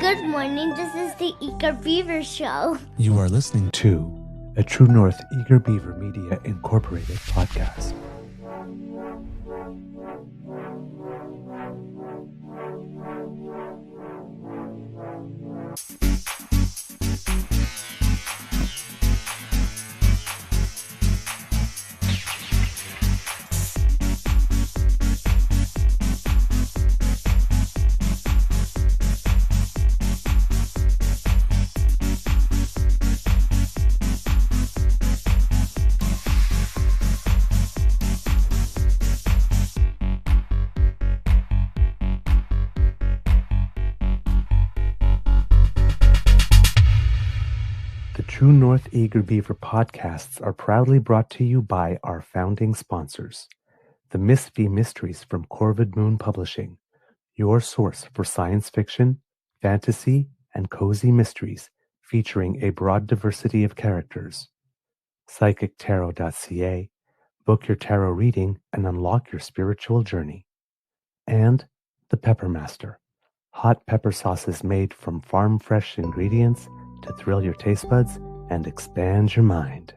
Good morning, this is the Eager Beaver Show. You are listening to a True North Eager Beaver Media Incorporated podcast. True North Eager Beaver podcasts are proudly brought to you by our founding sponsors, the Miss V Mysteries from Corvid Moon Publishing, your source for science fiction, fantasy, and cozy mysteries featuring a broad diversity of characters. PsychicTarot.ca, book your tarot reading and unlock your spiritual journey. And the Pepper Master, hot pepper sauces made from farm-fresh ingredients to thrill your taste buds and expand your mind.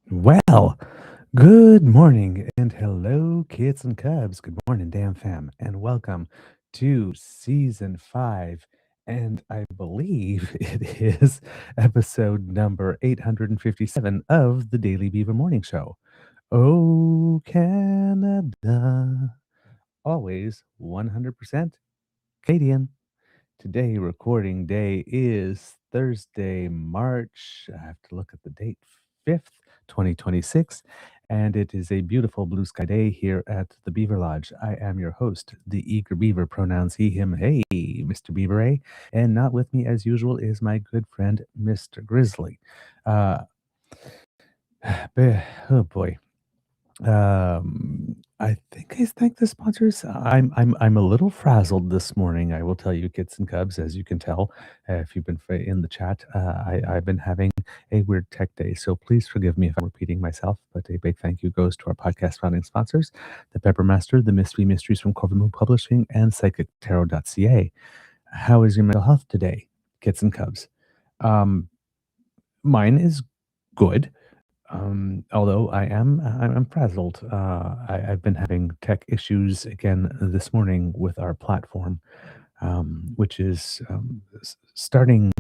Well, good morning and hello, kids and cubs. Good morning, damn fam, and welcome to season 5. And I believe it is episode number 857 of the Daily Beaver Morning Show. Oh, Canada, always 100% Canadian. Today, recording day is Thursday, March, I have to look at the date, 5th, 2026, and it is a beautiful blue sky day here at the Beaver Lodge. I am your host, the Eager Beaver, pronouns he, him, hey, Mr. Beaver, A, and not with me as usual is my good friend, Mr. Grizzly. Oh boy. I think I thank the sponsors. I'm a little frazzled this morning. I will tell you, kids and cubs, as you can tell, if you've been in the chat, I've been having a weird tech day. So please forgive me if I'm repeating myself. But a big thank you goes to our podcast founding sponsors, the Pepper Master, the Miss V Mysteries from Corvid Moon Publishing, and PsychicTarot.ca. How is your mental health today, kids and cubs? Mine is good. Although I'm frazzled. I've been having tech issues again this morning with our platform, which is starting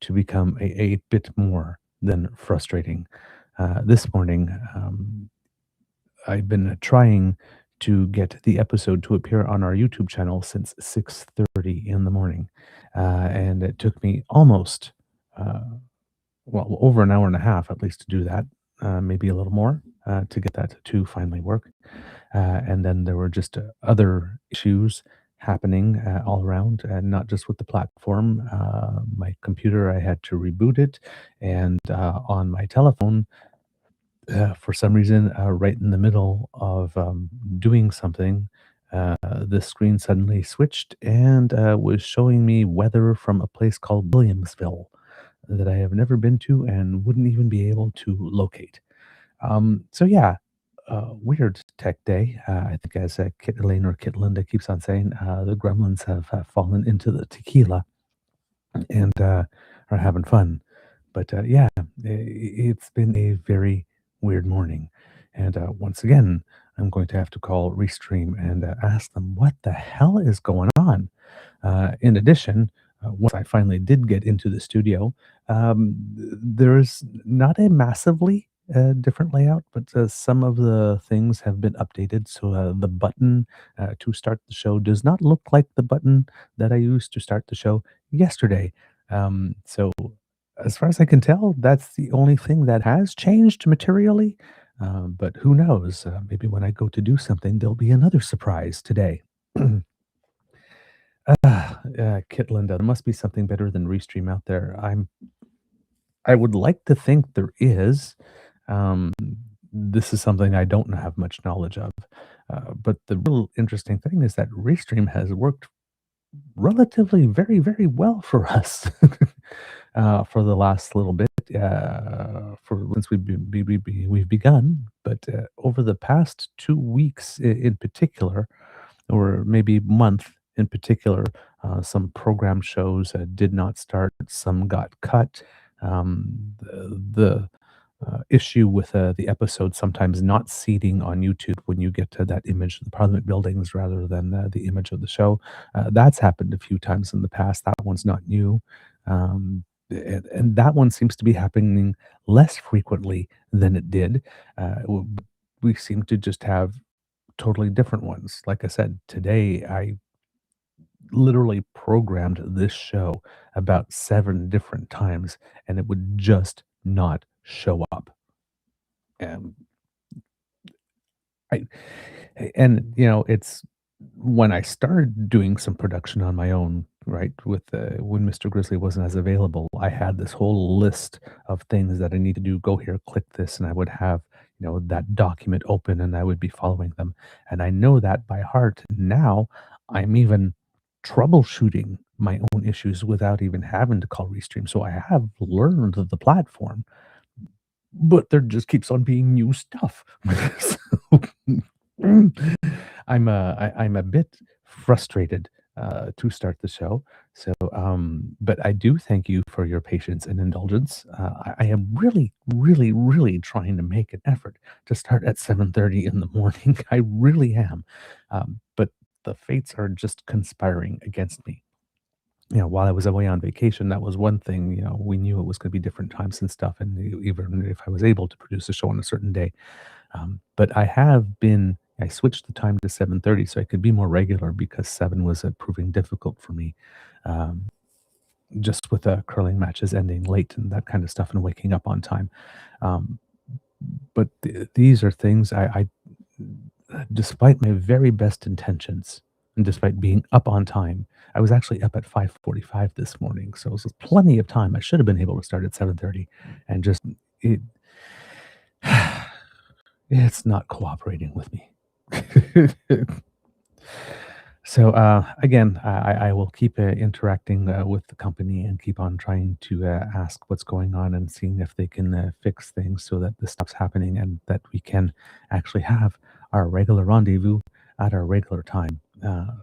to become a bit more than frustrating. This morning, I've been trying to get the episode to appear on our YouTube channel since 6:30 in the morning, and it took me almost over an hour and a half at least to do that. Maybe a little more to get that to finally work. And then there were just other issues happening all around, and not just with the platform. My computer, I had to reboot it, and on my telephone, for some reason, right in the middle of doing something, the screen suddenly switched and was showing me weather from a place called Williamsville that I have never been to and wouldn't even be able to locate. So yeah, weird tech day. I think as Kit Elaine or Kit Linda keeps on saying, the gremlins have fallen into the tequila and are having fun. But yeah, it's been a very weird morning. And once again, I'm going to have to call Restream and ask them what the hell is going on. In addition, once I finally did get into the studio, there's not a massively different layout, but some of the things have been updated. So the button to start the show does not look like the button that I used to start the show yesterday. So as far as I can tell, that's the only thing that has changed materially. But who knows? Maybe when I go to do something, there'll be another surprise today. Kit Linda, there must be something better than Restream out there. I would like to think there is. This is something I don't have much knowledge of. But the real interesting thing is that Restream has worked relatively very, very well for us for the last little bit. but for since we've begun, but over the past 2 weeks in particular, or maybe month in particular, some program shows did not start. Some got cut. The issue with the episode sometimes not seeding on YouTube when you get to that image of the Parliament buildings rather than the image of the show. That's happened a few times in the past. That one's not new. And that one seems to be happening less frequently than it did. We seem to just have totally different ones. Like I said, today I literally programmed this show about 7 different times, and it would just not show up. And I it's when I started doing some production on my own, right, with when Mr. Grizzly wasn't as available, I had this whole list of things that I need to do. Go here, click this, and I would have, that document open and I would be following them. And I know that by heart. Now I'm even troubleshooting my own issues without even having to call Restream. So I have learned the platform, but there just keeps on being new stuff. So, I'm a bit frustrated to start the show. So, but I do thank you for your patience and indulgence. I am really, really, really trying to make an effort to start at 7:30 in the morning. I really am, but the fates are just conspiring against me. While I was away on vacation, that was one thing. We knew it was going to be different times and stuff, and even if I was able to produce a show on a certain day. But I switched the time to 7:30 so I could be more regular because 7 was proving difficult for me, um, just with curling matches ending late and that kind of stuff and waking up on time. Um, but these are things despite my very best intentions and despite being up on time, I was actually up at 5:45 this morning, so it was plenty of time. I should have been able to start at 7:30, and just it it's not cooperating with me. So again, I will keep interacting with the company and keep on trying to ask what's going on and seeing if they can fix things so that this stops happening and that we can actually have our regular rendezvous at our regular time.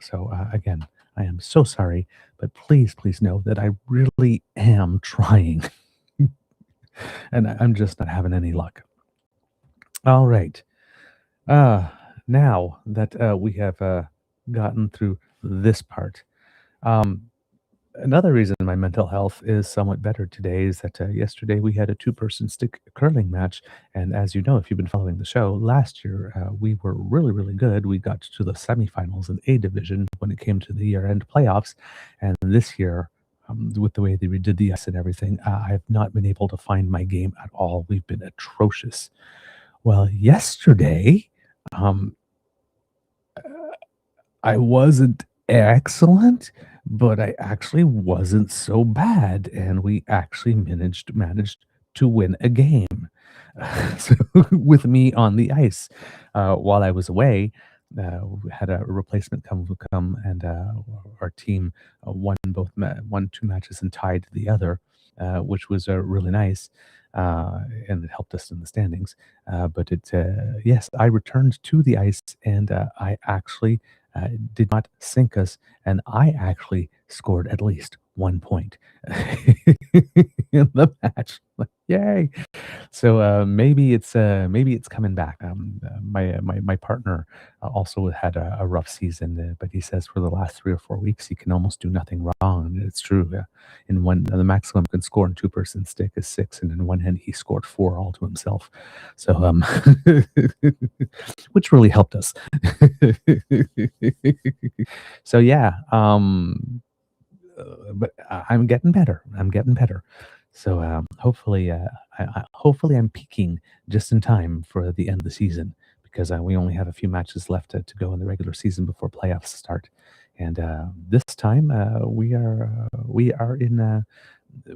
So again, I am so sorry, but please, please know that I really am trying, and I'm just not having any luck. All right. Uh, Now that we have gotten through this part, um, another reason my mental health is somewhat better today is that yesterday we had a two-person stick curling match. And as you know, if you've been following the show, last year we were really, really good. We got to the semifinals in A division when it came to the year-end playoffs. And this year, with the way they redid the ice and everything, I've not been able to find my game at all. We've been atrocious. Well, yesterday, um, I wasn't excellent, but I actually wasn't so bad, and we actually managed to win a game. So with me on the ice, while I was away, we had a replacement come, and our team won 2 matches and tied the other, which was really nice, and it helped us in the standings. But yes, I returned to the ice, and I actually did not sink us, and I actually scored at least 1 point in the match. Like, yay! So maybe it's coming back. My partner also had a rough season, but he says for the last 3 or 4 weeks he can almost do nothing wrong. And it's true. In one, the maximum can score in two-person stick is 6, and in one hand he scored 4 all to himself. So which really helped us. So yeah, but I'm getting better. I'm getting better. So hopefully, hopefully I'm peaking just in time for the end of the season because we only have a few matches left to go in the regular season before playoffs start. And this time we are in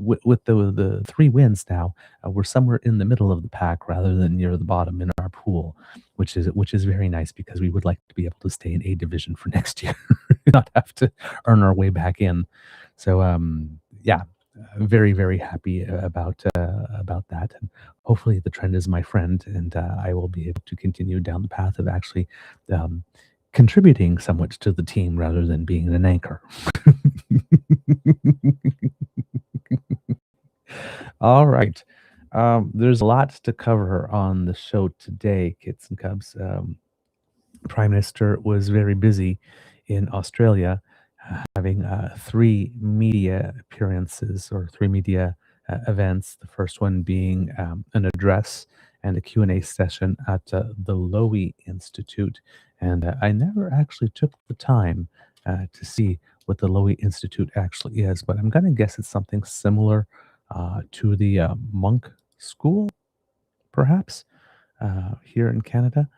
with the 3 wins now. We're somewhere in the middle of the pack rather than near the bottom in our pool, which is very nice because we would like to be able to stay in A division for next year, not have to earn our way back in. So yeah, very, very happy about that, and hopefully the trend is my friend, and I will be able to continue down the path of actually um, contributing somewhat to the team rather than being an anchor. All right. There's a lot to cover on the show today, kids and cubs. Prime Minister was very busy in Australia, having three media appearances or three media events. The first one being an address and a Q&A session at the Lowy Institute. And I never actually took the time to see what the Lowy Institute actually is, but I'm going to guess it's something similar to the monk school, perhaps, here in Canada.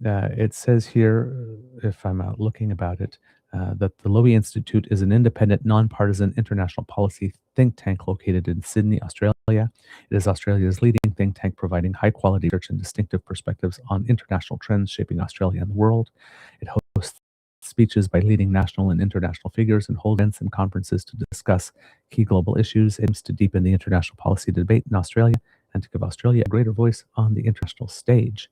It says here, if I'm out looking about it, that the Lowy Institute is an independent, nonpartisan international policy think tank located in Sydney, Australia. It is Australia's leading think tank, providing high quality research and distinctive perspectives on international trends shaping Australia and the world. It hosts speeches by leading national and international figures and holds events and conferences to discuss key global issues, aims to deepen the international policy debate in Australia and to give Australia a greater voice on the international stage.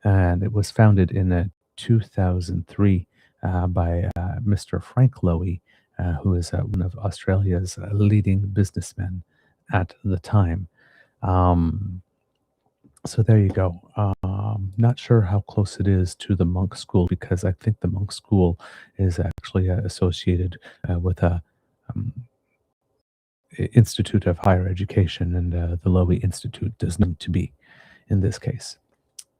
And it was founded in 2003 by Mr. Frank Lowy, who is one of Australia's leading businessmen at the time. Um, so there you go. Not sure how close it is to the monk school because I think the monk school is actually associated with a um, Institute of Higher Education, and the Lowy Institute does not to be in this case.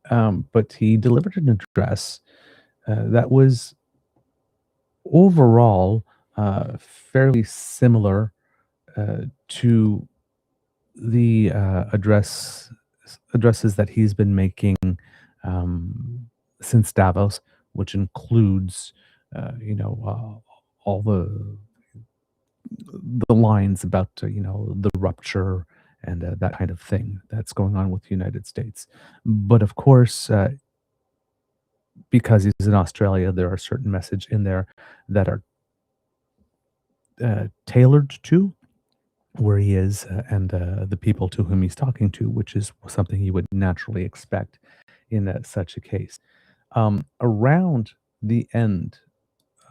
But he delivered an address that was overall fairly similar to the addresses that he's been making since Davos, which includes, all the lines about the rupture and that kind of thing that's going on with the United States. But of course, because he's in Australia, there are certain message in there that are tailored to where he is and the people to whom he's talking to, which is something you would naturally expect in such a case. Around the end,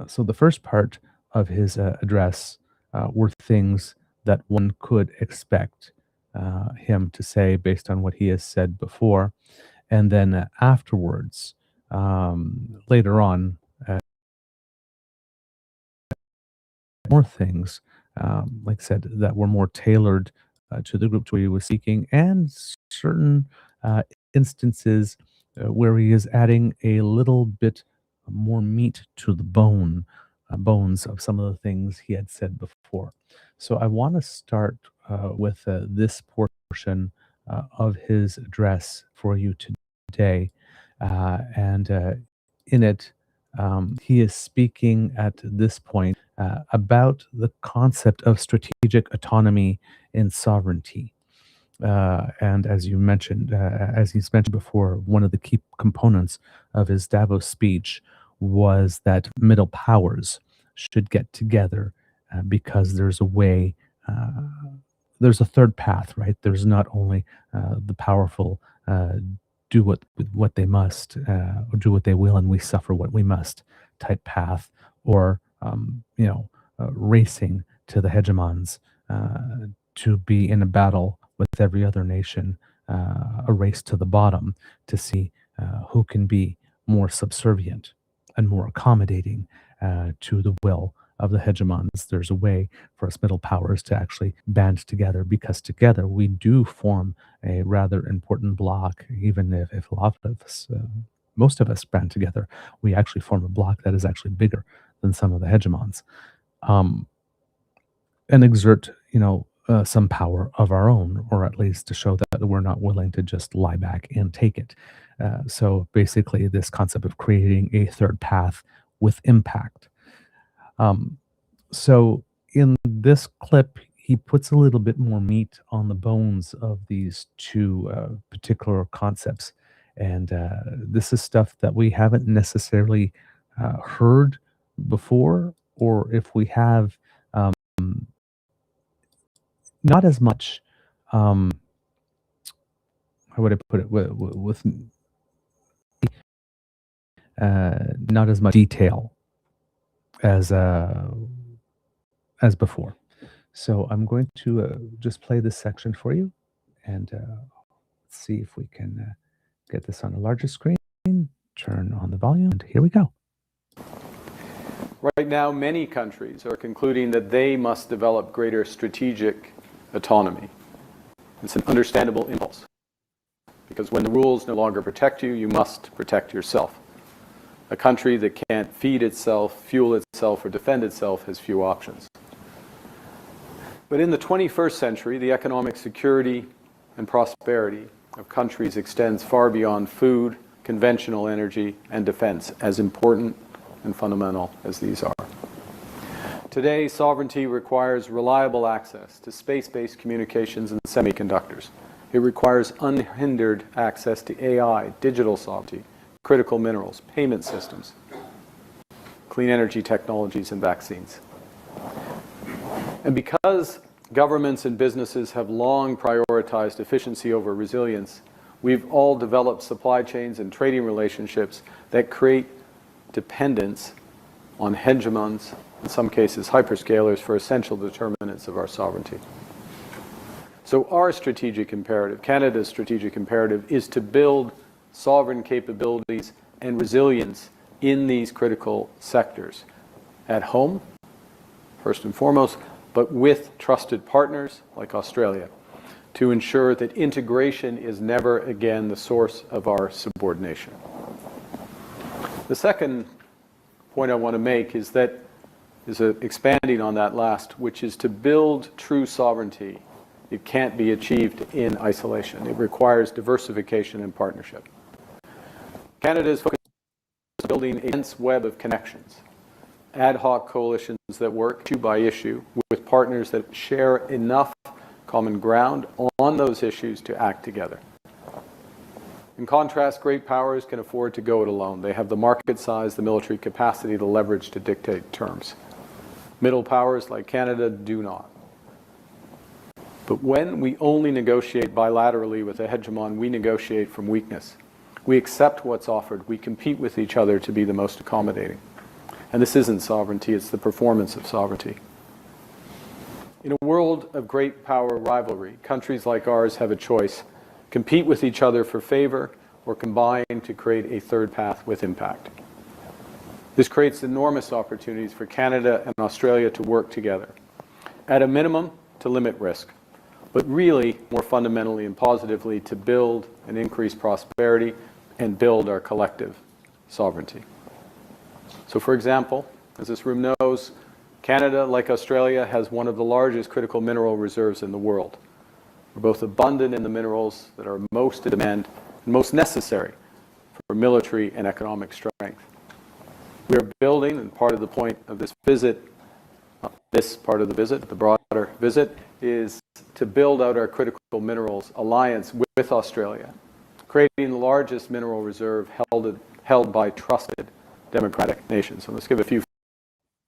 so the first part of his address were things that one could expect him to say based on what he has said before. And then afterwards, later on, more things, like I said, that were more tailored to the group to where he was seeking, and certain uh, instances where he is adding a little bit more meat to the bones of some of the things he had said before. So I want to start with this portion of his address for you today. And in it, he is speaking at this point about the concept of strategic autonomy and sovereignty. And as you mentioned, as he's mentioned before, one of the key components of his Davos speech was that middle powers should get together because there's a way, there's a third path, right? There's not only the powerful do what they must, or do what they will, and we suffer what we must type path, or racing to the hegemons to be in a battle with every other nation, a race to the bottom to see who can be more subservient and more accommodating to the will of the hegemons. There's a way for us middle powers to actually band together because together we do form a rather important block, even if a lot of us, most of us band together, we actually form a block that is actually bigger than some of the hegemons. Um, and exert, some power of our own, or at least to show that we're not willing to just lie back and take it. So basically, this concept of creating a third path with impact. Um, so in this clip, he puts a little bit more meat on the bones of these two particular concepts. And this is stuff that we haven't necessarily heard before, or if we have, um, not as much, how would I put it, with not as much detail as before. So I'm going to just play this section for you, and see if we can get this on a larger screen. Turn on the volume, and here we go. Right now, many countries are concluding that they must develop greater strategic autonomy. It's an understandable impulse, because when the rules no longer protect you, you must protect yourself. A country that can't feed itself, fuel itself, or defend itself has few options. But in the 21st century, the economic security and prosperity of countries extends far beyond food, conventional energy, and defense, as important and fundamental as these are. Today, sovereignty requires reliable access to space-based communications and semiconductors. It requires unhindered access to AI, digital sovereignty, critical minerals, payment systems, clean energy technologies, and vaccines. And because governments and businesses have long prioritized efficiency over resilience, we've all developed supply chains and trading relationships that create dependence on hegemons, in some cases hyperscalers, for essential determinants of our sovereignty. So our strategic imperative, Canada's strategic imperative, is to build sovereign capabilities and resilience in these critical sectors at home, first and foremost, but with trusted partners like Australia, to ensure that integration is never again the source of our subordination. The second point I want to make is expanding on that last, which is to build true sovereignty. It can't be achieved in isolation. It requires diversification and partnership. Canada is focused on building a dense web of connections, ad hoc coalitions that work issue by issue with partners that share enough common ground on those issues to act together. In contrast, great powers can afford to go it alone. They have the market size, the military capacity, the leverage to dictate terms. Middle powers like Canada do not. But when we only negotiate bilaterally with a hegemon, we negotiate from weakness. We accept what's offered. We compete with each other to be the most accommodating. And this isn't sovereignty, it's the performance of sovereignty. In a world of great power rivalry, countries like ours have a choice: compete with each other for favor or combine to create a third path with impact. This creates enormous opportunities for Canada and Australia to work together, at a minimum to limit risk, but really more fundamentally and positively to build and increase prosperity and build our collective sovereignty. So for example, as this room knows, Canada, like Australia, has one of the largest critical mineral reserves in the world. We're both abundant in the minerals that are most in demand and most necessary for military and economic strength. We are building, and part of the point of this visit, the broader visit, is to build out our critical minerals alliance with Australia, creating the largest mineral reserve held by trusted democratic nations. So let's give a few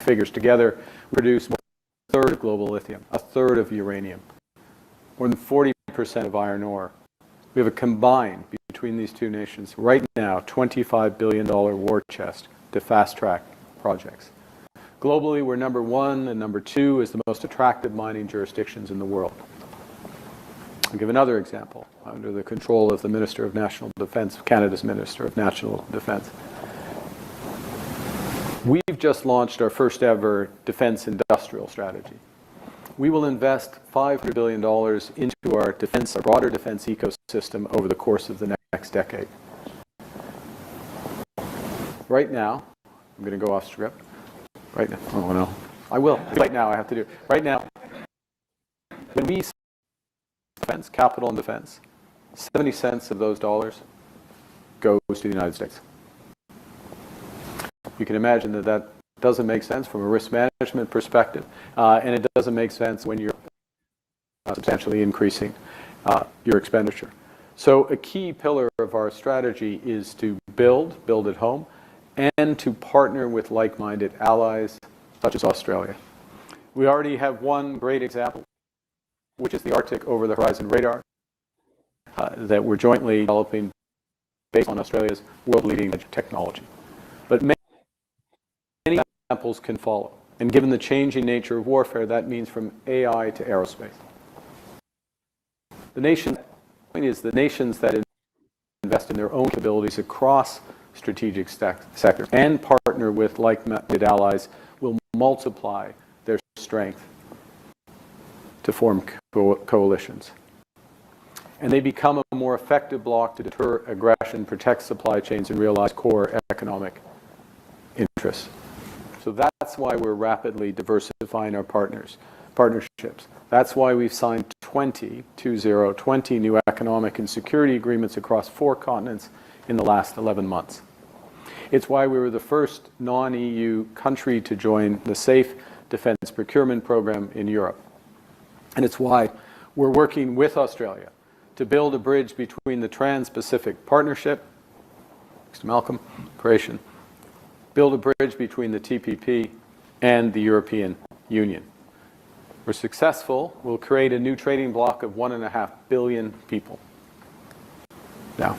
figures together. We produce more than a third of global lithium, a third of uranium, more than 40% of iron ore. We have a combined, between these two nations, right now, $25 billion war chest to fast-track projects. Globally, we're number one and number two as the most attractive mining jurisdictions in the world. I'll give another example, under the control of the Minister of National Defence, Canada's Minister of National Defence. We've just launched our first ever defence industrial strategy. We will invest $500 billion into our defence, our broader defence ecosystem over the course of the next decade. Right now, I'm going to go off script. Right now, oh no, I will. Right now, I have to do it. Right now, when we defense, capital and defense, 70 cents of those dollars goes to the United States. You can imagine that that doesn't make sense from a risk management perspective, and it doesn't make sense when you're substantially increasing your expenditure. So a key pillar of our strategy is to build at home, and to partner with like-minded allies such as Australia. We already have one great example which is the Arctic over-the-horizon radar that we're jointly developing based on Australia's world-leading technology. But many examples can follow. And given the changing nature of warfare, that means from AI to aerospace. The nations that invest in their own capabilities across strategic sectors and partner with like-minded allies will multiply their strength to form coalitions. And they become a more effective bloc to deter aggression, protect supply chains, and realize core economic interests. So that's why we're rapidly diversifying our partnerships. That's why we've signed 20 new economic and security agreements across 4 continents in the last 11 months. It's why we were the first non-EU country to join the Safe Defence Procurement Program in Europe. And it's why we're working with Australia to build a bridge between the Trans-Pacific Partnership, Mr. Malcolm, Croatian, build a bridge between the TPP and the European Union. If we're successful, we'll create a new trading bloc of 1.5 billion people. Now,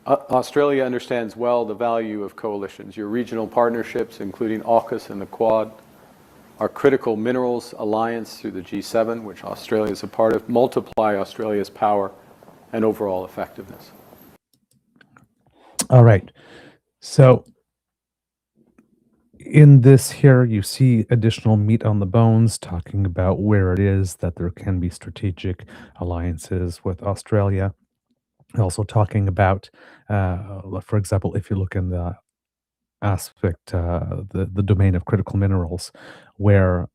Australia understands well the value of coalitions. Your regional partnerships, including AUKUS and the Quad, our critical minerals alliance through the G7, which Australia is a part of, multiply Australia's power and overall effectiveness. All right. So in this here, you see additional meat on the bones, talking about where it is that there can be strategic alliances with Australia. Also talking about, for example, if you look in the aspect, the domain of critical minerals, where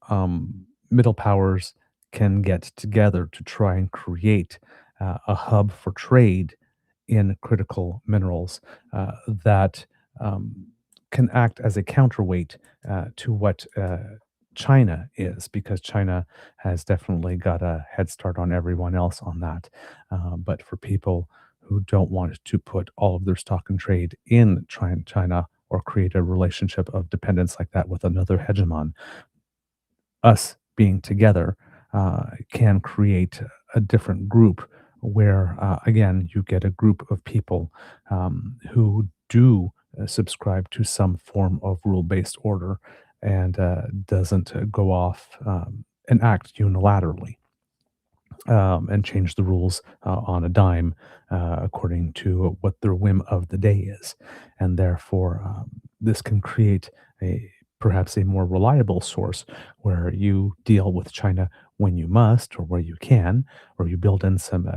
middle powers can get together to try and create a hub for trade in critical minerals that can act as a counterweight to what China is, because China has definitely got a head start on everyone else on that. But for people who don't want to put all of their stock and trade in China or create a relationship of dependence like that with another hegemon, us being together can create a different group where, again, you get a group of people who do subscribe to some form of rule-based order and doesn't go off and act unilaterally and change the rules on a dime according to what their whim of the day is. And therefore, this can create perhaps a more reliable source where you deal with China when you must or where you can, or you build in some,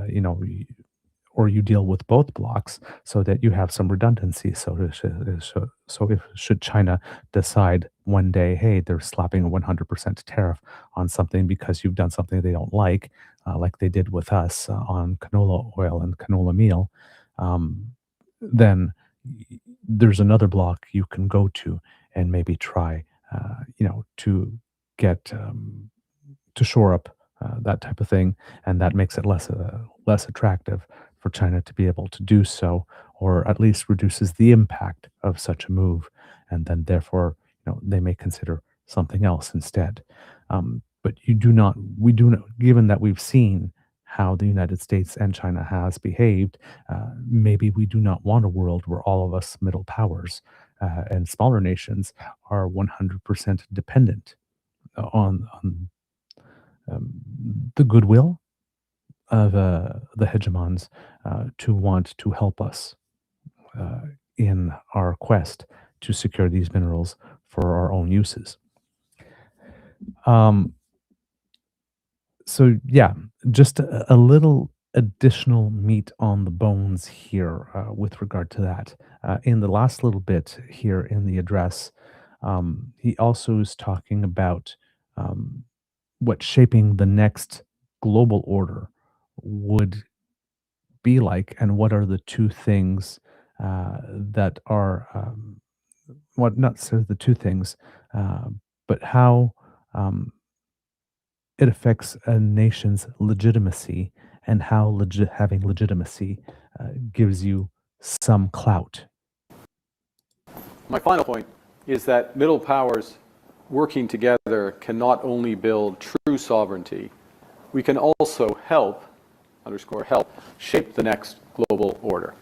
or you deal with both blocks so that you have some redundancy. So if should China decide one day, hey, they're slapping a 100% tariff on something because you've done something they don't like they did with us on canola oil and canola meal, then there's another block you can go to and maybe try, to get to shore up that type of thing, and that makes it less attractive for China to be able to do so, or at least reduces the impact of such a move, and then therefore, they may consider something else instead. But we do not, given that we've seen how the United States and China has behaved, maybe we do not want a world where all of us middle powers and smaller nations are 100% dependent on the goodwill of the hegemons to want to help us in our quest to secure these minerals for our own uses. So yeah, just a little additional meat on the bones here with regard to that. In the last little bit here in the address, he also is talking about what shaping the next global order would be like, and what are the two things that are, what not necessarily the two things, but how it affects a nation's legitimacy, and how having legitimacy gives you some clout. My final point is that middle powers working together can not only build true sovereignty, we can also help, underscore help, shape the next global order.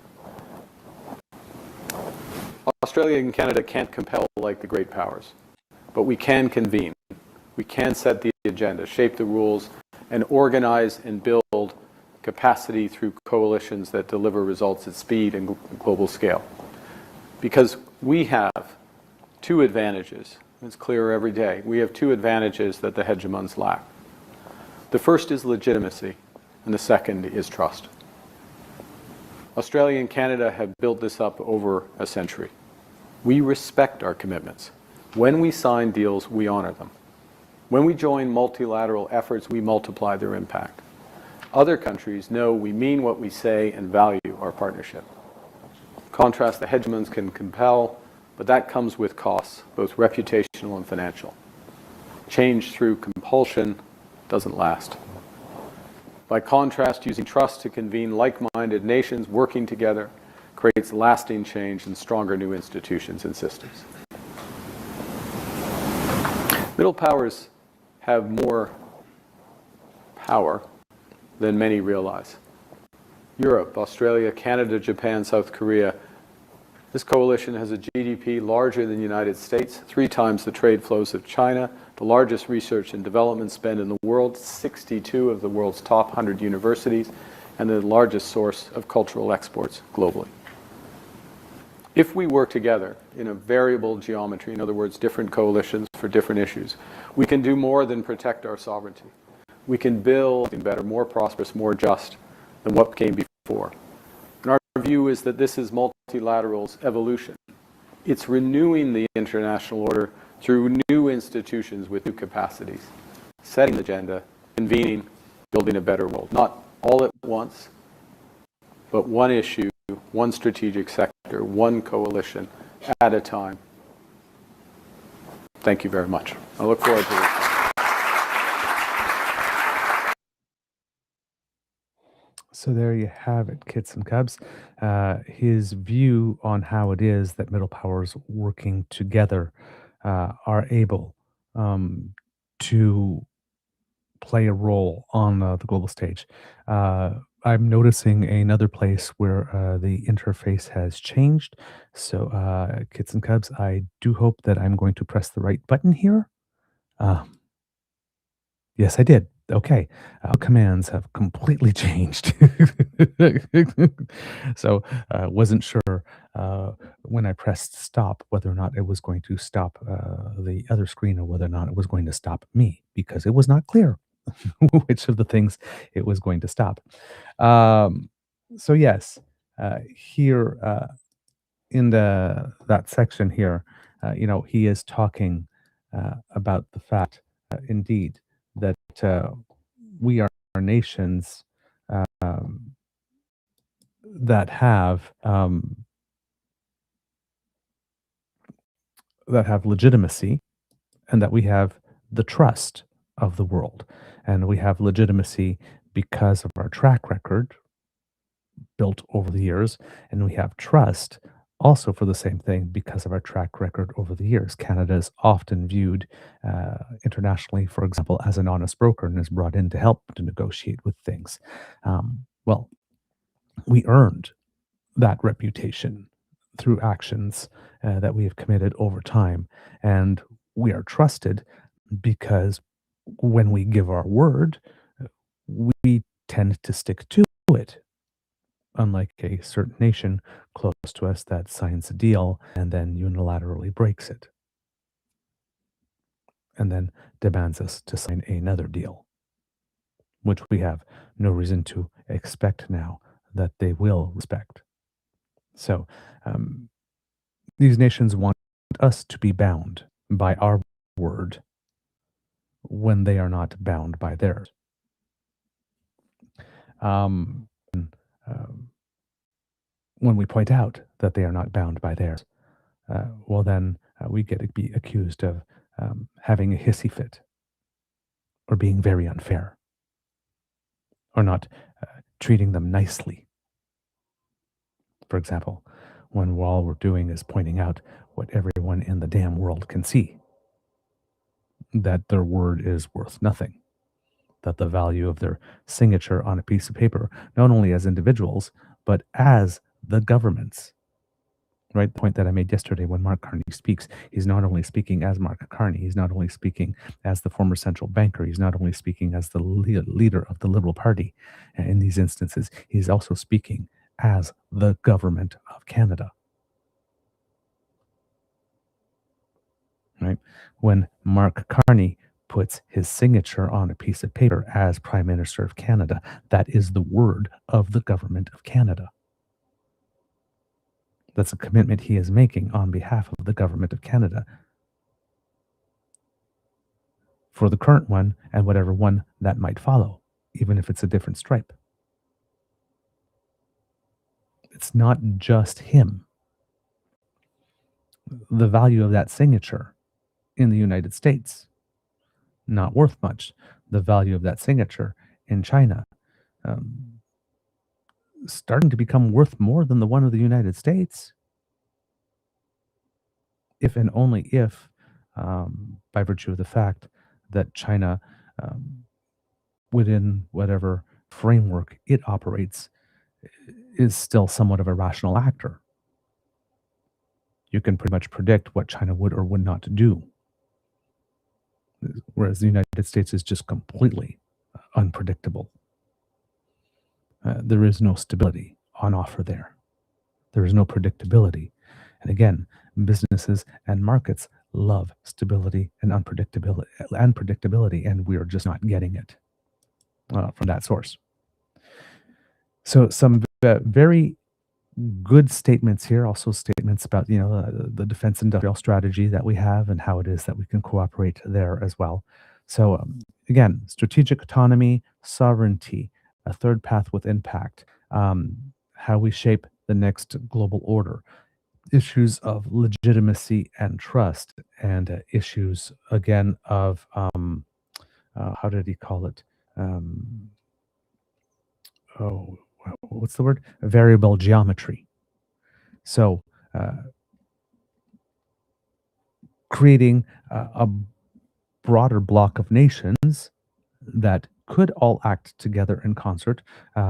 Australia and Canada can't compel like the great powers, but we can convene. We can set the agenda, shape the rules, and organize and build capacity through coalitions that deliver results at speed and global scale. Because we have two advantages. It's clearer every day. We have two advantages that the hegemons lack. The first is legitimacy, and the second is trust. Australia and Canada have built this up over a century. We respect our commitments. When we sign deals, we honor them. When we join multilateral efforts, we multiply their impact. Other countries know we mean what we say and value our partnership. Contrast, the hegemons can compel, but that comes with costs, both reputational and financial. Change through compulsion doesn't last. By contrast, using trust to convene like-minded nations working together creates lasting change and stronger new institutions and systems. Middle powers have more power than many realize. Europe, Australia, Canada, Japan, South Korea. This coalition has a GDP larger than the United States, 3 times the trade flows of China, the largest research and development spend in the world, 62 of the world's top 100 universities, and the largest source of cultural exports globally. If we work together in a variable geometry, in other words, different coalitions for different issues, we can do more than protect our sovereignty. We can build something better, more prosperous, more just than what came before. And our view is that this is multilateral's evolution. It's renewing the international order through new institutions with new capacities, setting the agenda, convening, building a better world. Not all at once, but one issue, one strategic sector, one coalition at a time. Thank you very much. I look forward to this. So there you have it, kids and cubs. His view on how it is that middle powers working together are able to play a role on the global stage. I'm noticing another place where the interface has changed. So, kids and cubs, I do hope that I'm going to press the right button here. Yes, I did. Okay. Commands have completely changed. So, wasn't sure when I pressed stop whether or not it was going to stop the other screen or whether or not it was going to stop me because it was not clear which of the things it was going to stop. So yes, here in that section here, he is talking about the fact, indeed, that we are nations that have legitimacy, and that we have the trust of the world, and we have legitimacy because of our track record built over the years, and we have trust also for the same thing because of our track record over the years. Canada is often viewed internationally, for example, as an honest broker and is brought in to help to negotiate with things. Well, we earned that reputation through actions that we have committed over time, and we are trusted because when we give our word, we tend to stick to it. Unlike a certain nation close to us that signs a deal and then unilaterally breaks it, and then demands us to sign another deal, which we have no reason to expect now that they will respect. So, these nations want us to be bound by our word when they are not bound by theirs. When we point out that they are not bound by theirs, well, then we get to be accused of having a hissy fit, or being very unfair, or not treating them nicely. For example, when all we're doing is pointing out what everyone in the damn world can see, that their word is worth nothing, that the value of their signature on a piece of paper, not only as individuals, but as the governments. Right, the point that I made yesterday when Mark Carney speaks, he's not only speaking as Mark Carney, he's not only speaking as the former central banker, he's not only speaking as the leader of the Liberal Party in these instances, he's also speaking as the government of Canada. Right? When Mark Carney puts his signature on a piece of paper as Prime Minister of Canada, that is the word of the government of Canada. That's a commitment he is making on behalf of the government of Canada for the current one and whatever one that might follow, even if it's a different stripe. It's not just him. The value of that signature in the United States, not worth much. The value of that signature in China, starting to become worth more than the one of the United States. If and only if, by virtue of the fact that China, within whatever framework it operates, is still somewhat of a rational actor. You can pretty much predict what China would or would not do, whereas the United States is just completely unpredictable. There is no stability on offer there. There is no predictability. And again, businesses and markets love stability and unpredictability, and we are just not getting it from that source. So some very good statements here, also statements about the defense industrial strategy that we have and how it is that we can cooperate there as well. So again, strategic autonomy, sovereignty, a third path with impact, how we shape the next global order, issues of legitimacy and trust, and issues again of how did he call it? What's the word? Variable geometry. So creating a broader block of nations that could all act together in concert,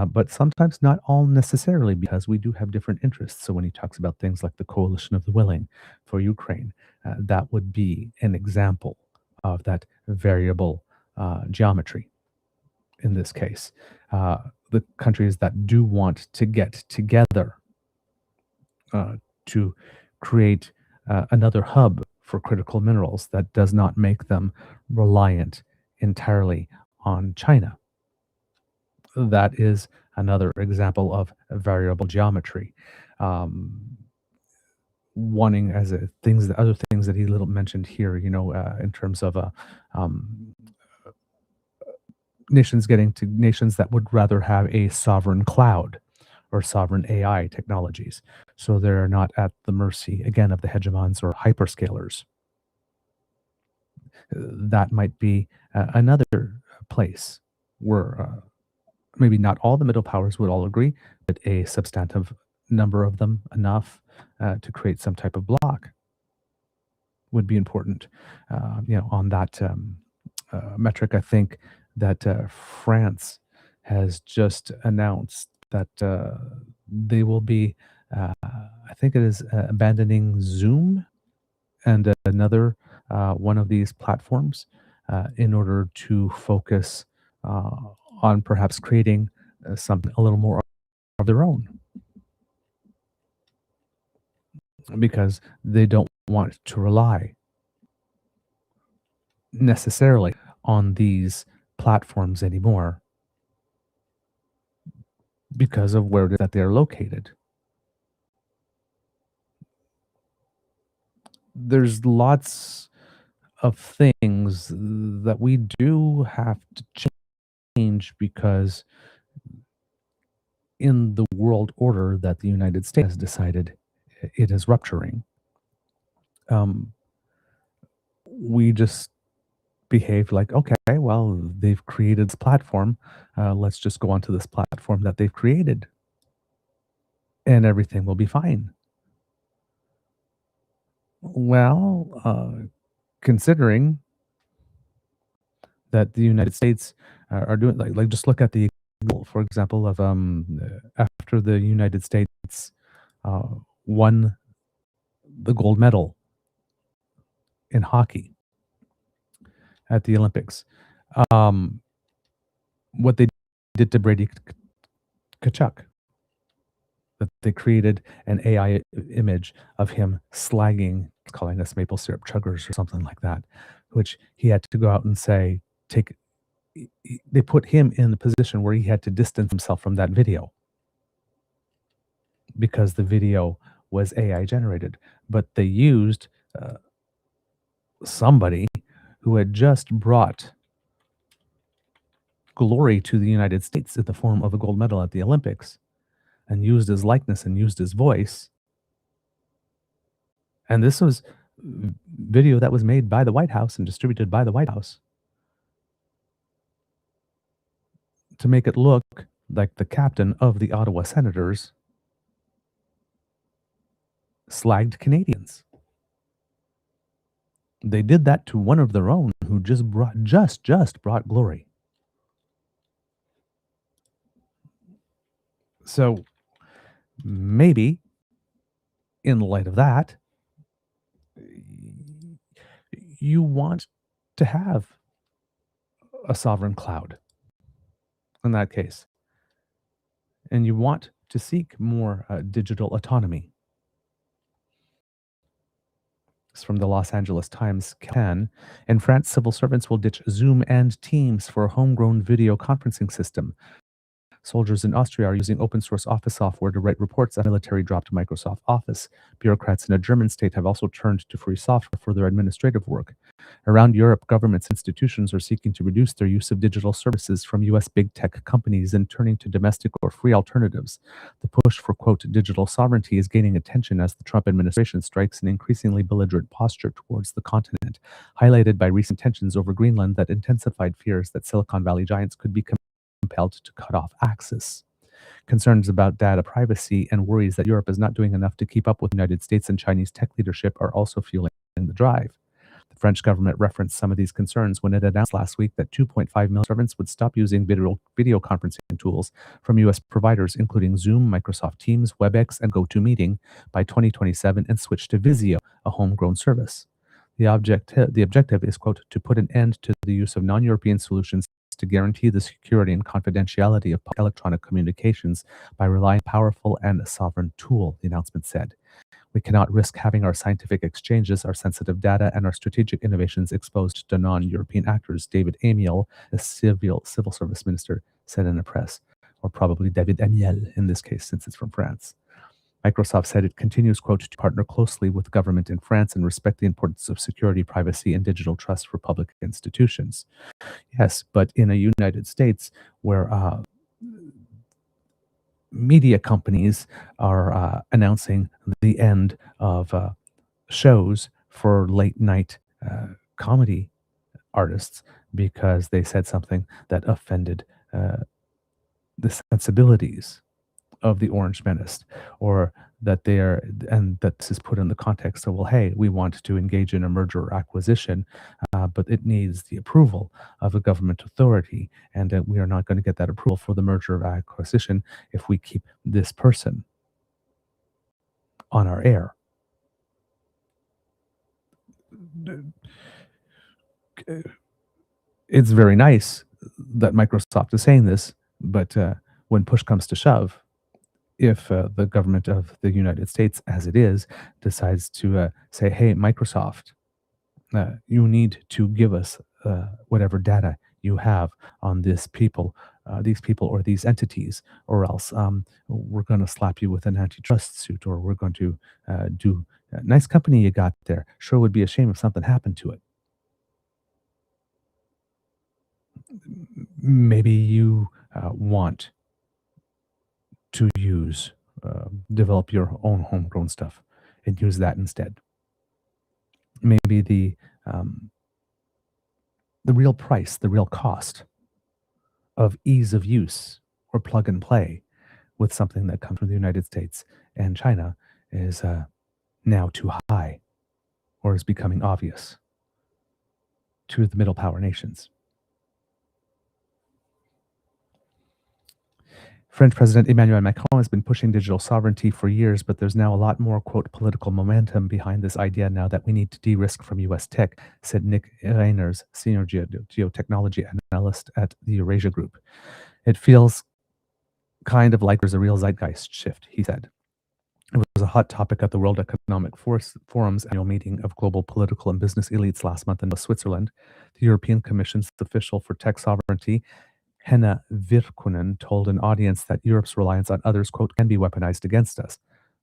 but sometimes not all necessarily, because we do have different interests. So when he talks about things like the coalition of the willing for Ukraine, that would be an example of that variable geometry in this case. The countries that do want to get together to create another hub for critical minerals that does not make them reliant entirely on China. That is another example of variable geometry. Wanting as other things that he mentioned here, in terms of nations getting to nations that would rather have a sovereign cloud or sovereign AI technologies, so they're not at the mercy again of the hegemons or hyperscalers. That might be another place where maybe not all the middle powers would all agree, but a substantive number of them enough to create some type of block would be important. On that metric, I think that France has just announced that they will be, I think it is abandoning Zoom and another one of these platforms in order to focus on perhaps creating something a little more of their own, because they don't want to rely necessarily on these platforms anymore because of where that they're located. There's lots of things that we do have to change because in the world order that the United States has decided it is rupturing, we just behave like, okay, well, they've created this platform. Let's just go onto this platform that they've created and everything will be fine. Well, considering that the United States are doing, like just look at the example, for example, of after the United States won the gold medal in hockey at the Olympics. What they did to Brady Kachuk, that they created an AI image of him slagging, calling us maple syrup chuggers or something like that, which he had to go out and say, they put him in the position where he had to distance himself from that video because the video was AI generated. But they used somebody who had just brought glory to the United States in the form of a gold medal at the Olympics, and used his likeness and used his voice. And this was video that was made by the White House and distributed by the White House to make it look like the captain of the Ottawa Senators slagged Canadians. They did that to one of their own who just brought glory. So maybe in light of that, you want to have a sovereign cloud in that case. And you want to seek more digital autonomy. It's from the Los Angeles Times. In France, civil servants will ditch Zoom and Teams for a homegrown video conferencing system. Soldiers in Austria are using open source office software to write reports as military dropped Microsoft Office. Bureaucrats in a German state have also turned to free software for their administrative work. Around Europe, governments and institutions are seeking to reduce their use of digital services from U.S. big tech companies and turning to domestic or free alternatives. The push for, quote, digital sovereignty is gaining attention as the Trump administration strikes an increasingly belligerent posture towards the continent, highlighted by recent tensions over Greenland that intensified fears that Silicon Valley giants could be compelled to cut off access. Concerns about data privacy and worries that Europe is not doing enough to keep up with the United States and Chinese tech leadership are also fueling the drive. The French government referenced some of these concerns when it announced last week that 2.5 million servants would stop using video conferencing tools from U.S. providers, including Zoom, Microsoft Teams, WebEx, and GoToMeeting by 2027 and switch to Visio, a homegrown service. The objective is, quote, to put an end to the use of non-European solutions to guarantee the security and confidentiality of electronic communications by relying on a powerful and sovereign tool, the announcement said. We cannot risk having our scientific exchanges, our sensitive data, and our strategic innovations exposed to non-European actors, David Amiel, the civil service minister, said in a press, or probably David Amiel in this case, since it's from France. Microsoft said it continues, quote, to partner closely with government in France and respect the importance of security, privacy, and digital trust for public institutions. Yes, but in a United States where media companies are announcing the end of shows for late night comedy artists because they said something that offended the sensibilities of the Orange Menace, or that they are, and that this is put in the context of, well, hey, we want to engage in a merger or acquisition, but it needs the approval of a government authority, and we are not going to get that approval for the merger or acquisition if we keep this person on our air. It's very nice that Microsoft is saying this, but when push comes to shove, if the government of the United States, as it is, decides to say, hey, Microsoft, you need to give us whatever data you have on these people or these entities, or else we're going to slap you with an antitrust suit, or we're going to do nice company you got there. Sure would be a shame if something happened to it. Maybe you want to develop your own homegrown stuff and use that instead. Maybe the real price, the real cost of ease of use or plug and play with something that comes from the United States and China is now too high, or is becoming obvious to the middle power nations. French President Emmanuel Macron has been pushing digital sovereignty for years, but there's now a lot more, quote, political momentum behind this idea now that we need to de-risk from US tech, said Nick Reiners, senior geotechnology analyst at the Eurasia Group. It feels kind of like there's a real zeitgeist shift, he said. It was a hot topic at the World Economic Forum's annual meeting of global political and business elites last month in Switzerland. The European Commission's official for tech sovereignty, Henna Virkkunen, told an audience that Europe's reliance on others, quote, can be weaponized against us.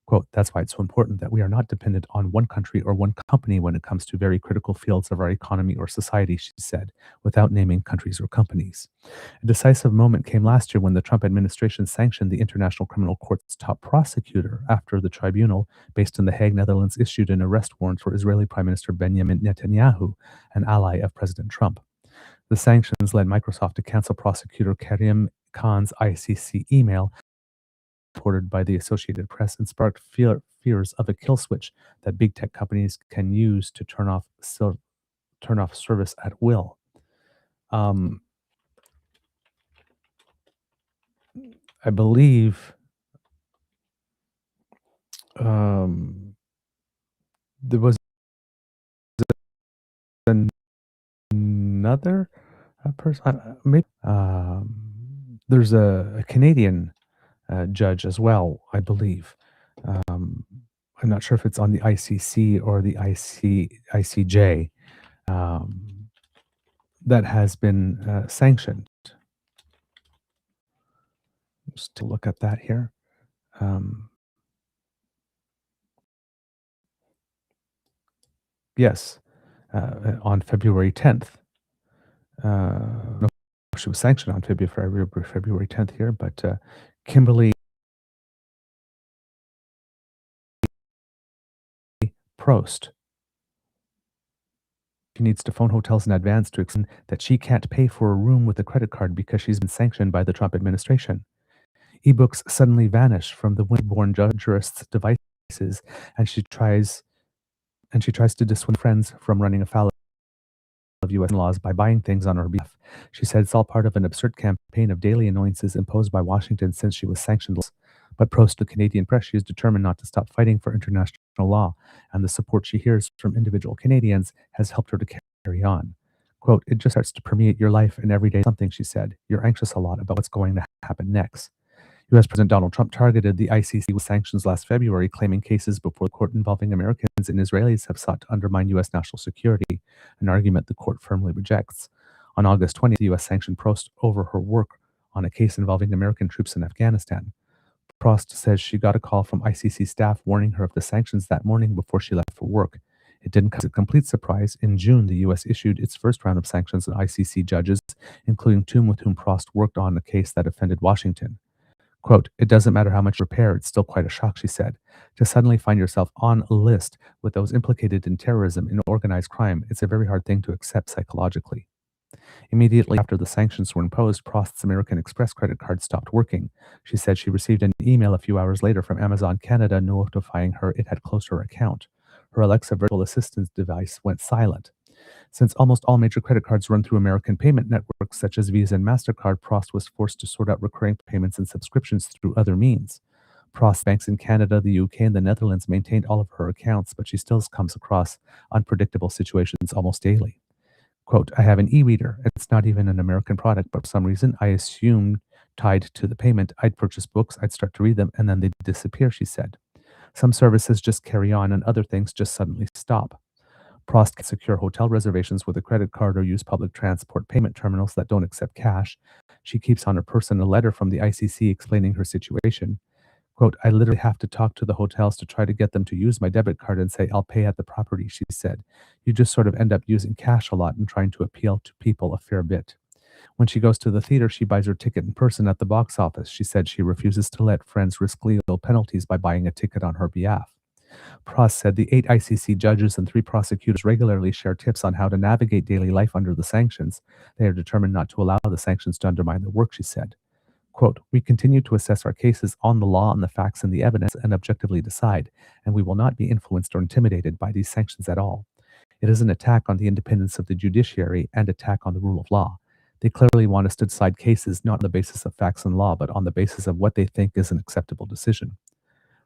Quote, that's why it's so important that we are not dependent on one country or one company when it comes to very critical fields of our economy or society, she said, without naming countries or companies. A decisive moment came last year when the Trump administration sanctioned the International Criminal Court's top prosecutor after the tribunal, based in The Hague, Netherlands, issued an arrest warrant for Israeli Prime Minister Benjamin Netanyahu, an ally of President Trump. The sanctions led Microsoft to cancel prosecutor Karim Khan's ICC email, reported by the Associated Press, and sparked fears of a kill switch that big tech companies can use to turn off service at will. I believe there was another person, maybe there's a Canadian judge as well, I believe. I'm not sure if it's on the ICC or the ICJ that has been sanctioned. Just to look at that here. Yes, on February 10th. No, she was sanctioned on February 10th here, but Kimberly Prost. She needs to phone hotels in advance to explain that she can't pay for a room with a credit card because she's been sanctioned by the Trump administration. Ebooks suddenly vanish from the wind-borne jurist's devices, and she tries to dissuade friends from running afoul of U.S. laws by buying things on her behalf. She said it's all part of an absurd campaign of daily annoyances imposed by Washington since she was sanctioned. But Prost to Canadian press, she is determined not to stop fighting for international law, and the support she hears from individual Canadians has helped her to carry on. Quote, it just starts to permeate your life and everyday something, she said. You're anxious a lot about what's going to happen next. U.S. President Donald Trump targeted the ICC with sanctions last February, claiming cases before the court involving Americans and Israelis have sought to undermine U.S. national security, an argument the court firmly rejects. On August 20th, the U.S. sanctioned Prost over her work on a case involving American troops in Afghanistan. Prost says she got a call from ICC staff warning her of the sanctions that morning before she left for work. It didn't come as a complete surprise. In June, the U.S. issued its first round of sanctions on ICC judges, including two with whom Prost worked on a case that offended Washington. Quote, it doesn't matter how much repair, it's still quite a shock, she said. To suddenly find yourself on a list with those implicated in terrorism and organized crime, it's a very hard thing to accept psychologically. Immediately after the sanctions were imposed, Prost's American Express credit card stopped working. She said she received an email a few hours later from Amazon Canada notifying her it had closed her account. Her Alexa virtual assistant device went silent. Since almost all major credit cards run through American payment networks such as Visa and MasterCard, Prost was forced to sort out recurring payments and subscriptions through other means. Prost banks in Canada, the UK, and the Netherlands maintained all of her accounts, but she still comes across unpredictable situations almost daily. Quote, I have an e-reader. It's not even an American product, but for some reason I assumed tied to the payment, I'd purchase books, I'd start to read them, and then they'd disappear, she said. Some services just carry on and other things just suddenly stop. Prost can secure hotel reservations with a credit card or use public transport payment terminals that don't accept cash. She keeps on her person a letter from the ICC explaining her situation. Quote, I literally have to talk to the hotels to try to get them to use my debit card and say, I'll pay at the property, she said. You just sort of end up using cash a lot and trying to appeal to people a fair bit. When she goes to the theater, she buys her ticket in person at the box office. She said she refuses to let friends risk legal penalties by buying a ticket on her behalf. Prost said the 8 ICC judges and 3 prosecutors regularly share tips on how to navigate daily life under the sanctions. They are determined not to allow the sanctions to undermine their work, she said. Quote, we continue to assess our cases on the law and the facts and the evidence and objectively decide, and we will not be influenced or intimidated by these sanctions at all. It is an attack on the independence of the judiciary and attack on the rule of law. They clearly want us to decide cases not on the basis of facts and law, but on the basis of what they think is an acceptable decision.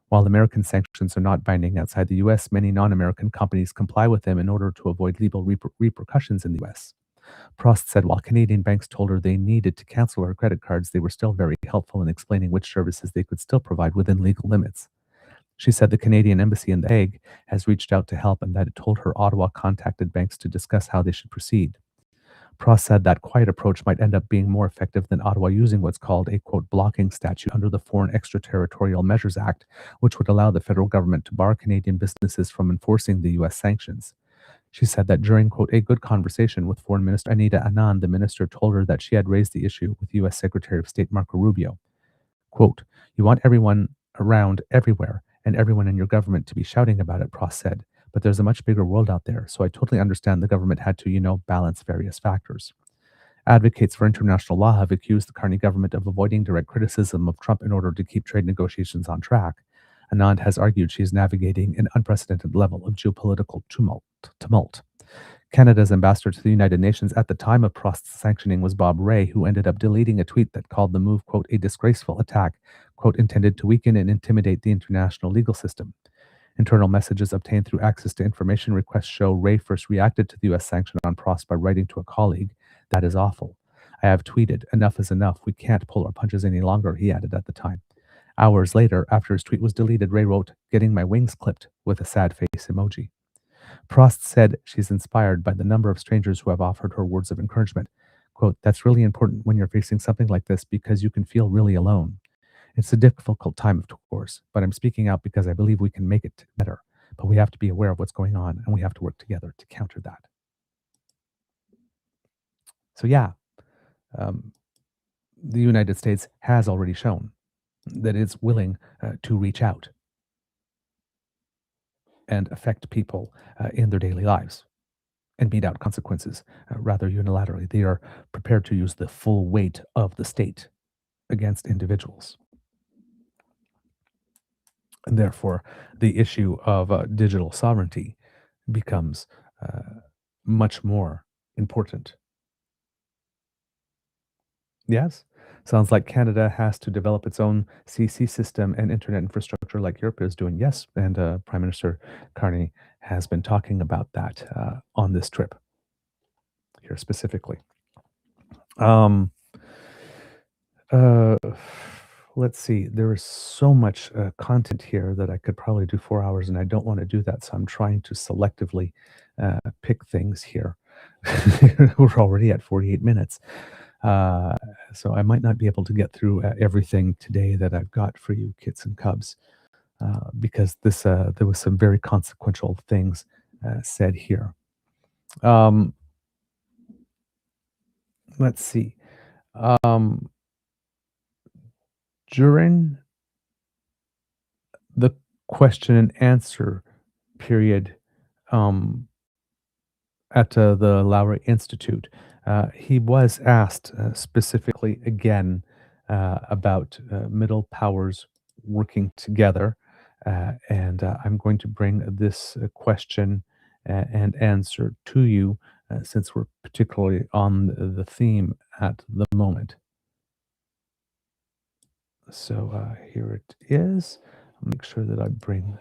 While American sanctions are not binding outside the US, many non-American companies comply with them in order to avoid legal repercussions in the US. Prost said while Canadian banks told her they needed to cancel her credit cards, they were still very helpful in explaining which services they could still provide within legal limits. She said the Canadian embassy in The Hague has reached out to help and that it told her Ottawa contacted banks to discuss how they should proceed. Prost said that quiet approach might end up being more effective than Ottawa using what's called a, quote, blocking statute under the Foreign Extraterritorial Measures Act, which would allow the federal government to bar Canadian businesses from enforcing the U.S. sanctions. She said that during, quote, a good conversation with Foreign Minister Anita Anand, the minister told her that she had raised the issue with U.S. Secretary of State Marco Rubio. Quote, you want everyone around everywhere and everyone in your government to be shouting about it, Prost said. But there's a much bigger world out there, so I totally understand the government had to, balance various factors. Advocates for international law have accused the Carney government of avoiding direct criticism of Trump in order to keep trade negotiations on track. Anand has argued she is navigating an unprecedented level of geopolitical tumult. Canada's ambassador to the United Nations at the time of Prost's sanctioning was Bob Rae, who ended up deleting a tweet that called the move, quote, a disgraceful attack, quote, intended to weaken and intimidate the international legal system. Internal messages obtained through access to information requests show Rae first reacted to the U.S. sanction on Prost by writing to a colleague, that is awful. I have tweeted, enough is enough. We can't pull our punches any longer, he added at the time. Hours later, after his tweet was deleted, Rae wrote, getting my wings clipped, with a sad face emoji. Prost said she's inspired by the number of strangers who have offered her words of encouragement. Quote, that's really important when you're facing something like this because you can feel really alone. It's a difficult time, of course, but I'm speaking out because I believe we can make it better. But we have to be aware of what's going on, and we have to work together to counter that. So yeah, the United States has already shown that it's willing to reach out and affect people in their daily lives and mete out consequences rather unilaterally. They are prepared to use the full weight of the state against individuals. And therefore, the issue of digital sovereignty becomes much more important. Yes, sounds like Canada has to develop its own CC system and internet infrastructure like Europe is doing. Yes, and Prime Minister Carney has been talking about that on this trip here specifically. Let's see, there is so much content here that I could probably do 4 hours, and I don't want to do that, so I'm trying to selectively pick things here. We're already at 48 minutes. So I might not be able to get through everything today that I've got for you, kits and cubs, because there was some very consequential things said here. Let's see. During the question and answer period at the Lowy Institute, he was asked specifically again about middle powers working together, and I'm going to bring this question and answer to you since we're particularly on the theme at the moment. So here it is. I'll make sure that I bring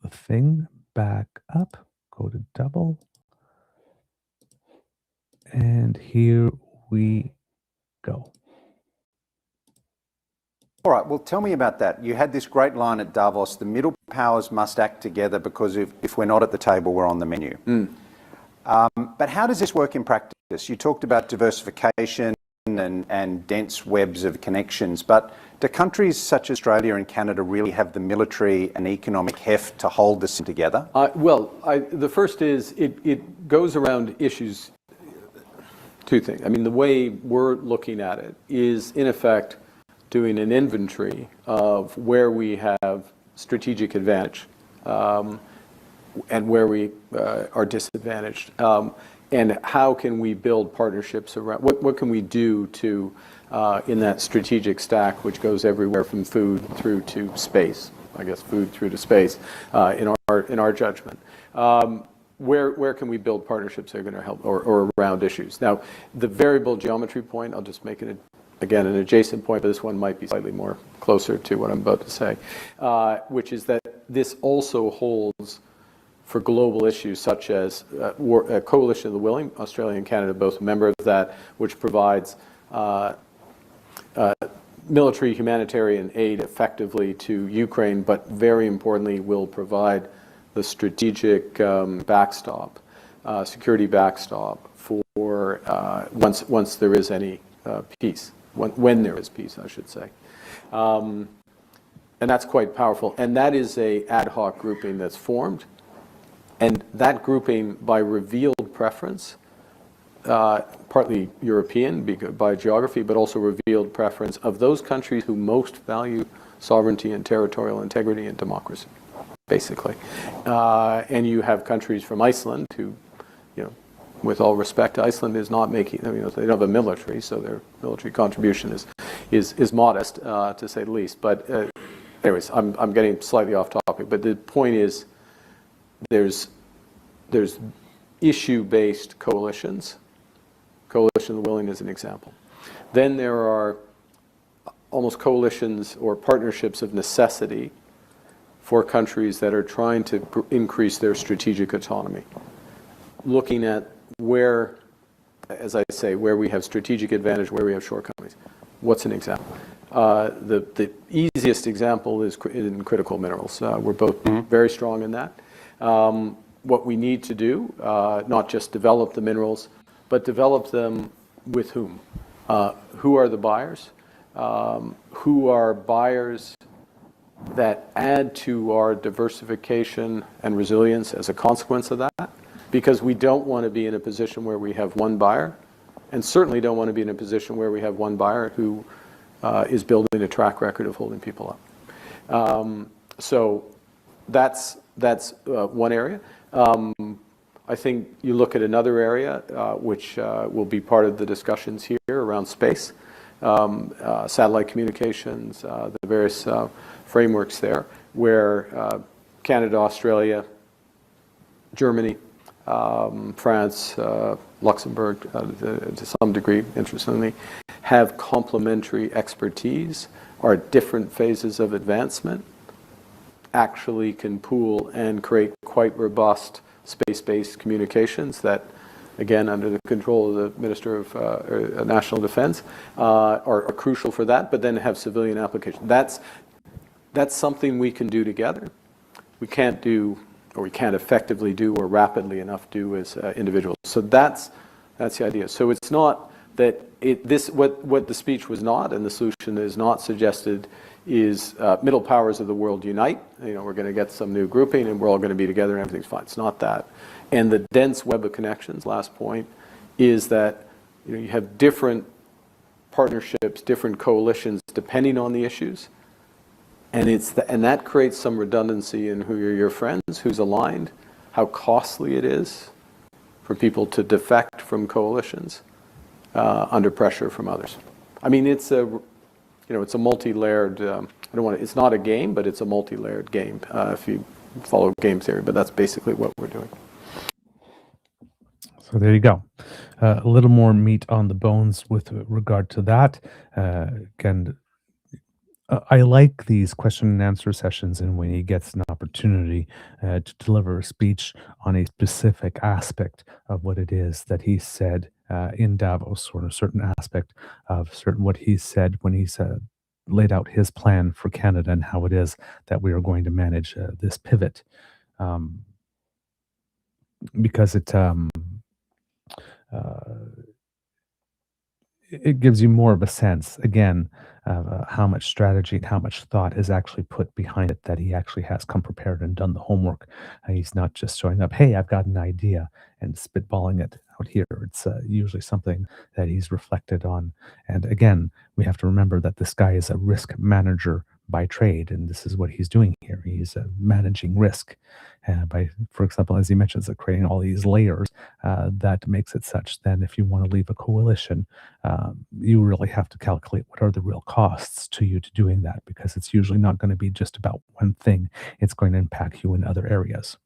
the thing back up, go to double. And here we go. All right, well, tell me about that. You had this great line at Davos, the middle powers must act together because if we're not at the table, we're on the menu. But how does this work in practice? You talked about diversification and dense webs of connections, but do countries such as Australia and Canada really have the military and economic heft to hold this together? The first is it goes around issues. Two things. I mean, the way we're looking at it is, in effect, doing an inventory of where we have strategic advantage and where we are disadvantaged, and how can we build partnerships around, what can we do to, in that strategic stack, which goes everywhere from food through to space, I guess food through to space, in our judgment. where can we build partnerships that are going to help or around issues? Now, the variable geometry point, I'll just make it, again, an adjacent point, but this one might be slightly more closer to what I'm about to say, which is that this also holds for global issues such as Coalition of the Willing, Australia and Canada both a member of that, which provides military humanitarian aid effectively to Ukraine, but very importantly will provide the strategic backstop, security backstop for once there is any peace, when there is peace, I should say. And that's quite powerful. And that is a ad hoc grouping that's formed. And that grouping, by revealed preference, partly European by geography, but also revealed preference of those countries who most value sovereignty and territorial integrity and democracy, basically. And you have countries from Iceland who, with all respect, Iceland is not making, they don't have a military, so their military contribution is modest, to say the least. But anyways, I'm getting slightly off topic, but the point is there's issue-based coalitions. Coalition of the Willing is an example. Then there are almost coalitions or partnerships of necessity for countries that are trying to increase their strategic autonomy. Looking at where, as I say, where we have strategic advantage, where we have shortcomings. What's an example? The easiest example is in critical minerals. We're both very strong in that. What we need to do, not just develop the minerals, but develop them with whom? Who are the buyers? Who are buyers that add to our diversification and resilience as a consequence of that? Because we don't want to be in a position where we have one buyer, and certainly don't want to be in a position where we have one buyer who is building a track record of holding people up. So that's one area. I think you look at another area which will be part of the discussions here around space, satellite communications, the various frameworks there, where Canada, Australia, Germany, France, Luxembourg, to some degree, interestingly, have complementary expertise, are at different phases of advancement, actually can pool and create quite robust space-based communications that, again, under the control of the Minister of National Defense, are crucial for that, but then have civilian application. That's something we can do together. We can't do, or we can't effectively do, or rapidly enough do as individuals. So that's the idea. So it's not that what the speech was not, and the solution is not suggested, is middle powers of the world unite. We're going to get some new grouping and we're all going to be together and everything's fine. It's not that. And the dense web of connections, last point, is that you have different partnerships, different coalitions depending on the issues. And and that creates some redundancy in who are your friends, who's aligned, how costly it is for people to defect from coalitions under pressure from others. I mean, it's a multi-layered, it's not a game, but it's a multi-layered game, if you follow game theory, but that's basically what we're doing. So there you go. A little more meat on the bones with regard to that. Again, I like these question and answer sessions, and when he gets an opportunity to deliver a speech on a specific aspect of what it is that he said in Davos, or a certain aspect of what he said when he laid out his plan for Canada and how it is that we are going to manage this pivot, because it gives you more of a sense, again, of how much strategy and how much thought is actually put behind it, that he actually has come prepared and done the homework. He's not just showing up, hey, I've got an idea, and spitballing it out here. It's usually something that he's reflected on. And again, we have to remember that this guy is a risk manager by trade, and this is what he's doing here. He's managing risk by, for example, as he mentions, creating all these layers that makes it such then if you want to leave a coalition, you really have to calculate what are the real costs to you to doing that, because it's usually not going to be just about one thing. It's going to impact you in other areas.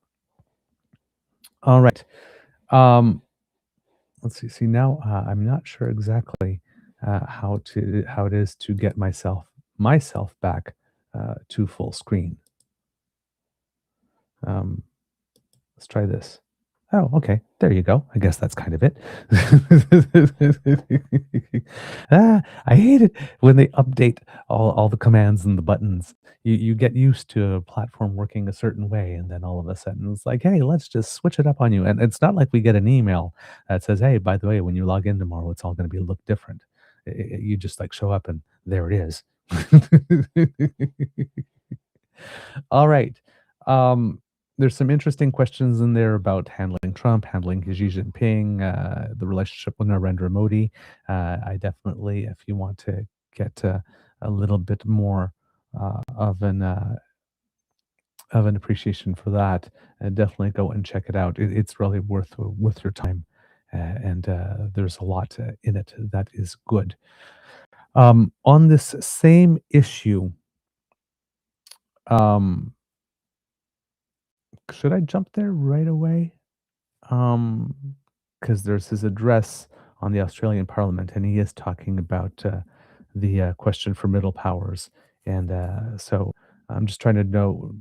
All right. Um, let's see. See now, I'm not sure exactly how it is to get myself back to full screen. Let's try this. Oh, okay. There you go. I guess that's kind of it. I hate it when they update all the commands and the buttons. You get used to a platform working a certain way, and then all of a sudden it's like, hey, let's just switch it up on you. And it's not like we get an email that says, hey, by the way, when you log in tomorrow, it's all going to look different. You just like show up and there it is. All right. There's some interesting questions in there about handling Trump, handling Xi Jinping, the relationship with Narendra Modi. I definitely, if you want to get a little bit more of an appreciation for that, definitely go and check it out. It's really worth your time, and there's a lot in it that is good. On this same issue, should I jump there right away? Because there's his address on the Australian Parliament, and he is talking about the question for middle powers, and so I'm just trying to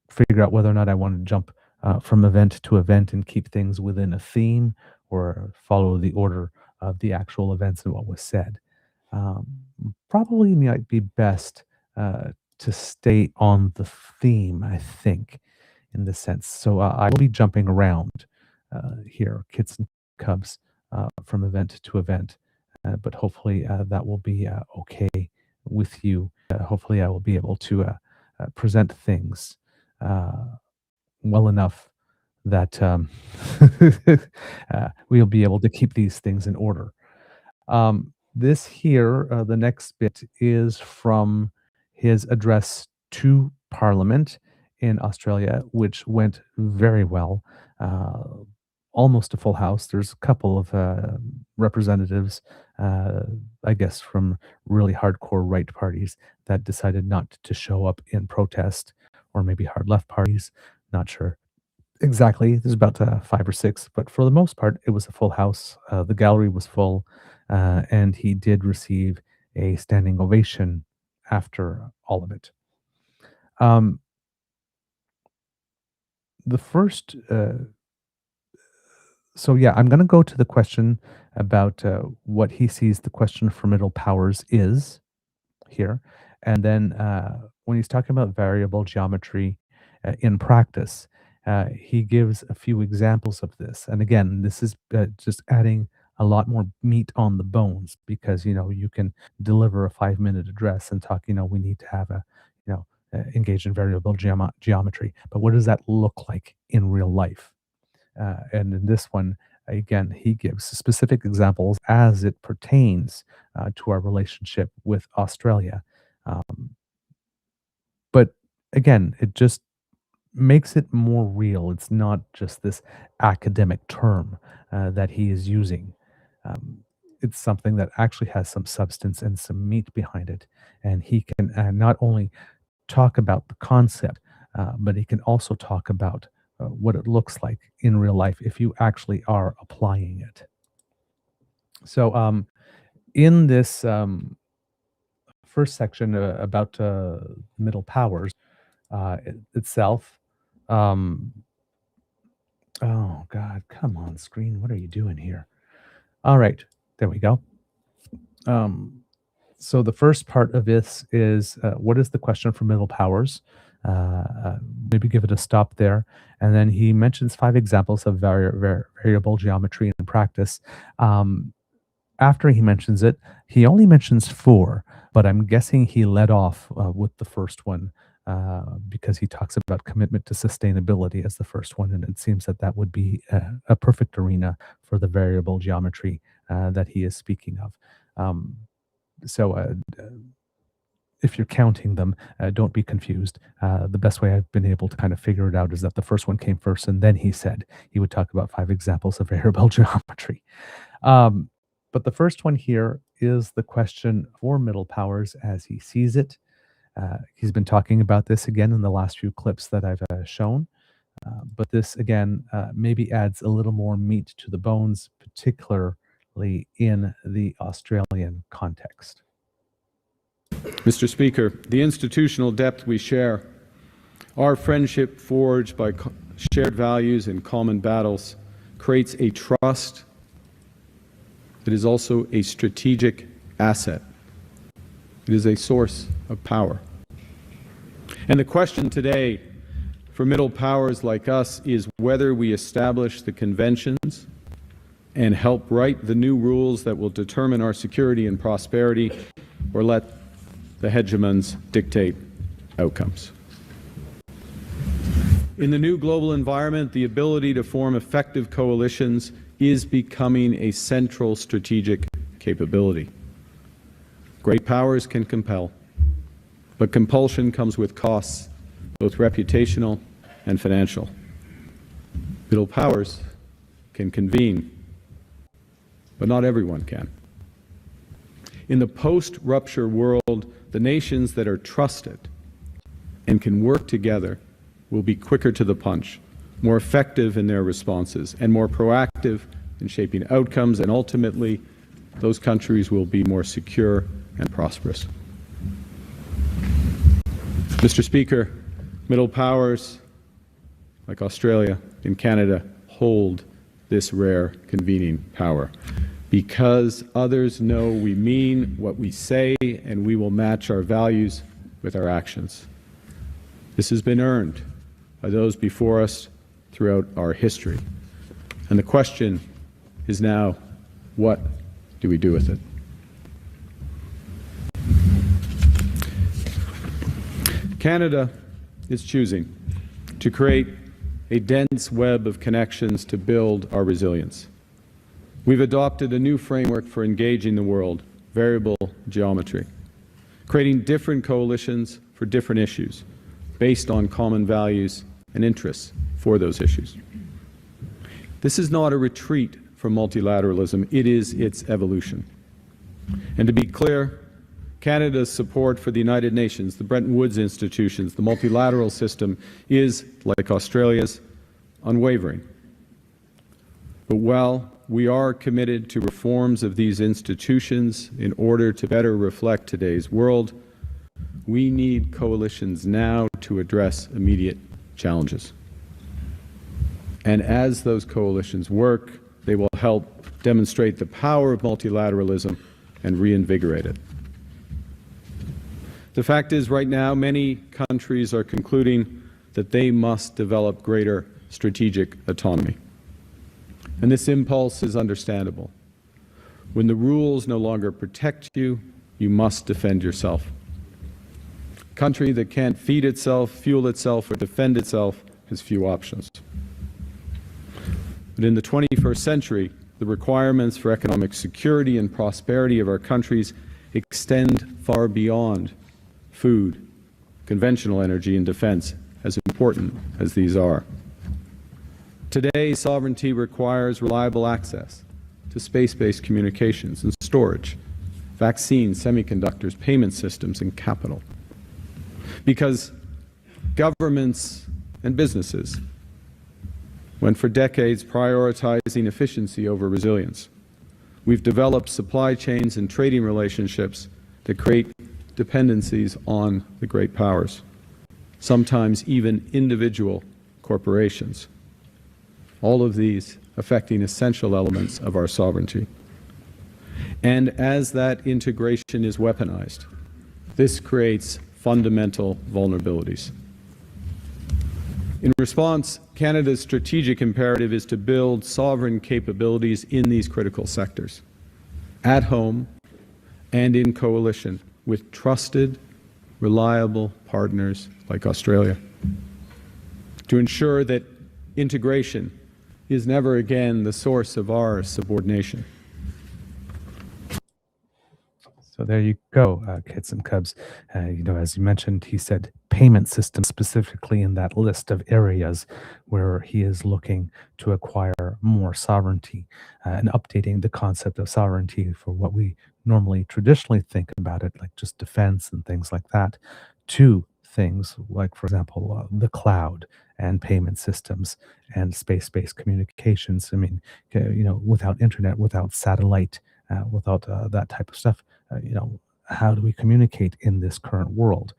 figure out whether or not I want to jump from event to event and keep things within a theme, or follow the order of the actual events and what was said. Um, Probably might be best to stay on the theme, I think, in this sense. So I will be jumping around here, kits and cubs, from event to event, but hopefully that will be okay with you. Hopefully I will be able to present things well enough that we'll be able to keep these things in order. This here, the next bit is from his address to Parliament in Australia, which went very well. Almost a full house. There's a couple of representatives, I guess, from really hardcore right parties that decided not to show up in protest, or maybe hard left parties. Not sure exactly. There's about 5 or 6, but for the most part, it was a full house. The gallery was full, and he did receive a standing ovation after all of it. The first, so yeah, I'm going to go to the question about what he sees the question for middle powers is here, and then when he's talking about variable geometry in practice, he gives a few examples of this. And again, this is just adding a lot more meat on the bones, because you can deliver a 5-minute address and talk. We need to have engage in variable geometry, but what does that look like in real life? And in this one, again, he gives specific examples as it pertains to our relationship with Australia. But again, it just makes it more real. It's not just this academic term that he is using. It's something that actually has some substance and some meat behind it. And he can not only talk about the concept, but he can also talk about what it looks like in real life if you actually are applying it. So in this first section about middle powers itself, oh God, come on, screen. What are you doing here? All right, there we go. So the first part of this is what is the question for middle powers? Maybe give it a stop there. And then he mentions 5 examples of variable geometry in practice. After he mentions it, he only mentions 4, but I'm guessing he led off with the first one because he talks about commitment to sustainability as the first one, and it seems that would be a perfect arena for the variable geometry that he is speaking of. So if you're counting them, don't be confused. The best way I've been able to kind of figure it out is that the first one came first, and then he said he would talk about 5 examples of variable geometry. But the first one here is the question for middle powers as he sees it. He's been talking about this again in the last few clips that I've shown. But this, again, maybe adds a little more meat to the bones, particularly in the Australian context. Mr. Speaker, the institutional depth we share, our friendship forged by shared values and common battles, creates a trust that is also a strategic asset. It is a source of power. And the question today for middle powers like us is whether we establish the conventions and help write the new rules that will determine our security and prosperity, or let the hegemons dictate outcomes. In the new global environment, the ability to form effective coalitions is becoming a central strategic capability. Great powers can compel, but compulsion comes with costs, both reputational and financial. Middle powers can convene, but not everyone can. In the post-rupture world, the nations that are trusted and can work together will be quicker to the punch, more effective in their responses, and more proactive in shaping outcomes, and ultimately, those countries will be more secure and prosperous. Mr. Speaker, middle powers like Australia and Canada hold this rare convening power because others know we mean what we say, and we will match our values with our actions. This has been earned by those before us throughout our history. And the question is now, what do we do with it? Canada is choosing to create a dense web of connections to build our resilience. We've adopted a new framework for engaging the world, variable geometry, creating different coalitions for different issues based on common values and interests for those issues. This is not a retreat from multilateralism, it is its evolution. And to be clear, Canada's support for the United Nations, the Bretton Woods institutions, the multilateral system is, like Australia's, unwavering. But while we are committed to reforms of these institutions in order to better reflect today's world, we need coalitions now to address immediate challenges. And as those coalitions work, they will help demonstrate the power of multilateralism and reinvigorate it. The fact is, right now, many countries are concluding that they must develop greater strategic autonomy. And this impulse is understandable. When the rules no longer protect you, you must defend yourself. A country that can't feed itself, fuel itself, or defend itself has few options. But in the 21st century, the requirements for economic security and prosperity of our countries extend far beyond food, conventional energy, and defense, as important as these are. Today, sovereignty requires reliable access to space-based communications and storage, vaccines, semiconductors, payment systems, and capital. Because governments and businesses went for decades prioritizing efficiency over resilience. We've developed supply chains and trading relationships that create dependencies on the great powers, sometimes even individual corporations. All of these affecting essential elements of our sovereignty. And as that integration is weaponized, this creates fundamental vulnerabilities. In response, Canada's strategic imperative is to build sovereign capabilities in these critical sectors, at home and in coalition with trusted, reliable partners like Australia, to ensure that integration is never again the source of our subordination. So there you go, kids and cubs. As you mentioned, he said payment systems specifically in that list of areas where he is looking to acquire more sovereignty and updating the concept of sovereignty for what we normally traditionally think about it, like just defense and things like that, to things like, for example, the cloud and payment systems and space-based communications. I mean, without internet, without satellite, without that type of stuff, how do we communicate in this current world?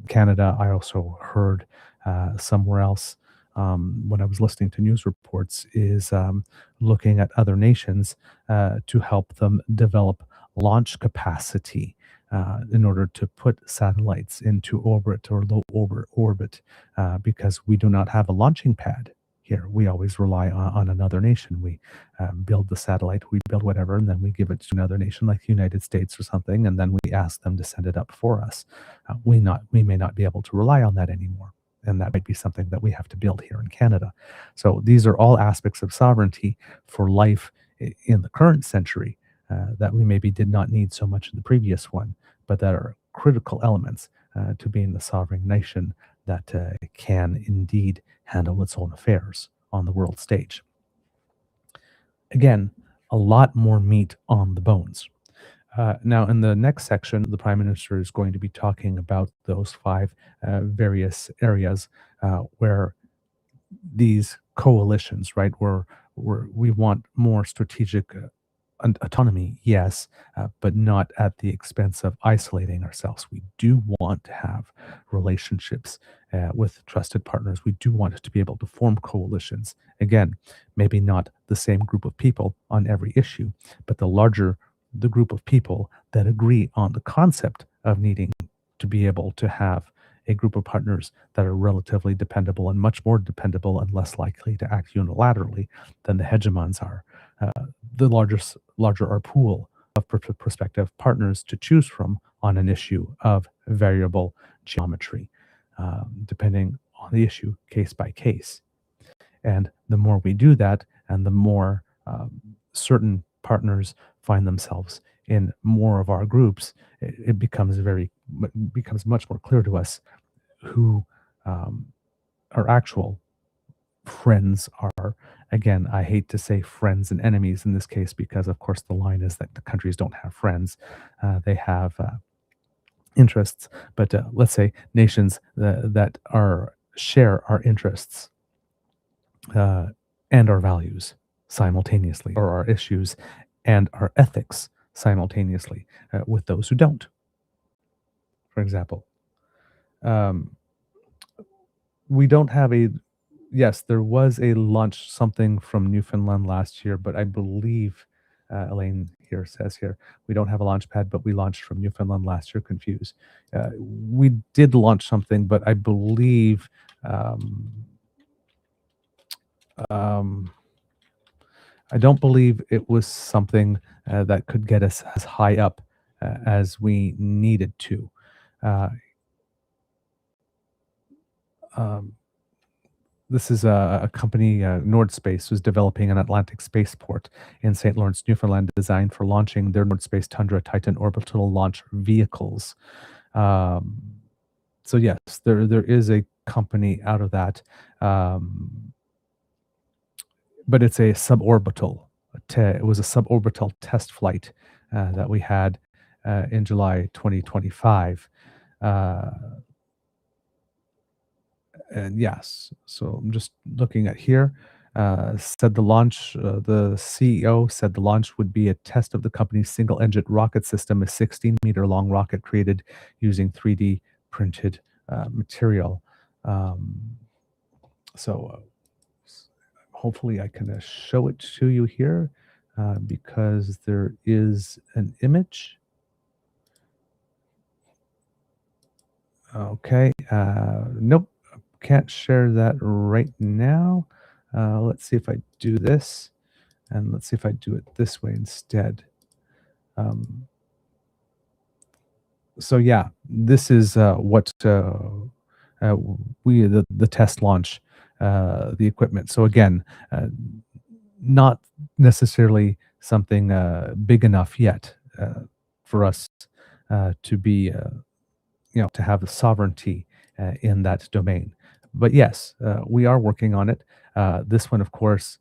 Canada, I also heard somewhere else when I was listening to news reports, is looking at other nations to help them develop launch capacity in order to put satellites into orbit or low orbit, because we do not have a launching pad here. We always rely on another nation. We build the satellite, we build whatever, and then we give it to another nation like the United States or something, and then we ask them to send it up for us. We may not be able to rely on that anymore. And that might be something that we have to build here in Canada. So these are all aspects of sovereignty for life in the current century that we maybe did not need so much in the previous one, but that are critical elements to being the sovereign nation that can indeed handle its own affairs on the world stage. Again, a lot more meat on the bones. Now, in the next section, the Prime Minister is going to be talking about those 5 various areas where these coalitions, right, where we want more strategic autonomy, yes, but not at the expense of isolating ourselves. We do want to have relationships with trusted partners. We do want to be able to form coalitions. Again, maybe not the same group of people on every issue, but the group of people that agree on the concept of needing to be able to have a group of partners that are relatively dependable and much more dependable and less likely to act unilaterally than the hegemons are. The larger our pool of prospective partners to choose from on an issue of variable geometry, depending on the issue case by case. And the more we do that, and the more certain partners find themselves in more of our groups, it becomes much more clear to us who our actual friends are. Again, I hate to say friends and enemies in this case, because of course the line is that the countries don't have friends. They have interests, but let's say nations that share our interests and our values simultaneously, or our issues and our ethics simultaneously, with those who don't. For example, we don't have yes, there was a launch something from Newfoundland last year, but I believe, Elaine here says here, we don't have a launch pad, but we launched from Newfoundland last year. Confused. We did launch something, but I believe I don't believe it was something that could get us as high up as we needed to. This is a company, Nordspace, who's developing an Atlantic spaceport in St. Lawrence, Newfoundland, designed for launching their Nordspace Tundra Titan orbital launch vehicles. So yes, there is a company out of that. But it's a suborbital. It was a suborbital test flight that we had in July 2025. And yes, so I'm just looking at here. Said the launch, the CEO said the launch would be a test of the company's single-engine rocket system, a 16-meter-long rocket created using 3D printed material. So hopefully I can show it to you here because there is an image. Okay, nope, can't share that right now. Let's see if I do this, and let's see if I do it this way instead. So yeah, this is what the test launch, the equipment. So again, not necessarily something big enough yet for us to be, to have the sovereignty in that domain. But yes, we are working on it. This one, of course,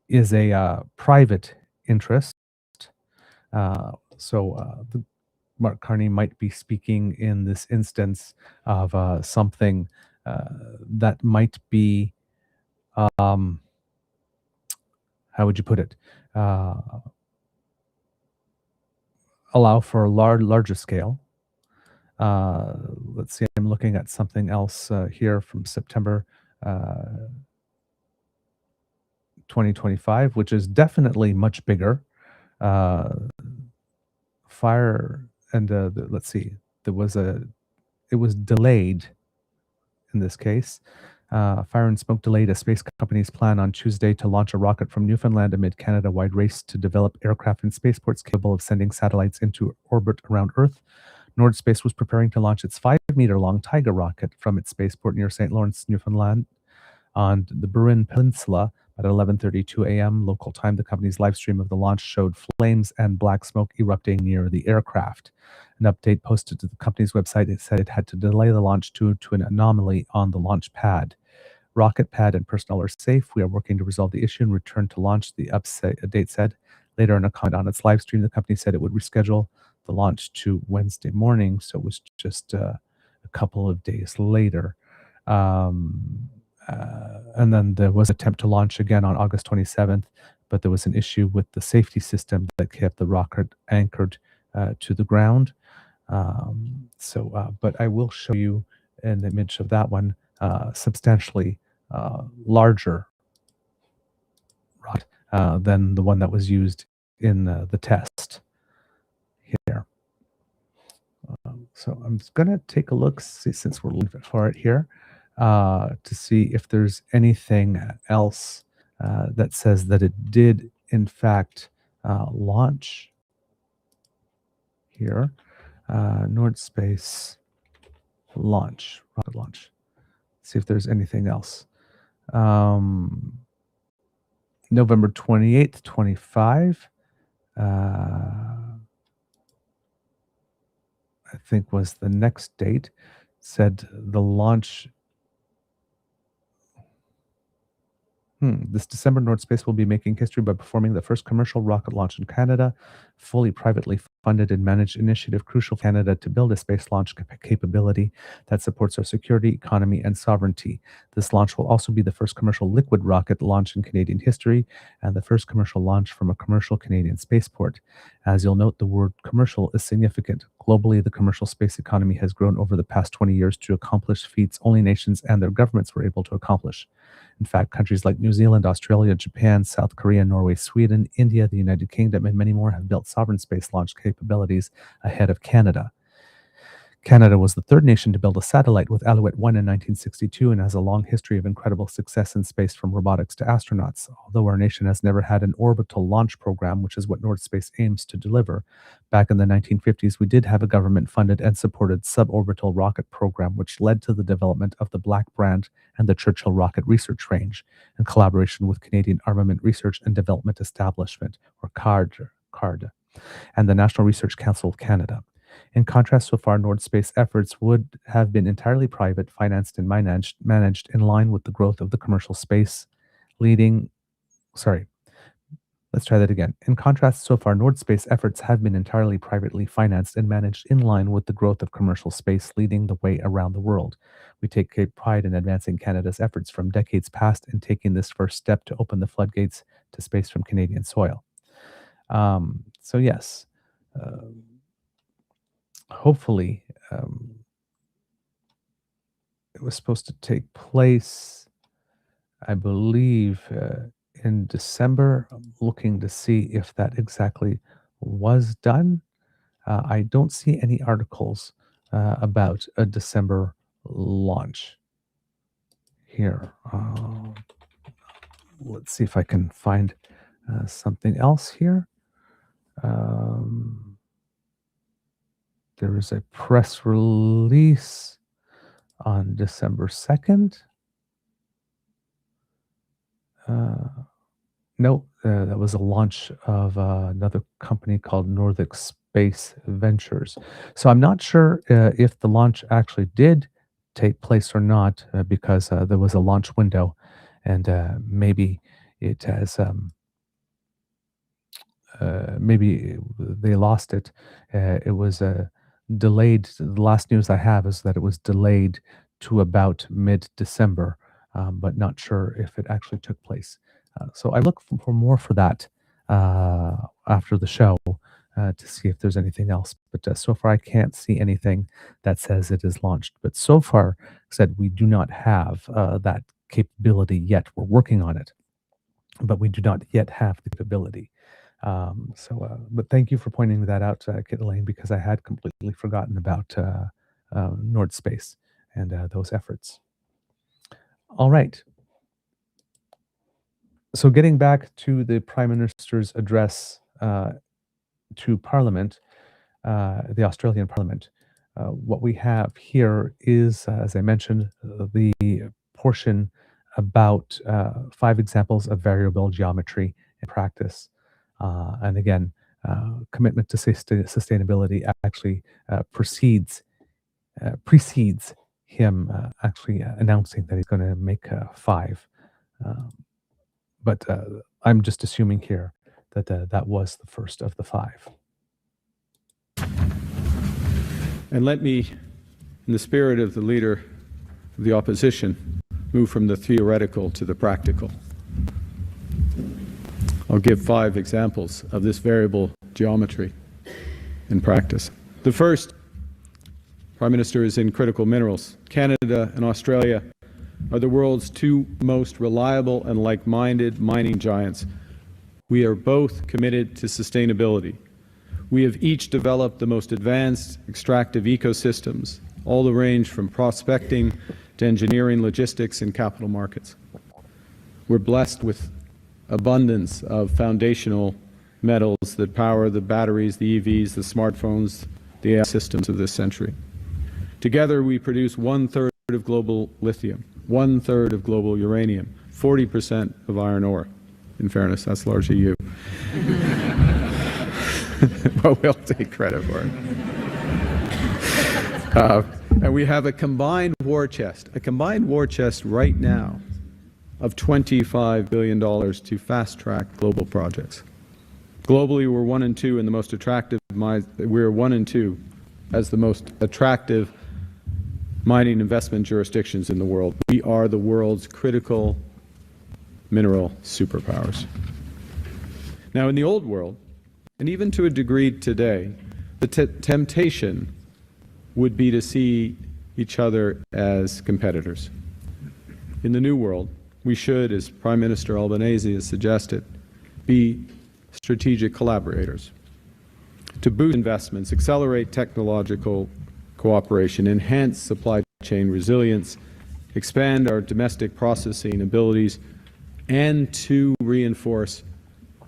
is a private interest. So Mark Carney might be speaking in this instance of something that might be, how would you put it, allow for a larger scale. Let's see, I'm looking at something else here from September 2025, which is definitely much bigger. Fire and let's see, it was delayed in this case. Fire and smoke delayed a space company's plan on Tuesday to launch a rocket from Newfoundland amid Canada-wide race to develop aircraft and spaceports capable of sending satellites into orbit around Earth. Nord Space was preparing to launch its 5-meter-long Tiger rocket from its spaceport near St. Lawrence, Newfoundland, on the Burin Peninsula at 11:32 a.m. local time. The company's live stream of the launch showed flames and black smoke erupting near the aircraft. An update posted to the company's website, it said it had to delay the launch due to an anomaly on the launch pad. Rocket pad and personnel are safe. We are working to resolve the issue and return to launch, the update said. Later in a comment on its live stream, the company said it would reschedule the launch to Wednesday morning, so it was just a couple of days later. And then there was an attempt to launch again on August 27th, but there was an issue with the safety system that kept the rocket anchored to the ground. But I will show you an image of that one, substantially larger rocket than the one that was used in the test here. So I'm just going to take a look, since we're looking for it here, to see if there's anything else that says that it did, in fact, launch here. Nord Space launch, rocket launch. See if there's anything else. November 28th, 25. I think was the next date, said the launch. This December, Nord Space will be making history by performing the first commercial rocket launch in Canada, fully privately funded and managed initiative crucial for Canada to build a space launch capability that supports our security, economy, and sovereignty. This launch will also be the first commercial liquid rocket launch in Canadian history and the first commercial launch from a commercial Canadian spaceport. As you'll note, the word commercial is significant. Globally, the commercial space economy has grown over the past 20 years to accomplish feats only nations and their governments were able to accomplish. In fact, countries like New Zealand, Australia, Japan, South Korea, Norway, Sweden, India, the United Kingdom, and many more have built sovereign space launch capabilities ahead of Canada. Canada was the third nation to build a satellite with Alouette 1 in 1962 and has a long history of incredible success in space, from robotics to astronauts. Although our nation has never had an orbital launch program, which is what Nord Space aims to deliver, back in the 1950s, we did have a government-funded and supported suborbital rocket program, which led to the development of the Black Brant and the Churchill Rocket Research Range, in collaboration with Canadian Armament Research and Development Establishment, or CARD, and the National Research Council of Canada. In contrast, so far, Nord Space efforts would have been entirely private, financed, and managed in line with the growth of the commercial space, In contrast, so far, Nord Space efforts have been entirely privately financed and managed in line with the growth of commercial space, leading the way around the world. We take great pride in advancing Canada's efforts from decades past and taking this first step to open the floodgates to space from Canadian soil. Yes. Hopefully, it was supposed to take place, I believe, in December. I'm looking to see if that exactly was done. I don't see any articles about a December launch here. Let's see if I can find something else here. There is a press release on December 2nd. No, that was a launch of another company called Nordic Space Ventures. So I'm not sure if the launch actually did take place or not, because there was a launch window, and maybe it has maybe they lost it. It was delayed. The last news I have is that it was delayed to about mid-December, but not sure if it actually took place. So I look for more for that after the show to see if there's anything else. But so far, I can't see anything that says it is launched. But so far, said we do not have that capability yet. We're working on it, but we do not yet have the capability. But thank you for pointing that out, Kit Elaine, because I had completely forgotten about Nord Space and those efforts. All right. So getting back to the Prime Minister's address to Parliament, the Australian Parliament, what we have here is, as I mentioned, the portion about 5 examples of variable geometry in practice. And again, commitment to sustainability actually precedes him actually announcing that he's going to make 5. But I'm just assuming here that that was the first of the 5. And let me, in the spirit of the leader of the opposition, move from the theoretical to the practical. I'll give 5 examples of this variable geometry in practice. The first, Prime Minister, is in critical minerals. Canada and Australia are the world's 2 most reliable and like-minded mining giants. We are both committed to sustainability. We have each developed the most advanced extractive ecosystems, all the range from prospecting to engineering, logistics, and capital markets. We're blessed with abundance of foundational metals that power the batteries, the EVs, the smartphones, the AI systems of this century. Together, we produce 1/3 of global lithium, 1/3 of global uranium, 40% of iron ore. In fairness, that's largely you. But we'll take credit for it. And we have a combined war chest right now of $25 billion to fast-track global projects. Globally, we're 1 and 2 in the most attractive. We're 1 and 2 as the most attractive mining investment jurisdictions in the world. We are the world's critical mineral superpowers. Now, in the old world, and even to a degree today, the temptation would be to see each other as competitors. In the new world, we should, as Prime Minister Albanese has suggested, be strategic collaborators to boost investments, accelerate technological cooperation, enhance supply chain resilience, expand our domestic processing abilities, and to reinforce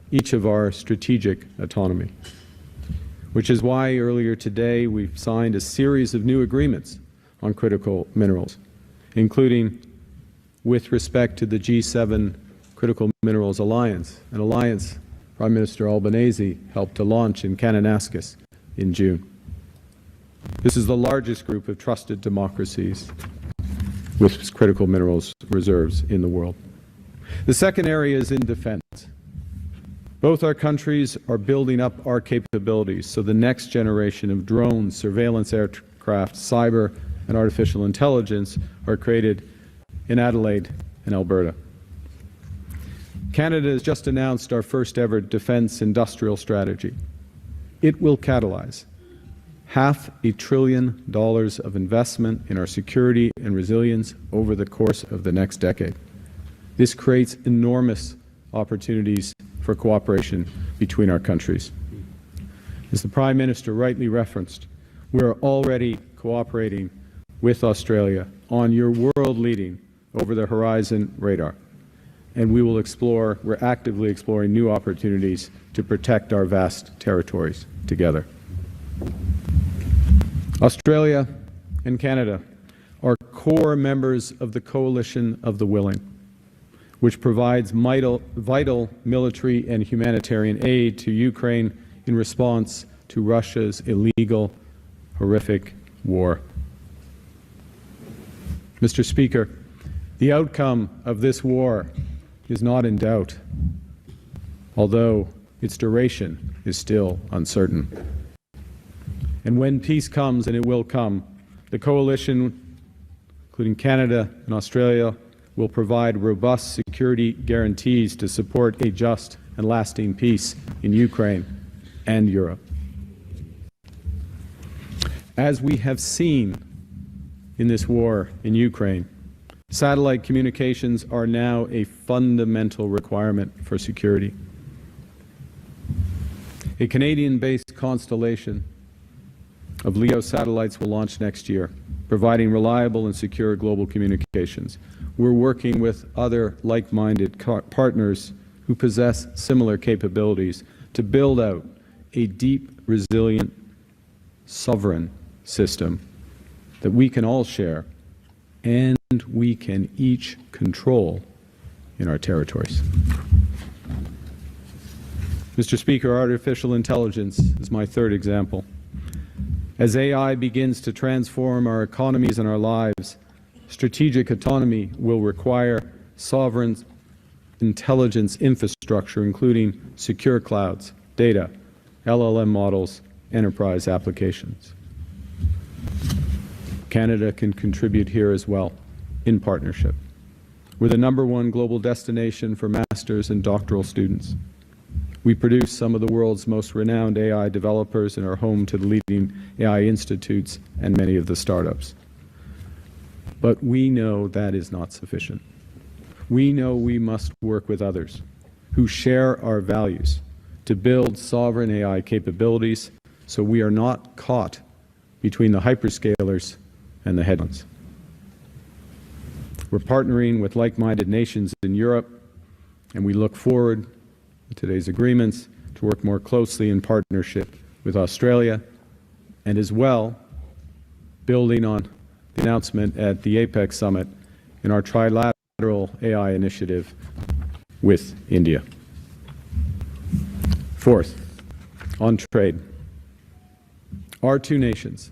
each of our strategic autonomy. Which is why earlier today we've signed a series of new agreements on critical minerals, including with respect to the G7 Critical Minerals Alliance, an alliance Prime Minister Albanese helped to launch in Kananaskis in June. This is the largest group of trusted democracies with critical minerals reserves in the world. The second area is in defense. Both our countries are building up our capabilities so the next generation of drones, surveillance aircraft, cyber, and artificial intelligence are created in Adelaide and Alberta. Canada has just announced our first ever defense industrial strategy. It will catalyze $500 billion of investment in our security and resilience over the course of the next decade. This creates enormous opportunities for cooperation between our countries. As the Prime Minister rightly referenced, we are already cooperating with Australia on your world-leading over-the-horizon radar, and we're actively exploring new opportunities to protect our vast territories together. Australia and Canada are core members of the Coalition of the Willing, which provides vital military and humanitarian aid to Ukraine in response to Russia's illegal, horrific war. Mr. Speaker, the outcome of this war is not in doubt, although its duration is still uncertain. And when peace comes, and it will come, the coalition, including Canada and Australia, will provide robust security guarantees to support a just and lasting peace in Ukraine and Europe. As we have seen in this war in Ukraine, satellite communications are now a fundamental requirement for security. A Canadian-based constellation of LEO satellites will launch next year, providing reliable and secure global communications. We're working with other like-minded partners who possess similar capabilities to build out a deep, resilient, sovereign system that we can all share and we can each control in our territories. Mr. Speaker, artificial intelligence is my third example. As AI begins to transform our economies and our lives, strategic autonomy will require sovereign intelligence infrastructure, including secure clouds, data, LLM models, enterprise applications. Canada can contribute here as well, in partnership. We're the #1 global destination for master's and doctoral students. We produce some of the world's most renowned AI developers and are home to the leading AI institutes and many of the startups. But we know that is not sufficient. We know we must work with others who share our values to build sovereign AI capabilities so we are not caught between the hyperscalers and the headlands. We're partnering with like-minded nations in Europe, and we look forward to today's agreements to work more closely in partnership with Australia, and as well, building on the announcement at the APEC summit in our trilateral AI initiative with India. Fourth, on trade. Our two nations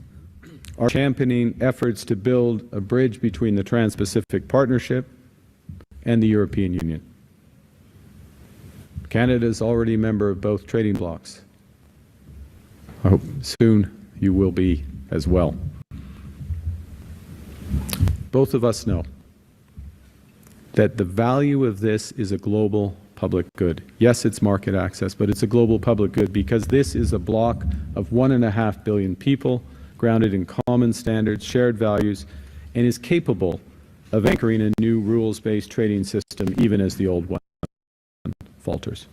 are championing efforts to build a bridge between the Trans-Pacific Partnership and the European Union. Canada is already a member of both trading blocs. I hope soon you will be as well. Both of us know that the value of this is a global public good. Yes, it's market access, but it's a global public good because this is a bloc of 1.5 billion people grounded in common standards, shared values, and is capable of anchoring a new rules-based trading system even as the old one falters.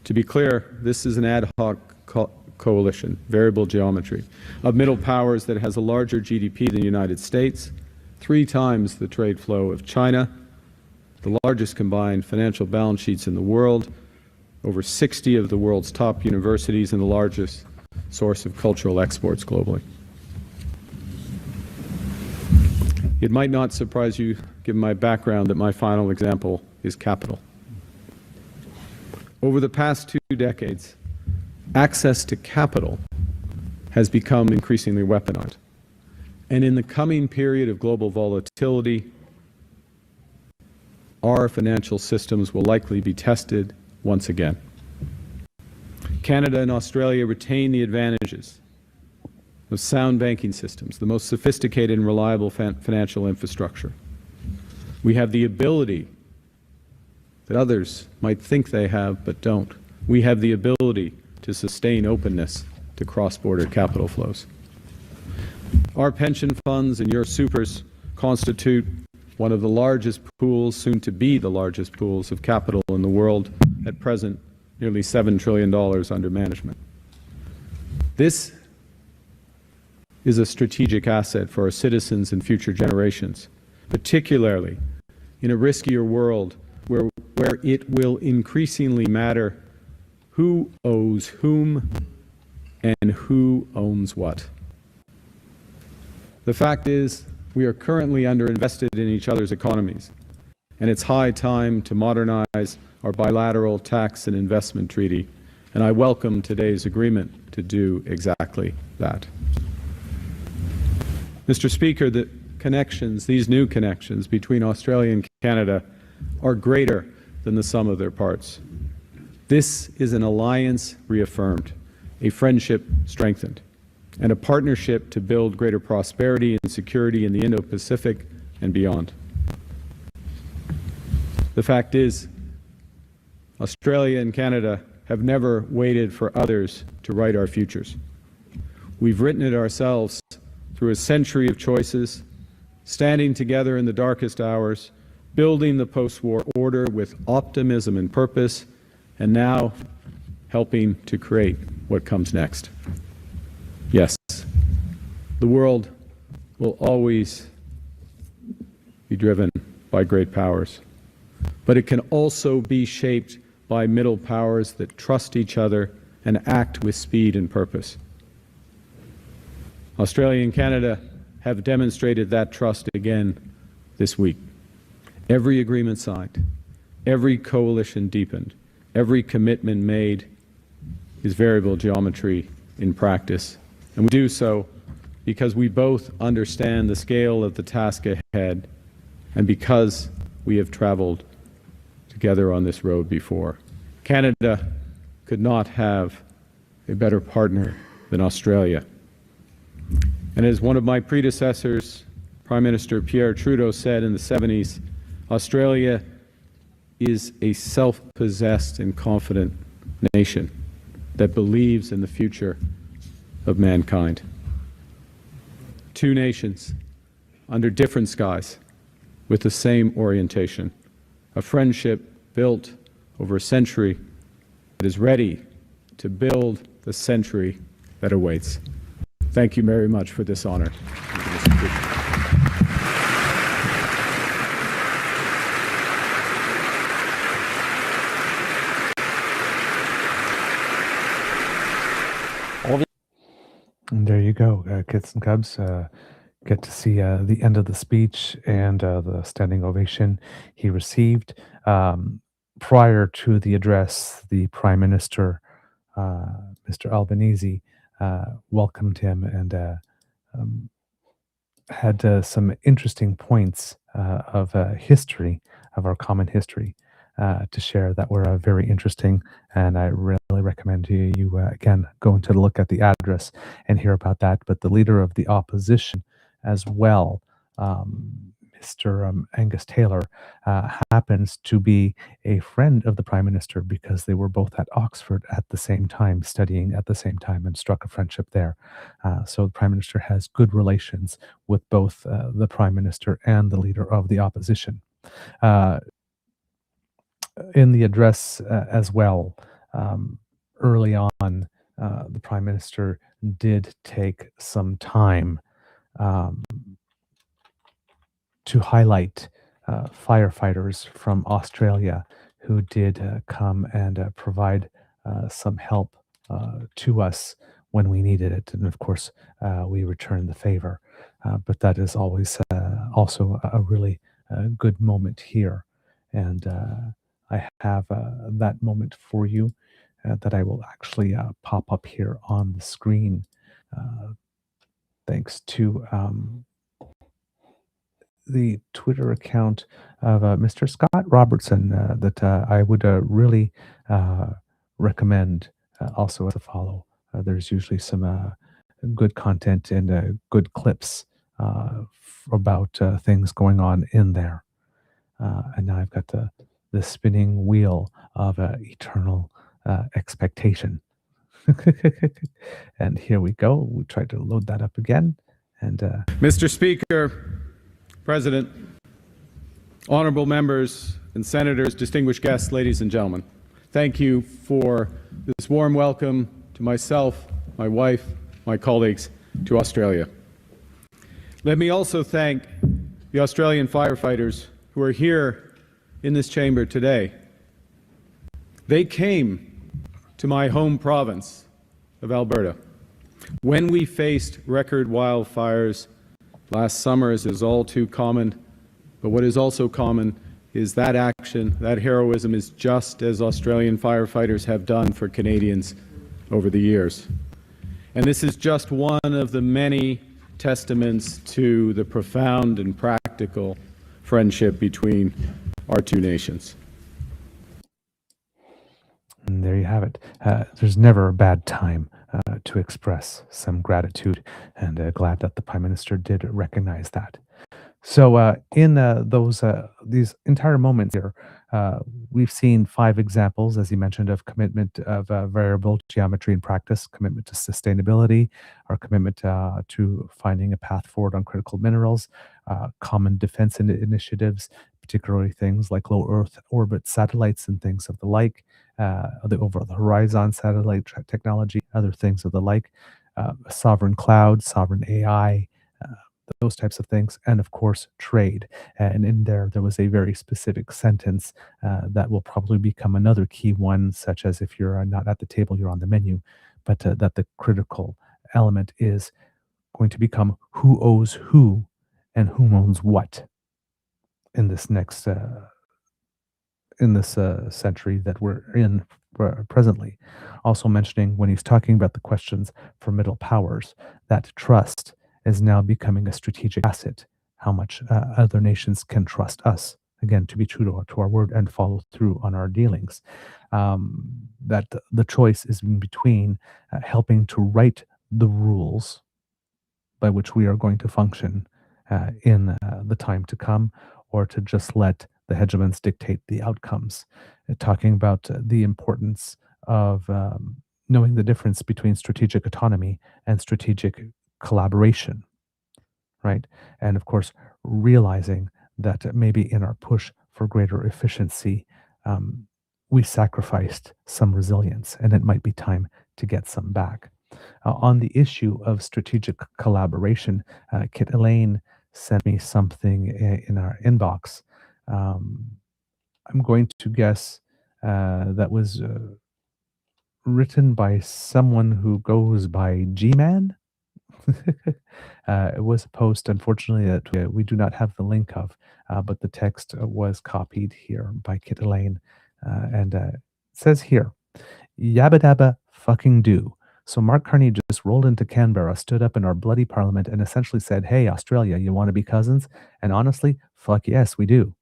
To be clear, this is an ad hoc coalition, variable geometry, of middle powers that has a larger GDP than the United States, 3 times the trade flow of China, the largest combined financial balance sheets in the world, over 60 of the world's top universities, and the largest source of cultural exports globally. It might not surprise you, given my background, that my final example is capital. Over the past 2 decades, access to capital has become increasingly weaponized. And in the coming period of global volatility, our financial systems will likely be tested once again. Canada and Australia retain the advantages of sound banking systems, the most sophisticated and reliable financial infrastructure. We have the ability that others might think they have but don't. We have the ability to sustain openness to cross-border capital flows. Our pension funds and your supers constitute one of the largest pools, soon to be the largest pools of capital in the world, at present nearly $7 trillion under management. This is a strategic asset for our citizens and future generations, particularly in a riskier world where it will increasingly matter who owes whom and who owns what. The fact is, we are currently underinvested in each other's economies, and it's high time to modernize our bilateral tax and investment treaty, and I welcome today's agreement to do exactly that. Mr. Speaker, the connections, these new connections between Australia and Canada are greater than the sum of their parts. This is an alliance reaffirmed, a friendship strengthened, and a partnership to build greater prosperity and security in the Indo-Pacific and beyond. The fact is, Australia and Canada have never waited for others to write our futures. We've written it ourselves through a century of choices, standing together in the darkest hours, building the post-war order with optimism and purpose, and now helping to create what comes next. Yes, the world will always be driven by great powers, but it can also be shaped by middle powers that trust each other and act with speed and purpose. Australia and Canada have demonstrated that trust again this week. Every agreement signed, every coalition deepened, every commitment made is variable geometry in practice. And we do so because we both understand the scale of the task ahead and because we have traveled together on this road before. Canada could not have a better partner than Australia. And as one of my predecessors, Prime Minister Pierre Trudeau, said in the 70s, Australia is a self-possessed and confident nation that believes in the future of mankind. Two nations under different skies with the same orientation, a friendship built over a century that is ready to build the century that awaits. Thank you very much for this honor. And there you go, kids and cubs. Get to see the end of the speech and the standing ovation he received. Prior to the address, the Prime Minister, Mr. Albanese, welcomed him and had some interesting points of history, of our common history, to share that were very interesting. And I really recommend you again, go and to look at the address and hear about that. But the leader of the opposition as well, Mr. Angus Taylor, happens to be a friend of the Prime Minister because they were both at Oxford at the same time, studying at the same time, and struck a friendship there. So the Prime Minister has good relations with both the Prime Minister and the leader of the opposition. In the address as well, early on, the Prime Minister did take some time to highlight firefighters from Australia who did come and provide some help to us when we needed it. And of course, we returned the favor. But that is always also a really good moment here. And I have that moment for you that I will actually pop up here on the screen. Thanks to the Twitter account of Mr. Scott Robertson that I would really recommend also as a follow. There's usually some good content and good clips about things going on in there. And now I've got the spinning wheel of eternal expectation. And here we go. We tried to load that up again. And Mr. Speaker, President, honorable members and senators, distinguished guests, ladies and gentlemen, thank you for this warm welcome to myself, my wife, my colleagues to Australia. Let me also thank the Australian firefighters who are here in this chamber today. They came to my home province of Alberta when we faced record wildfires last summer, as is all too common. But what is also common is that action, that heroism is just as Australian firefighters have done for Canadians over the years. And this is just one of the many testaments to the profound and practical friendship between our two nations. And there you have it. There's never a bad time to express some gratitude, and glad that the Prime Minister did recognize that. So in these entire moments here, we've seen 5 examples, as you mentioned, of commitment of variable geometry in practice, commitment to sustainability, our commitment to finding a path forward on critical minerals, common defense initiatives, particularly things like low Earth orbit satellites and things of the like, the over the horizon satellite technology, other things of the like, sovereign cloud, sovereign AI, those types of things, and of course, trade. And in there was a very specific sentence that will probably become another key one, such as if you're not at the table, you're on the menu, but that the critical element is going to become who owes who and who owns what in this next century that we're in presently. Also mentioning when he's talking about the questions for middle powers, that trust is now becoming a strategic asset. How much other nations can trust us, again, to be true to our word and follow through on our dealings. That the choice is in between helping to write the rules by which we are going to function in the time to come, or to just let the hegemons dictate the outcomes. Talking about the importance of knowing the difference between strategic autonomy and strategic collaboration, right? And of course, realizing that maybe in our push for greater efficiency, we sacrificed some resilience, and it might be time to get some back. On the issue of strategic collaboration, Kit Elaine sent me something in our inbox. I'm going to guess that was written by someone who goes by G-Man. It was a post, unfortunately, that we do not have the link of, but the text was copied here by Kit Elaine. And it says here, yabba dabba fucking do. So Mark Carney just rolled into Canberra, stood up in our bloody parliament, and essentially said, hey, Australia, you want to be cousins? And honestly, fuck yes, we do.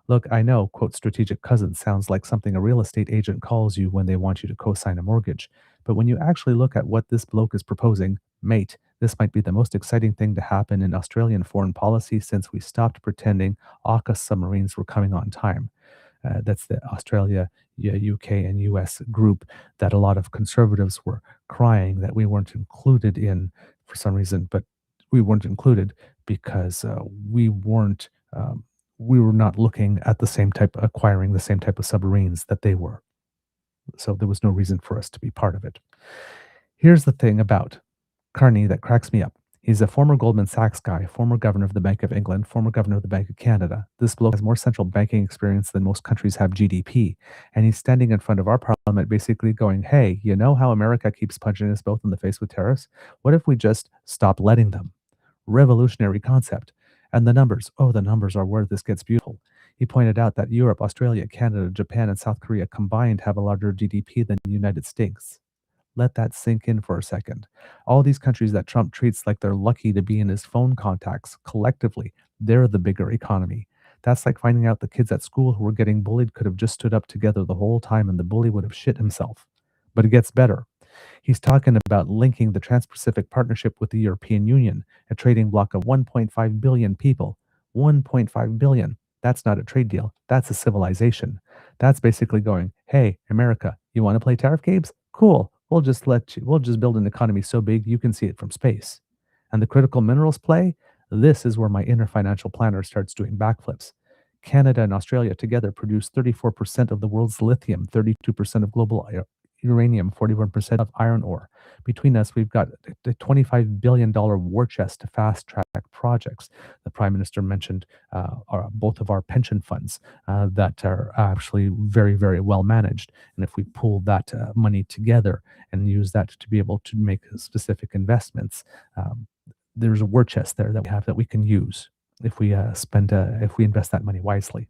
Look, I know, quote, strategic cousins sounds like something a real estate agent calls you when they want you to co-sign a mortgage. But when you actually look at what this bloke is proposing, mate, this might be the most exciting thing to happen in Australian foreign policy since we stopped pretending AUKUS submarines were coming on time. That's the Australia, UK, and US group that a lot of conservatives were crying that we weren't included in for some reason, but we weren't included because we were not looking at acquiring the same type of submarines that they were. So there was no reason for us to be part of it. Here's the thing about Carney that cracks me up. He's a former Goldman Sachs guy, former governor of the Bank of England, former governor of the Bank of Canada. This bloke has more central banking experience than most countries have GDP. And he's standing in front of our parliament basically going, hey, you know how America keeps punching us both in the face with tariffs? What if we just stop letting them? Revolutionary concept. And the numbers are where this gets beautiful. He pointed out that Europe, Australia, Canada, Japan, and South Korea combined have a larger GDP than the United States. Let that sink in for a second. All these countries that Trump treats like they're lucky to be in his phone contacts, collectively, they're the bigger economy. That's like finding out the kids at school who were getting bullied could have just stood up together the whole time and the bully would have shit himself. But it gets better. He's talking about linking the Trans-Pacific Partnership with the European Union, a trading bloc of 1.5 billion people. 1.5 billion. That's not a trade deal. That's a civilization. That's basically going, hey, America, you want to play tariff games? Cool. We'll just build an economy so big you can see it from space. And the critical minerals play, this is where my inner financial planner starts doing backflips. Canada and Australia together produce 34% of the world's lithium, 32% of global uranium, 41% of iron ore. Between us, we've got a $25 billion war chest to fast-track projects. The Prime Minister mentioned both of our pension funds that are actually very, very well managed. And if we pull that money together and use that to be able to make specific investments, there's a war chest there that we have that we can use if we invest that money wisely.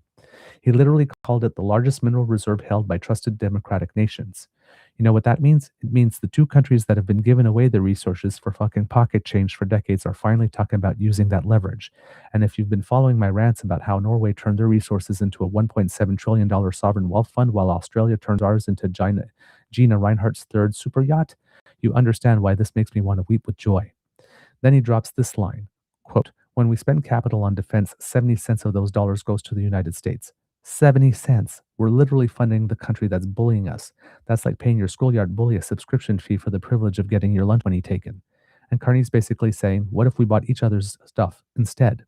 He literally called it the largest mineral reserve held by trusted democratic nations. You know what that means? It means the two countries that have been given away the resources for fucking pocket change for decades are finally talking about using that leverage. And if you've been following my rants about how Norway turned their resources into a $1.7 trillion sovereign wealth fund while Australia turns ours into Gina Reinhardt's third super yacht, you understand why this makes me want to weep with joy. Then he drops this line, quote, when we spend capital on defense, 70 cents of those dollars goes to the United States. 70 cents. We're literally funding the country that's bullying us. That's like paying your schoolyard bully a subscription fee for the privilege of getting your lunch money taken. And Carney's basically saying, what if we bought each other's stuff instead?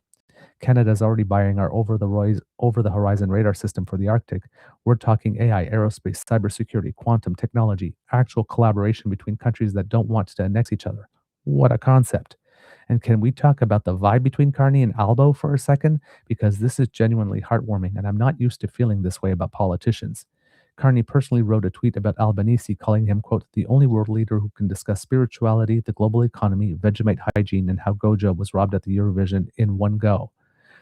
Canada's already buying our over-the-horizon radar system for the Arctic. We're talking AI, aerospace, cybersecurity, quantum technology, actual collaboration between countries that don't want to annex each other. What a concept. And can we talk about the vibe between Carney and Albo for a second? Because this is genuinely heartwarming, and I'm not used to feeling this way about politicians. Carney personally wrote a tweet about Albanese, calling him, quote, the only world leader who can discuss spirituality, the global economy, Vegemite hygiene, and how Gojo was robbed at the Eurovision in one go.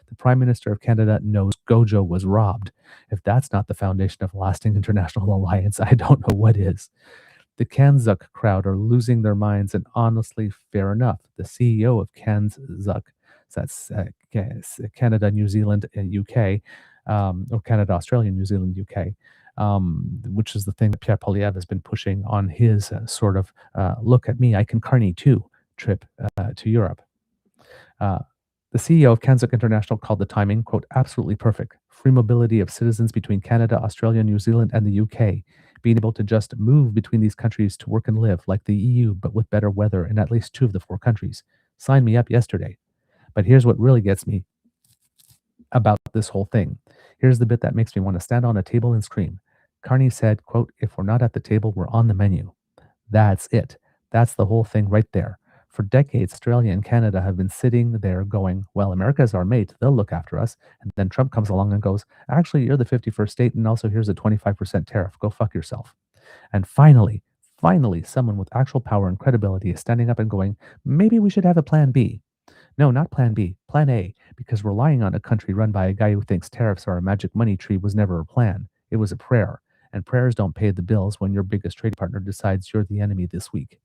The Prime Minister of Canada knows Gojo was robbed. If that's not the foundation of lasting international alliance, I don't know what is. The Kanzuk crowd are losing their minds, and honestly, fair enough. The CEO of Kanzuk, that's Canada, New Zealand, and UK, or Canada, Australia, New Zealand, UK, which is the thing that Pierre Poilievre has been pushing on his sort of look at me, I can Carney too trip to Europe. The CEO of Kanzuk International called the timing, quote, absolutely perfect. Free mobility of citizens between Canada, Australia, New Zealand, and the UK. Being able to just move between these countries to work and live like the EU, but with better weather in at least 2 of the 4 countries. Sign me up yesterday. But here's what really gets me about this whole thing. Here's the bit that makes me want to stand on a table and scream. Carney said, quote, if we're not at the table, we're on the menu. That's it. That's the whole thing right there. For decades, Australia and Canada have been sitting there going, well, America's our mate. They'll look after us. And then Trump comes along and goes, actually, you're the 51st state, and also here's a 25% tariff. Go fuck yourself. And finally, someone with actual power and credibility is standing up and going, maybe we should have a plan B. No, not plan B, plan A, because relying on a country run by a guy who thinks tariffs are a magic money tree was never a plan. It was a prayer. And prayers don't pay the bills when your biggest trading partner decides you're the enemy this week.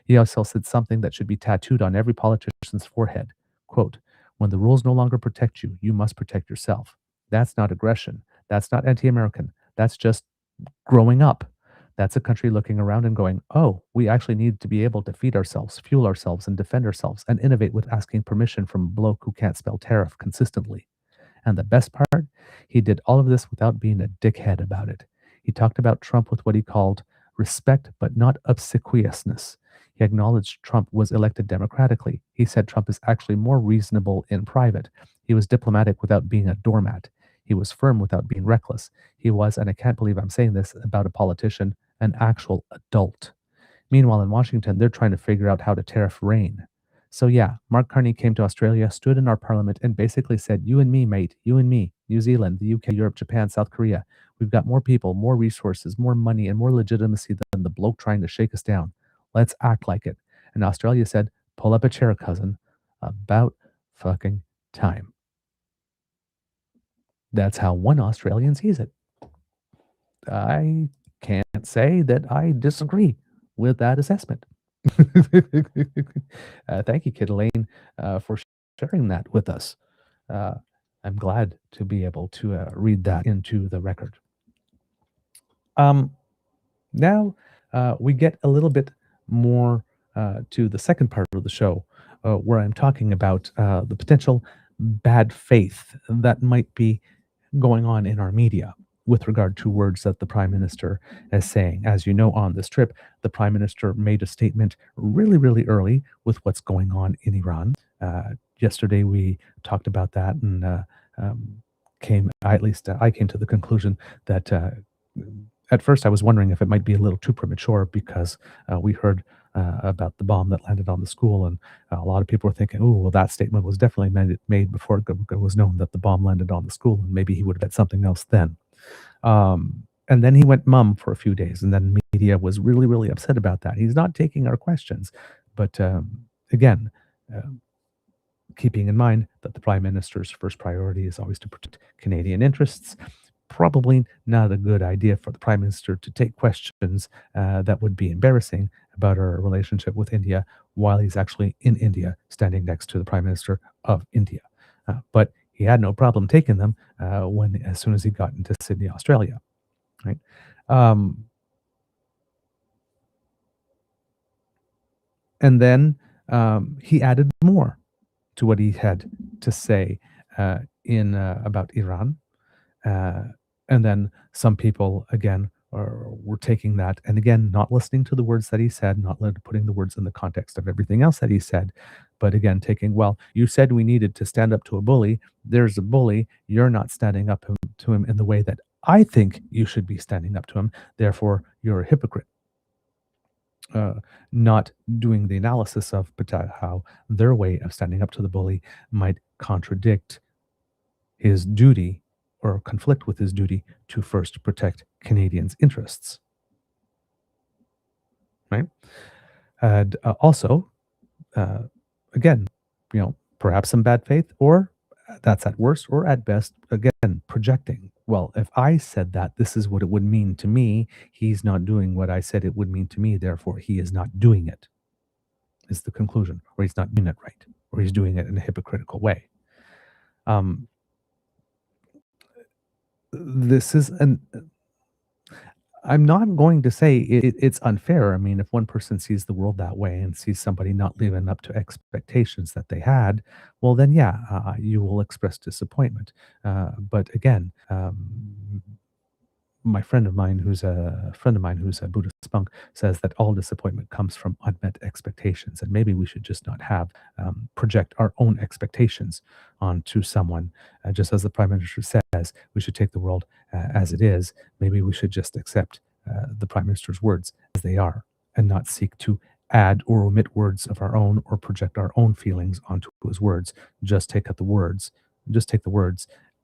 He also said something that should be tattooed on every politician's forehead. Quote, when the rules no longer protect you, you must protect yourself. That's not aggression. That's not anti-American. That's just growing up. That's a country looking around and going, oh, we actually need to be able to feed ourselves, fuel ourselves, and defend ourselves, and innovate with asking permission from a bloke who can't spell tariff consistently. And the best part, he did all of this without being a dickhead about it. He talked about Trump with what he called respect but not obsequiousness. He acknowledged Trump was elected democratically. He said Trump is actually more reasonable in private. He was diplomatic without being a doormat. He was firm without being reckless. He was, and I can't believe I'm saying this about a politician, an actual adult. Meanwhile, in Washington, they're trying to figure out how to tariff rain. So yeah, Mark Carney came to Australia, stood in our parliament, and basically said, you and me, mate, you and me, New Zealand, the UK, Europe, Japan, South Korea, we've got more people, more resources, more money, and more legitimacy than the bloke trying to shake us down. Let's act like it. And Australia said, pull up a chair, cousin. About fucking time. That's how one Australian sees it. I can't say that I disagree with that assessment. Thank you, Kid Elaine, for sharing that with us. I'm glad to be able to read that into the record. Now we get a little bit more to the second part of the show, where I'm talking about the potential bad faith that might be going on in our media with regard to words that the Prime Minister is saying. As you know, on this trip, the Prime Minister made a statement really, really early with what's going on in Iran. Yesterday, we talked about that and I came to the conclusion that at first I was wondering if it might be a little too premature because we heard about the bomb that landed on the school, and a lot of people were thinking, oh, well, that statement was definitely made before it was known that the bomb landed on the school, and maybe he would have had something else then. And then he went mum for a few days, and then media was really, really upset about that. He's not taking our questions, but again, keeping in mind that the Prime Minister's first priority is always to protect Canadian interests, probably not a good idea for the Prime Minister to take questions that would be embarrassing about our relationship with India while he's actually in India, standing next to the Prime Minister of India. But he had no problem taking them as soon as he got into Sydney, Australia, right? And then he added more to what he had to say in about Iran. And then some people, again, were taking that and again, not listening to the words that he said, not putting the words in the context of everything else that he said, but again, taking, well, you said we needed to stand up to a bully. There's a bully. You're not standing up to him in the way that I think you should be standing up to him. Therefore, you're a hypocrite. Not doing the analysis of how their way of standing up to the bully might contradict his duty or conflict with his duty to first protect Canadians' interests. Right? And also, again, perhaps some bad faith, or that's at worst, or at best, again, projecting. Well, if I said that, this is what it would mean to me. He's not doing what I said it would mean to me. Therefore, he is not doing it, is the conclusion, or he's not doing it right, or he's doing it in a hypocritical way. This is I'm not going to say it's unfair. I mean, if one person sees the world that way and sees somebody not living up to expectations that they had, well, then, yeah, you will express disappointment. But again, my friend of mine who's a Buddhist monk says that all disappointment comes from unmet expectations, and maybe we should just not have project our own expectations onto someone. Just as the Prime Minister says, we should take the world as it is. Maybe we should just accept the Prime Minister's words as they are, and not seek to add or omit words of our own or project our own feelings onto his words. Just take the words,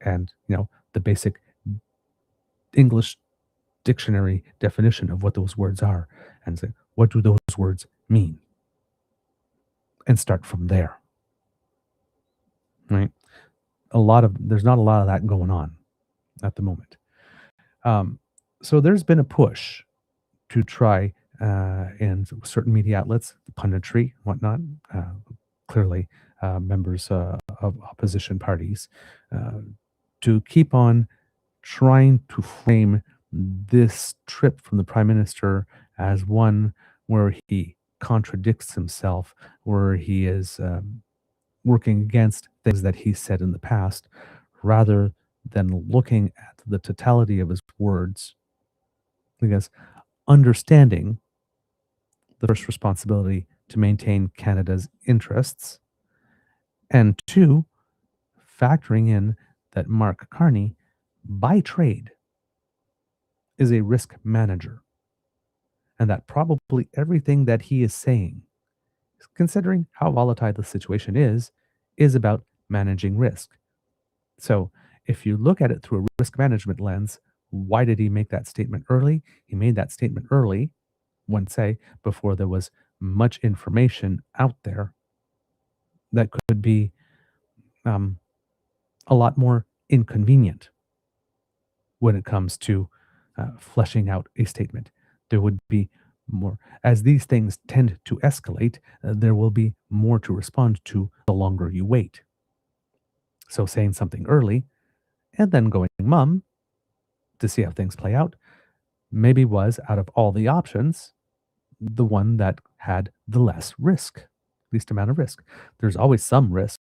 and the basic English dictionary definition of what those words are, and say, what do those words mean? And start from there. Right? There's not a lot of that going on at the moment. So there's been a push to try in certain media outlets, punditry, whatnot, clearly members of opposition parties, to keep on trying to frame this trip from the Prime Minister as one where he contradicts himself, where he is working against things that he said in the past, rather than looking at the totality of his words. Because understanding the first responsibility to maintain Canada's interests, and two, factoring in that Mark Carney, by trade, is a risk manager, and that probably everything that he is saying, considering how volatile the situation is about managing risk. So if you look at it through a risk management lens, why did he make that statement early? He made that statement early, one say, before there was much information out there that could be a lot more inconvenient when it comes to fleshing out a statement. There would be more. As these things tend to escalate, there will be more to respond to the longer you wait. So saying something early and then going mum to see how things play out maybe was, out of all the options, the one that had the least amount of risk. There's always some risk,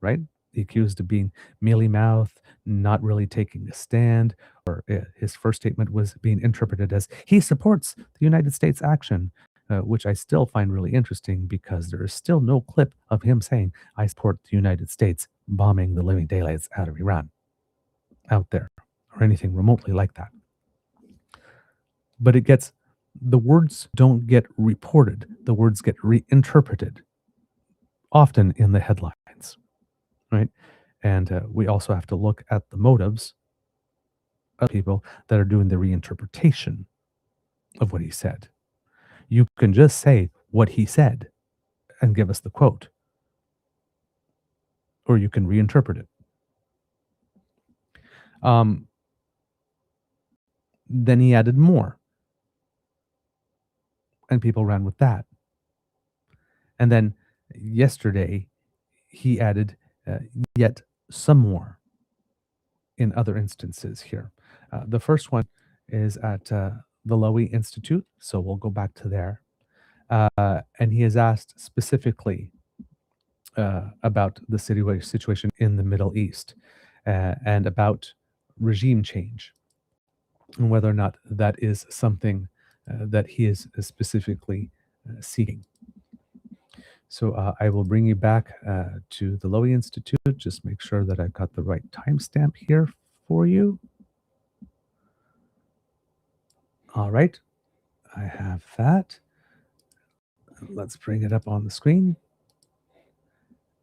right? The accused of being mealy-mouthed, not really taking a stand, or his first statement was being interpreted as he supports the United States action, which I still find really interesting because there is still no clip of him saying, I support the United States bombing the living daylights out of Iran out there, or anything remotely like that. But the words don't get reported, the words get reinterpreted, often in the headlines, right? And we also have to look at the motives of people that are doing the reinterpretation of what he said. You can just say what he said and give us the quote, or you can reinterpret it. then he added more, and people ran with that. And then yesterday, he added yet some more in other instances here. The first one is at the Lowy Institute, so we'll go back to there. And he has asked specifically about the situation in the Middle East and about regime change, and whether or not that is something that he is specifically seeking. So I will bring you back to the Lowy Institute. Just make sure that I've got the right timestamp here for you. All right, I have that. Let's bring it up on the screen.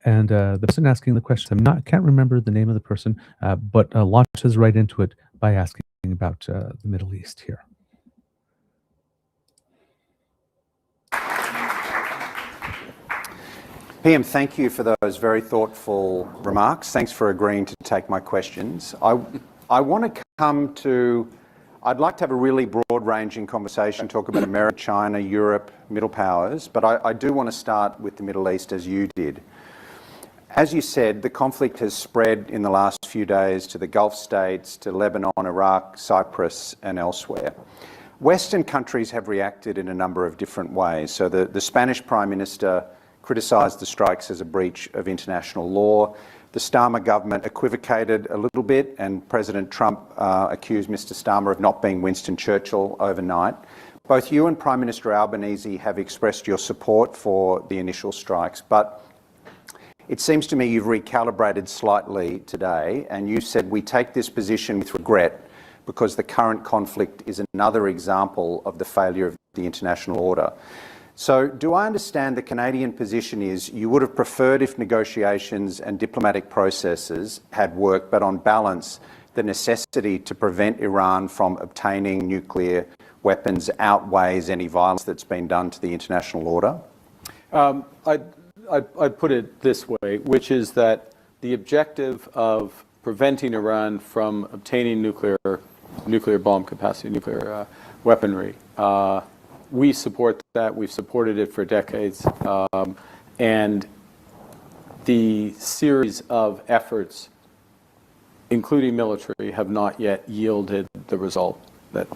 And the person asking the question, can't remember the name of the person, but launches right into it by asking about the Middle East here. PM, thank you for those very thoughtful remarks. Thanks for agreeing to take my questions. I want to come to, I'd like to have a really broad-ranging conversation, talk about America, China, Europe, middle powers, but I do want to start with the Middle East as you did. As you said, the conflict has spread in the last few days to the Gulf states, to Lebanon, Iraq, Cyprus, and elsewhere. Western countries have reacted in a number of different ways. So the Spanish Prime Minister criticised the strikes as a breach of international law. The Starmer government equivocated a little bit, and President Trump accused Mr. Starmer of not being Winston Churchill overnight. Both you and Prime Minister Albanese have expressed your support for the initial strikes, but it seems to me you've recalibrated slightly today, and you said we take this position with regret because the current conflict is another example of the failure of the international order. So do I understand the Canadian position is you would have preferred if negotiations and diplomatic processes had worked, but on balance, the necessity to prevent Iran from obtaining nuclear weapons outweighs any violence that's been done to the international order? I'd put it this way, which is that the objective of preventing Iran from obtaining nuclear bomb capacity, nuclear weaponry, we support that. We've supported it for decades. And the series of efforts, including military, have not yet yielded the result that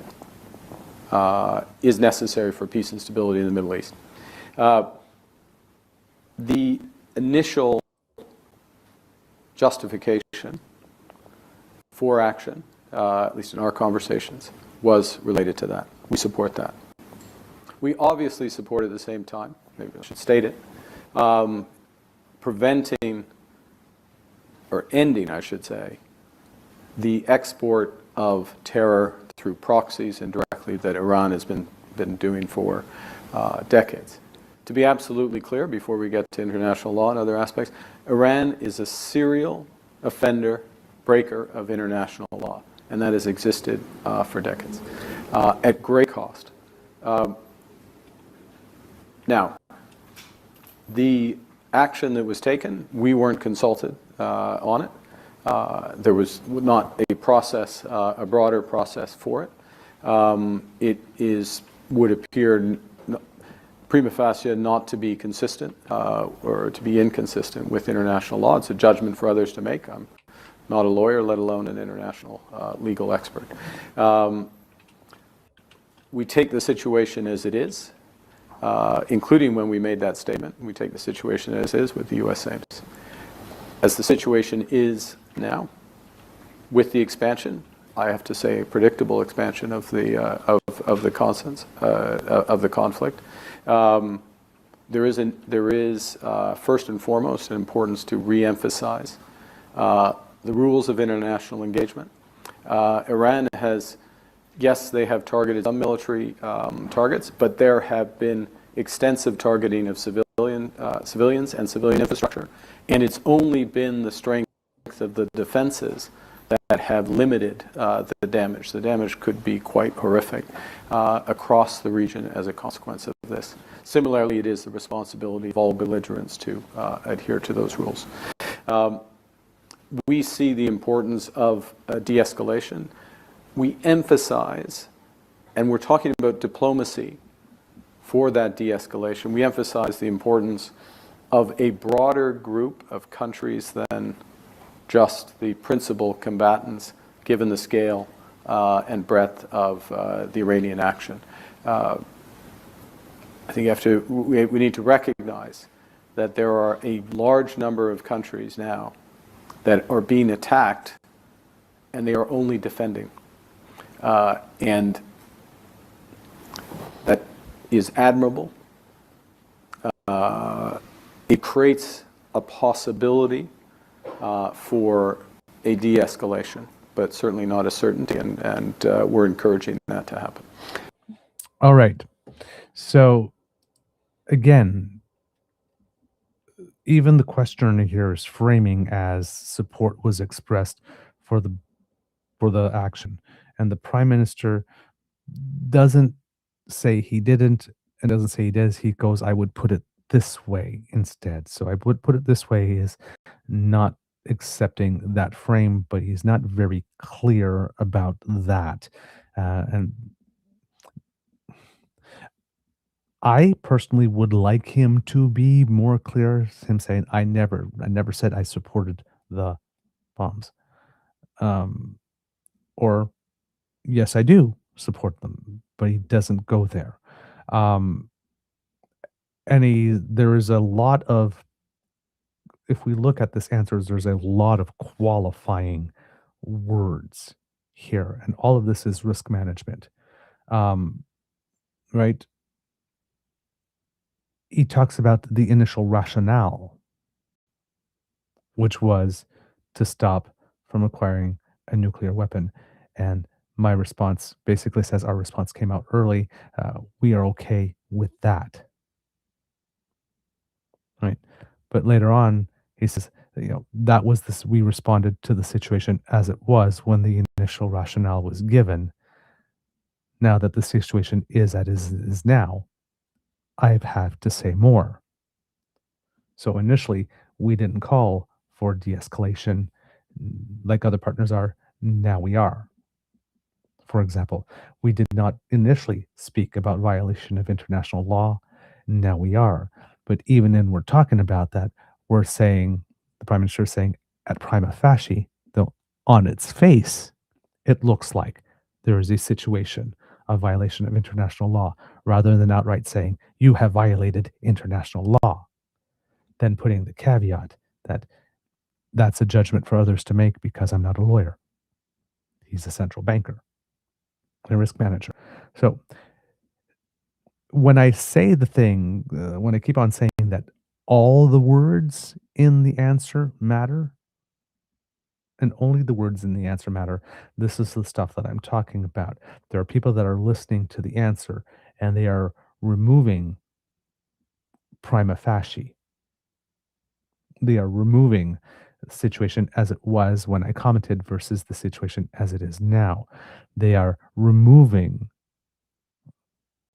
is necessary for peace and stability in the Middle East. The initial justification for action, at least in our conversations, was related to that. We support that. We obviously support at the same time, maybe I should state it, preventing, or ending, I should say, the export of terror through proxies and directly that Iran has been doing for decades. To be absolutely clear, before we get to international law and other aspects, Iran is a serial offender, breaker of international law, and that has existed for decades, at great cost. Now, the action that was taken, we weren't consulted on it. There was not a process, a broader process for it. It would appear prima facie not to be consistent or to be inconsistent with international law. It's a judgment for others to make. I'm not a lawyer, let alone an international legal expert. We take the situation as it is. Including when we made that statement, we take the situation as is with the U.S. aims. As the situation is now, with the expansion, I have to say a predictable expansion of the conflict. There is first and foremost an importance to re-emphasize the rules of international engagement. Iran has. Yes, they have targeted some military targets, but there have been extensive targeting of civilians and civilian infrastructure, and it's only been the strength of the defenses that have limited the damage. The damage could be quite horrific across the region as a consequence of this. Similarly, it is the responsibility of all belligerents to adhere to those rules. We see the importance of de-escalation. we emphasize, and we're talking about diplomacy for that de-escalation, we emphasize the importance of a broader group of countries than just the principal combatants, given the scale and breadth of the Iranian action. I think we need to recognize that there are a large number of countries now that are being attacked, and they are only defending. And that is admirable. It creates a possibility for a de-escalation, but certainly not a certainty, and we're encouraging that to happen. All right. So, again, even the questioner here is framing as support was expressed for the action, and the Prime Minister doesn't say he didn't and doesn't say he does. He goes, I would put it this way instead. So I would put it this way is not accepting that frame, but he's not very clear about that. And I personally would like him to be more clear, him saying, I never said I supported the bombs. Or, yes, I do support them, but he doesn't go there. There is a lot of, if we look at this answer, there's a lot of qualifying words here, and all of this is risk management, right? He talks about the initial rationale, which was to stop from acquiring a nuclear weapon. And my response basically says our response came out early. We are okay with that. Right. But later on, he says, that was this, we responded to the situation as it was when the initial rationale was given. Now that the situation is as it is now, I've had to say more. So initially, we didn't call for de-escalation like other partners are. Now we are. For example, we did not initially speak about violation of international law. Now we are. But even when we're talking about that, we're saying, the Prime Minister is saying, at prima facie, though on its face, it looks like there is a situation of violation of international law, rather than outright saying, you have violated international law. Then putting the caveat that that's a judgment for others to make because I'm not a lawyer. He's a central banker, a risk manager. So when I say the thing, when I keep on saying that all the words in the answer matter, and only the words in the answer matter, this is the stuff that I'm talking about. There are people that are listening to the answer, and they are removing prima facie. They are removing the situation as it was when I commented versus the situation as it is now. They are removing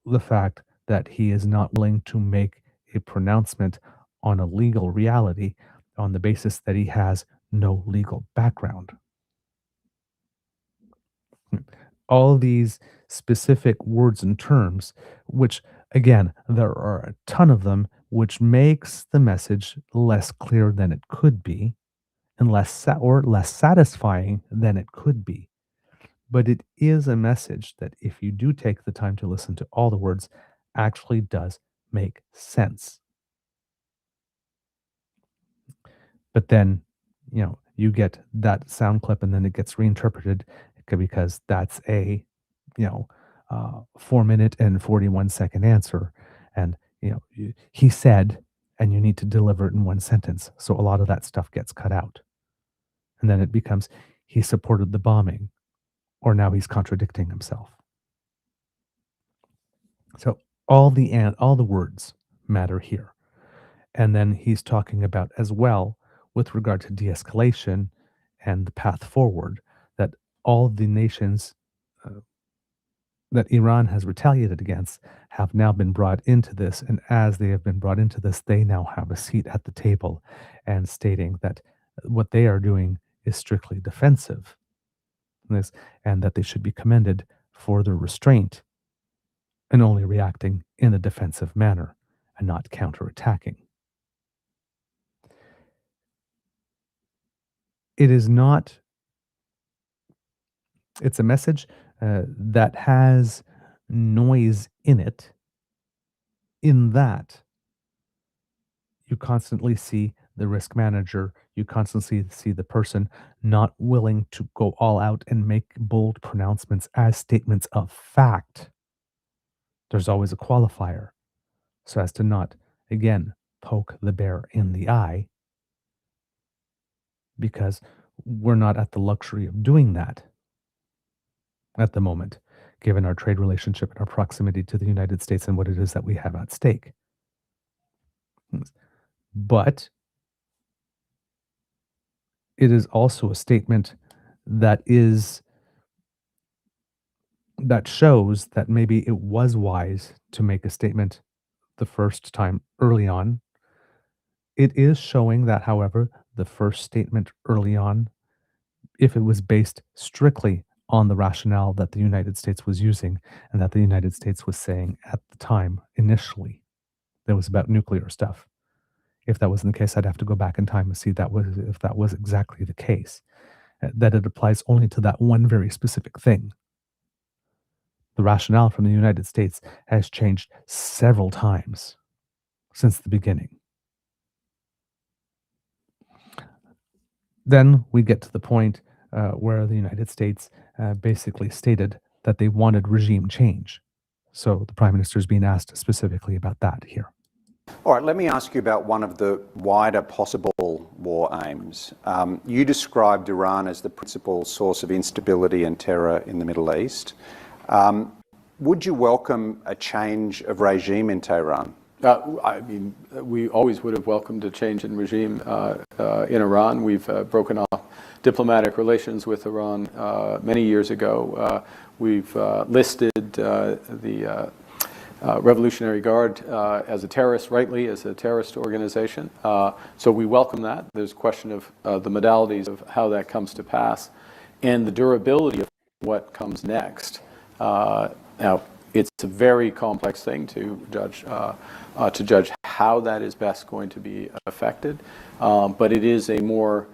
the fact that he is not willing to make a pronouncement on a legal reality on the basis that he has no legal background. All these specific words and terms, which, again, there are a ton of them, which makes the message less clear than it could be, and less satisfying than it could be. But it is a message that, if you do take the time to listen to all the words, actually does make sense. But then, you get that sound clip and then it gets reinterpreted because that's a, 4-minute and 41-second answer. And, he said, and you need to deliver it in one sentence. So a lot of that stuff gets cut out. And then it becomes, he supported the bombing, or now he's contradicting himself. So all the words matter here. And then he's talking about as well, with regard to de-escalation and the path forward, that all the nations that Iran has retaliated against have now been brought into this. And as they have been brought into this, they now have a seat at the table, and stating that what they are doing is strictly defensive. this, and that they should be commended for their restraint and only reacting in a defensive manner and not counterattacking. It's a message that has noise in it, in that you constantly see the risk manager, you constantly see the person not willing to go all out and make bold pronouncements as statements of fact. There's always a qualifier so as to not, again, poke the bear in the eye, because we're not at the luxury of doing that at the moment, given our trade relationship and our proximity to the United States and what it is that we have at stake. But it is also a statement that shows that maybe it was wise to make a statement the first time early on. It is showing that, however, the first statement early on, if it was based strictly on the rationale that the United States was using and that the United States was saying at the time initially, that was about nuclear stuff. If that wasn't the case, I'd have to go back in time and see if that was exactly the case, that it applies only to that one very specific thing. The rationale from the United States has changed several times since the beginning. Then we get to the point where the United States basically stated that they wanted regime change. So the Prime Minister is being asked specifically about that here. All right, let me ask you about one of the wider possible war aims. You described Iran as the principal source of instability and terror in the Middle East. Would you welcome a change of regime in Tehran? I mean, we always would have welcomed a change in regime in Iran. We've broken off diplomatic relations with Iran many years ago. We've listed the Revolutionary Guard as a terrorist, rightly, as a terrorist organization. So we welcome that. There's a question of the modalities of how that comes to pass and the durability of what comes next. Now, it's a very complex thing to judge how that is best going to be affected, but it is a more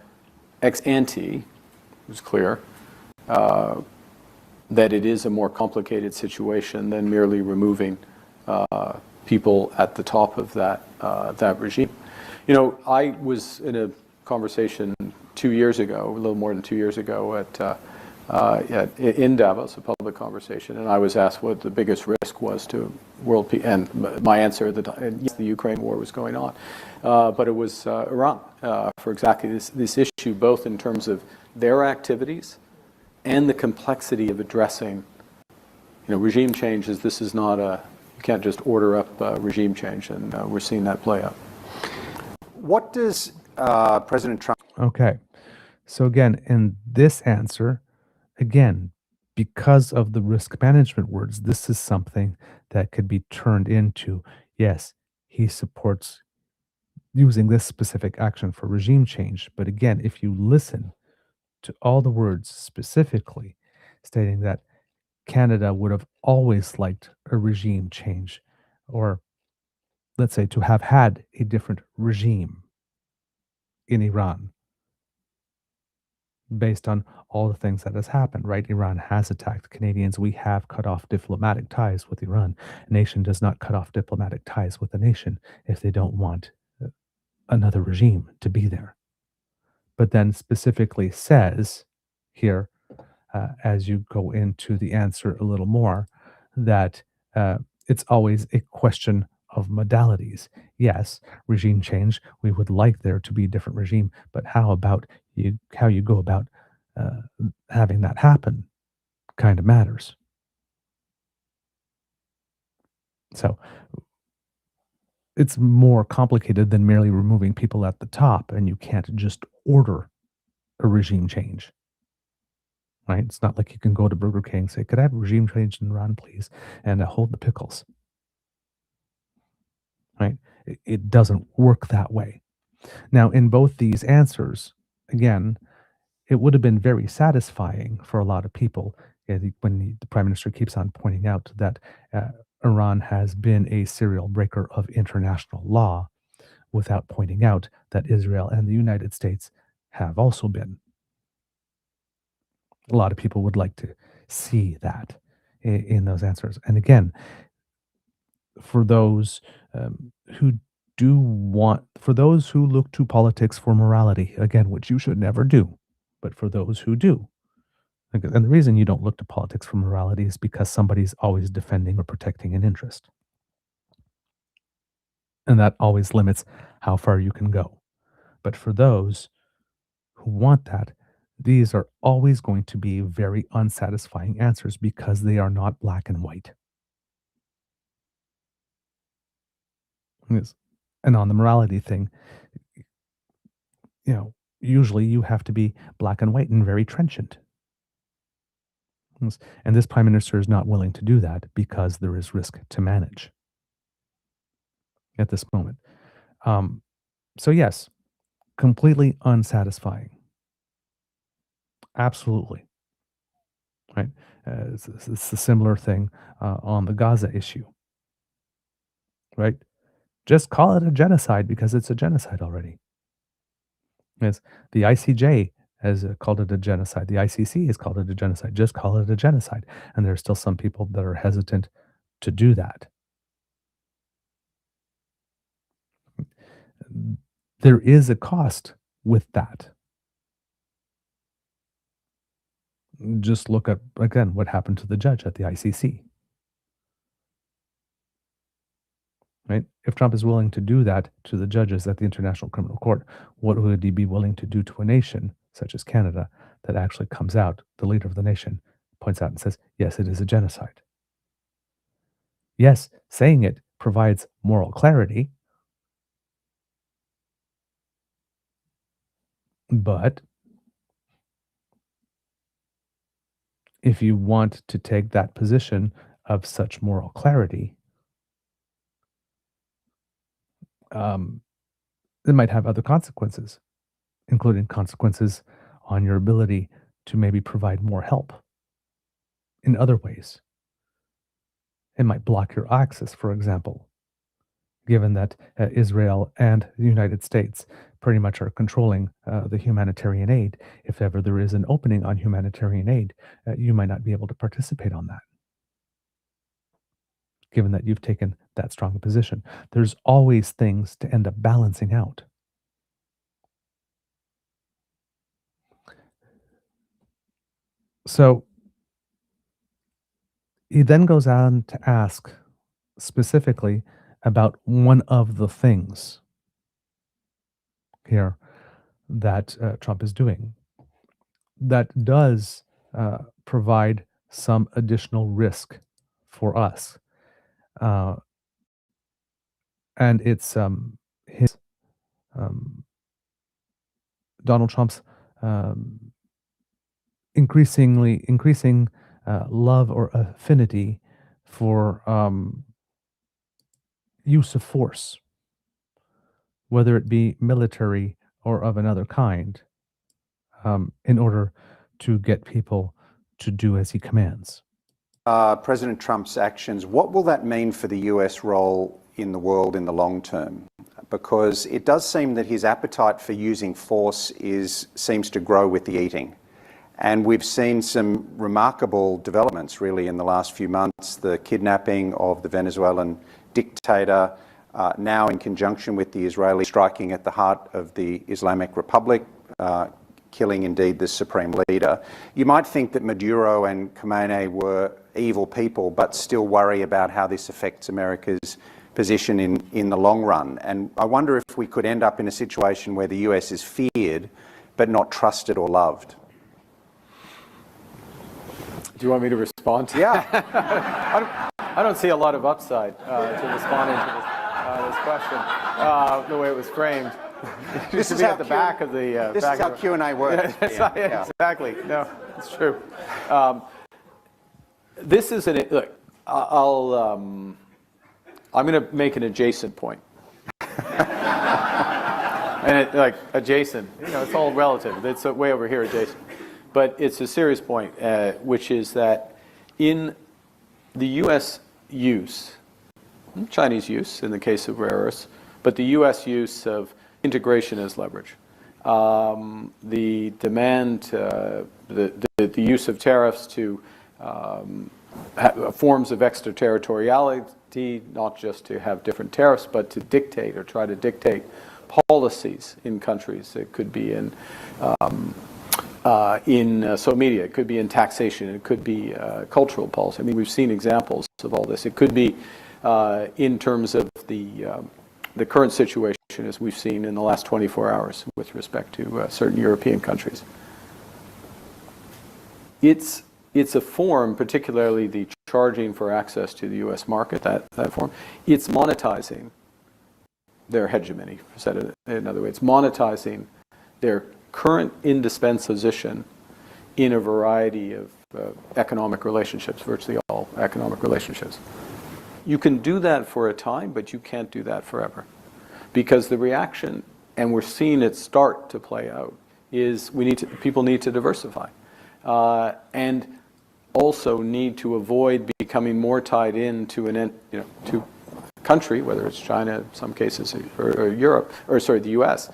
ex ante, it's clear, that it is a more complicated situation than merely removing people at the top of that regime. You know, I was in a conversation 2 years ago, a little more than 2 years ago, in Davos, a public conversation, and I was asked what the biggest risk was to world peace, and my answer at the time, yes, the Ukraine war was going on, but it was Iran for exactly this issue, both in terms of their activities and the complexity of addressing, regime changes. This is not you can't just order up regime change, and we're seeing that play out. What does President Trump... Okay, so again, in this answer, again, because of the risk management words, this is something that could be turned into, yes, he supports using this specific action for regime change. But again, if you listen to all the words specifically stating that Canada would have always liked a regime change, or let's say to have had a different regime in Iran, based on all the things that has happened, right? Iran has attacked Canadians. We have cut off diplomatic ties with Iran. A nation does not cut off diplomatic ties with a nation if they don't want another regime to be there. But then specifically says here, as you go into the answer a little more, that it's always a question of modalities. Yes, regime change, we would like there to be a different regime, but how you go about having that happen kind of matters. So it's more complicated than merely removing people at the top, and you can't just order a regime change. Right? It's not like you can go to Burger King and say, "Could I have a regime change in Iran, please?" and hold the pickles. Right? It doesn't work that way. Now, in both these answers, again, it would have been very satisfying for a lot of people when the Prime Minister keeps on pointing out that Iran has been a serial breaker of international law, without pointing out that Israel and the United States have also been. A lot of people would like to see that in those answers. And again, for those who for those who look to politics for morality, again, which you should never do, but for those who do, and the reason you don't look to politics for morality is because somebody's always defending or protecting an interest. And that always limits how far you can go. But for those who want that, these are always going to be very unsatisfying answers because they are not black and white. Yes. And on the morality thing, usually you have to be black and white and very trenchant. Yes. And this Prime Minister is not willing to do that because there is risk to manage at this moment. So yes, completely unsatisfying. Absolutely. Right? It's a similar thing on the Gaza issue. Right? Just call it a genocide because it's a genocide already. Yes, the ICJ has called it a genocide. The ICC has called it a genocide. Just call it a genocide. And there are still some people that are hesitant to do that. There is a cost with that. Just look at, again, what happened to the judge at the ICC. Right? If Trump is willing to do that to the judges at the International Criminal Court, what would he be willing to do to a nation such as Canada that actually comes out, the leader of the nation, points out and says, yes, it is a genocide. Yes, saying it provides moral clarity, but if you want to take that position of such moral clarity, it might have other consequences, including consequences on your ability to maybe provide more help in other ways. It might block your access, for example, given that Israel and the United States pretty much are controlling the humanitarian aid. If ever there is an opening on humanitarian aid, you might not be able to participate on that, given that you've taken that strong a position. There's always things to end up balancing out. So he then goes on to ask specifically about one of the things here that Trump is doing that does provide some additional risk for us. And it's Donald Trump's increasing love or affinity for use of force, whether it be military or of another kind, in order to get people to do as he commands. President Trump's actions, what will that mean for the US role in the world in the long term? Because it does seem that his appetite for using force seems to grow with the eating. And we've seen some remarkable developments really in the last few months. The kidnapping of the Venezuelan dictator, now in conjunction with the Israeli striking at the heart of the Islamic Republic, killing indeed the supreme leader. You might think that Maduro and Khamenei were evil people, but still worry about how this affects America's position in the long run. And I wonder if we could end up in a situation where the US is feared, but not trusted or loved. Do you want me to respond to Yeah. I don't see a lot of upside to responding to this question, the way it was framed. This is at the back of the. This is how Q&A works. Yeah. Exactly. No, it's true. This is look. I'm going to make an adjacent point, And like adjacent, it's all relative. It's way over here adjacent. But it's a serious point, which is that in the U.S. use, Chinese use in the case of rare earths, but the U.S. use of integration as leverage, the demand, the use of tariffs to forms of extraterritoriality, not just to have different tariffs, but to dictate or try to dictate policies in countries. It could be in social media, it could be in taxation, it could be cultural policy. I mean, we've seen examples of all this. It could be in terms of the current situation, as we've seen in the last 24 hours with respect to certain European countries. It's a form, particularly the charging for access to the U.S. market, that form, it's monetizing their hegemony, said another way. It's monetizing their current indispensable position in a variety of economic relationships, virtually all economic relationships. You can do that for a time, but you can't do that forever. Because the reaction, and we're seeing it start to play out, is people need to diversify. And also need to avoid becoming more tied into to country, whether it's China in some cases, or Europe, or sorry, the U.S.,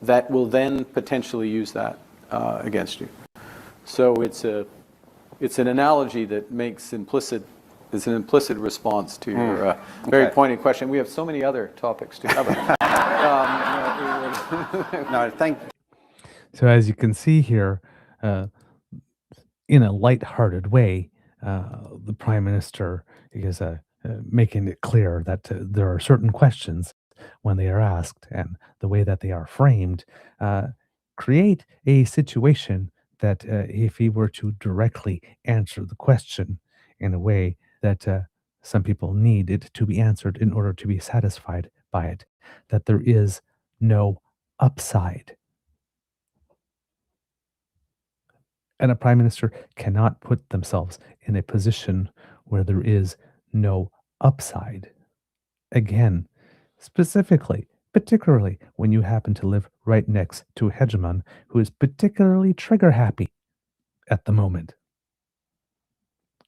that will then potentially use that against you. So it's an analogy that makes an implicit response to your very pointed question. We have so many other topics to cover. No, thank. So as you can see here, in a light-hearted way, the Prime Minister is making it clear that there are certain questions when they are asked, and the way that they are framed create a situation that if he were to directly answer the question in a way that some people need it to be answered in order to be satisfied by it, that there is no upside. And a prime minister cannot put themselves in a position where there is no upside. Again, particularly when you happen to live right next to a hegemon who is particularly trigger happy at the moment.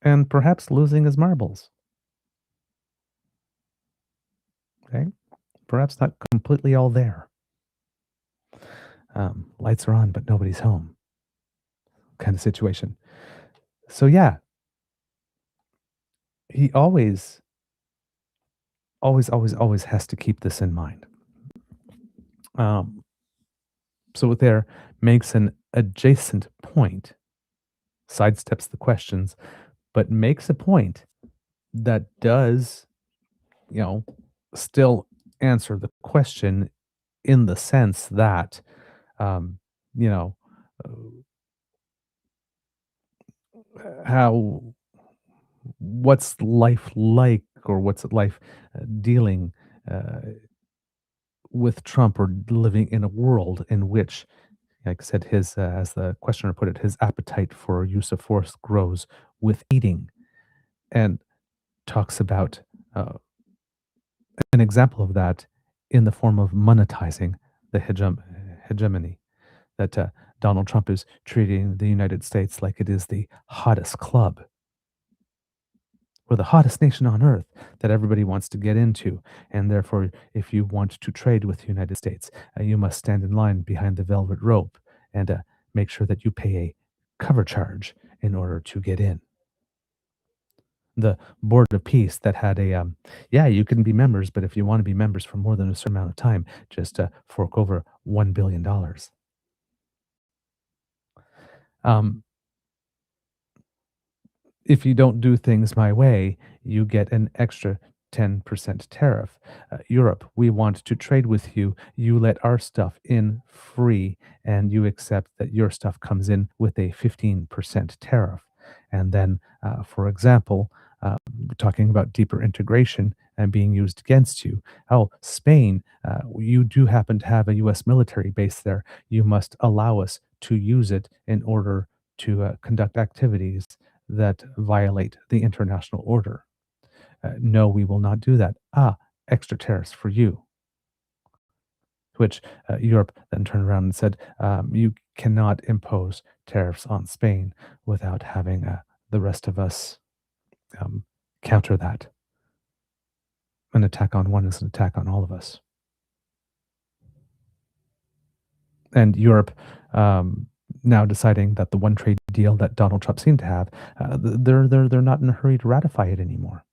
And perhaps losing his marbles. Okay? Perhaps not completely all there. Lights are on, but nobody's home. Kind of situation. So yeah, he always has to keep this in mind. So there makes an adjacent point, sidesteps the questions, but makes a point that does, still answer the question in the sense that, what's life like, or what's life dealing with Trump, or living in a world in which, like I said, his as the questioner put it, his appetite for use of force grows with eating, and talks about an example of that in the form of monetizing the hegemony, that Donald Trump is treating the United States like it is the hottest club, or the hottest nation on earth that everybody wants to get into. And therefore, if you want to trade with the United States, you must stand in line behind the velvet rope and make sure that you pay a cover charge in order to get in. The Board of Peace that had you can be members, but if you want to be members for more than a certain amount of time, just fork over $1 billion. If you don't do things my way, you get an extra 10% tariff. Europe, we want to trade with you. You let our stuff in free, and you accept that your stuff comes in with a 15% tariff. And then, for example, talking about deeper integration and being used against you. Oh, Spain, you do happen to have a U.S. military base there. You must allow us to use it in order to conduct activities that violate the international order. No, we will not do that. Extra tariffs for you. which Europe then turned around and said, you cannot impose tariffs on Spain without having the rest of us counter that. An attack on one is an attack on all of us. And Europe now deciding that the one trade deal that Donald Trump seemed to have, they're not in a hurry to ratify it anymore.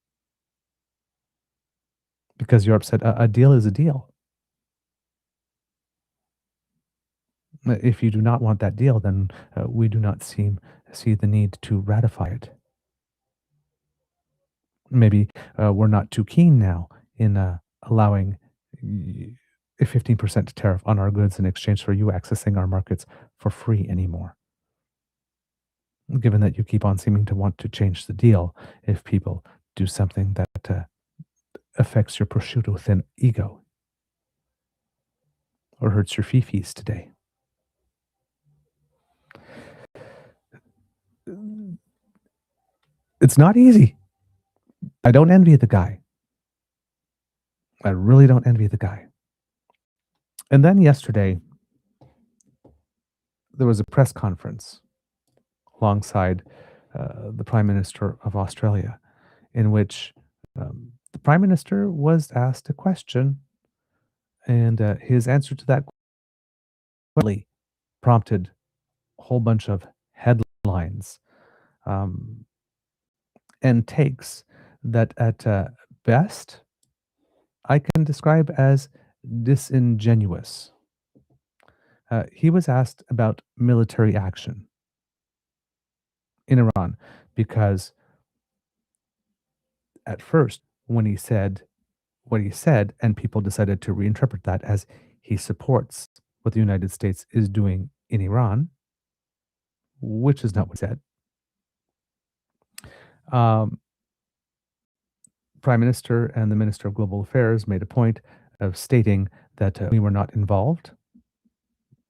Because Europe said a deal is a deal. If you do not want that deal, then we do not see the need to ratify it. Maybe we're not too keen now in allowing a 15% tariff on our goods in exchange for you accessing our markets for free anymore. Given that you keep on seeming to want to change the deal if people do something that affects your prosciutto thin ego or hurts your fifis today. It's not easy. I don't envy the guy. I really don't envy the guy. And then yesterday, there was a press conference alongside the Prime Minister of Australia, in which the Prime Minister was asked a question, and his answer to that question prompted a whole bunch of headlines and takes that at best I can describe as disingenuous. He was asked about military action in Iran because at first when he said what he said and people decided to reinterpret that as he supports what the United States is doing in Iran, which is not what he said. Prime Minister and the Minister of Global Affairs made a point of stating that we were not involved.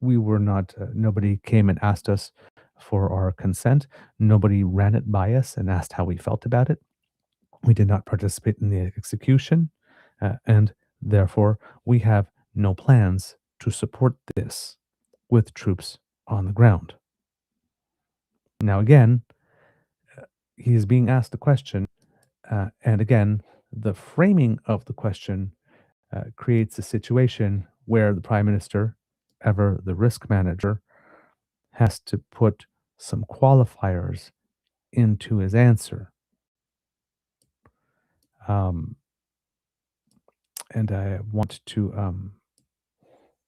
We were not, nobody came and asked us for our consent. Nobody ran it by us and asked how we felt about it. We did not participate in the execution, and therefore we have no plans to support this with troops on the ground. Now again, he is being asked the question, and again, the framing of the question creates a situation where the Prime Minister, ever the risk manager, has to put some qualifiers into his answer. And I want to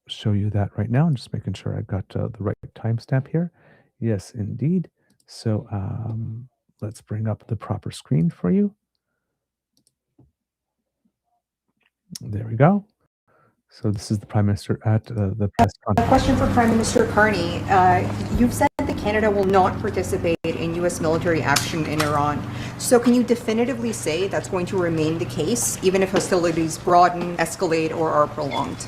show you that right now. I'm just making sure I got the right timestamp here. Yes, indeed. So let's bring up the proper screen for you. There we go. So this is the Prime Minister at the press conference. A question for Prime Minister Carney. You've said that Canada will not participate in U.S. military action in Iran. So can you definitively say that's going to remain the case, even if hostilities broaden, escalate, or are prolonged?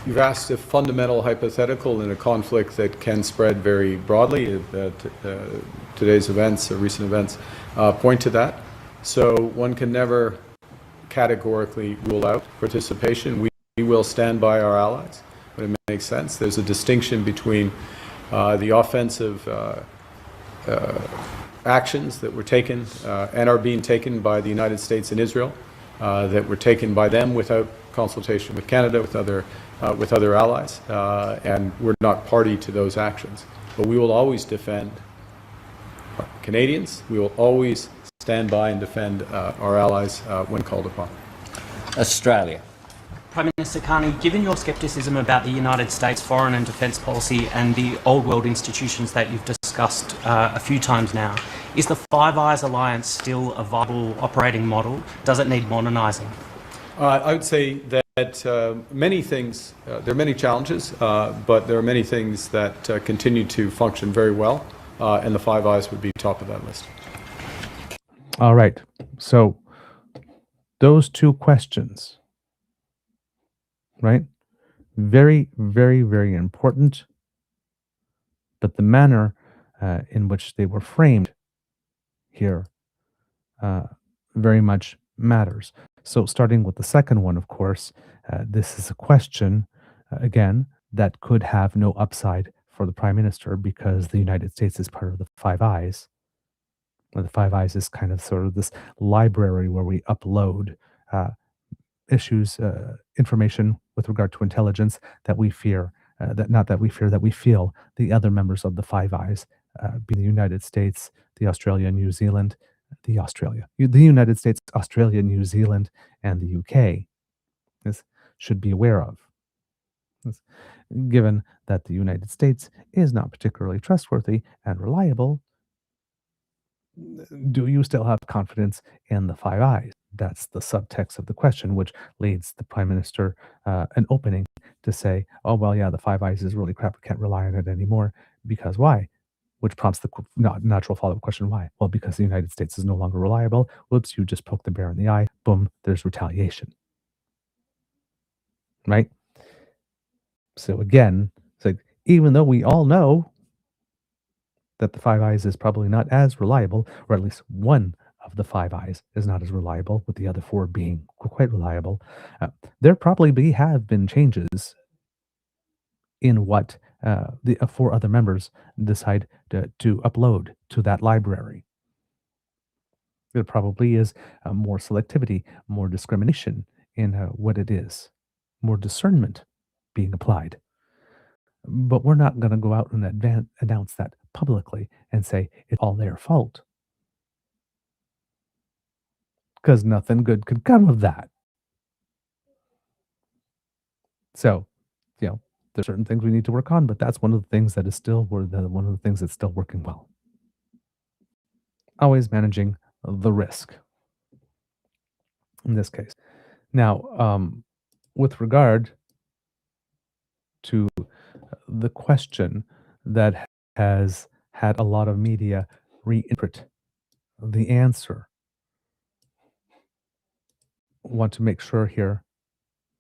You've asked a fundamental hypothetical in a conflict that can spread very broadly. Today's events, recent events, point to that. So one can never categorically rule out participation. We will stand by our allies when it makes sense. There's a distinction between the offensive actions that were taken and are being taken by the United States and Israel, that were taken by them without consultation with Canada, with other allies, and we're not party to those actions. But we will always defend Canadians. We will always stand by and defend our allies when called upon. Australia. Prime Minister Carney, given your scepticism about the United States foreign and defence policy and the old world institutions that you've discussed a few times now, is the Five Eyes alliance still a viable operating model? Does it need modernising? I would say that many things, there are many challenges, but there are many things that continue to function very well, and the Five Eyes would be top of that list. All right. So those two questions, right? Very, very, very important. But the manner in which they were framed here very much matters. So, starting with the second one, of course, this is a question, again, that could have no upside for the Prime Minister because the United States is part of the Five Eyes. The Five Eyes is kind of sort of this library where we upload uh, issues, information with regard to intelligence that we fear, that not that we fear, that we feel the other members of the Five Eyes, being the United States, the Australia, New Zealand, the United States, Australia, New Zealand, and the UK, this should be aware of. This- Given that the United States is not particularly trustworthy and reliable, do you still have confidence in the Five Eyes? That's the subtext of the question, which leads the Prime Minister an opening to say, oh, well, yeah, the Five Eyes is really crap. We can't rely on it anymore. Because why? Which prompts the natural follow-up question, why? Well, because the United States is no longer reliable. Whoops, you just poked the bear in the eye. Boom, there's retaliation. Right? So again, it's like, even though we all know that the Five Eyes is probably not as reliable, or at least one of the Five Eyes is not as reliable, with the other four being quite reliable, there probably have been changes in what the four other members decide to upload to that library. There probably is more selectivity, more discrimination in what it is, more discernment being applied. But we're not going to go out and announce that publicly and say it's all their fault, because nothing good could come of that. So, there's certain things we need to work on, but that's one of the things that is still one of the things that's still working well. Always managing the risk in this case. Now, with regard to the question that has had a lot of media reinterpret the answer, want to make sure here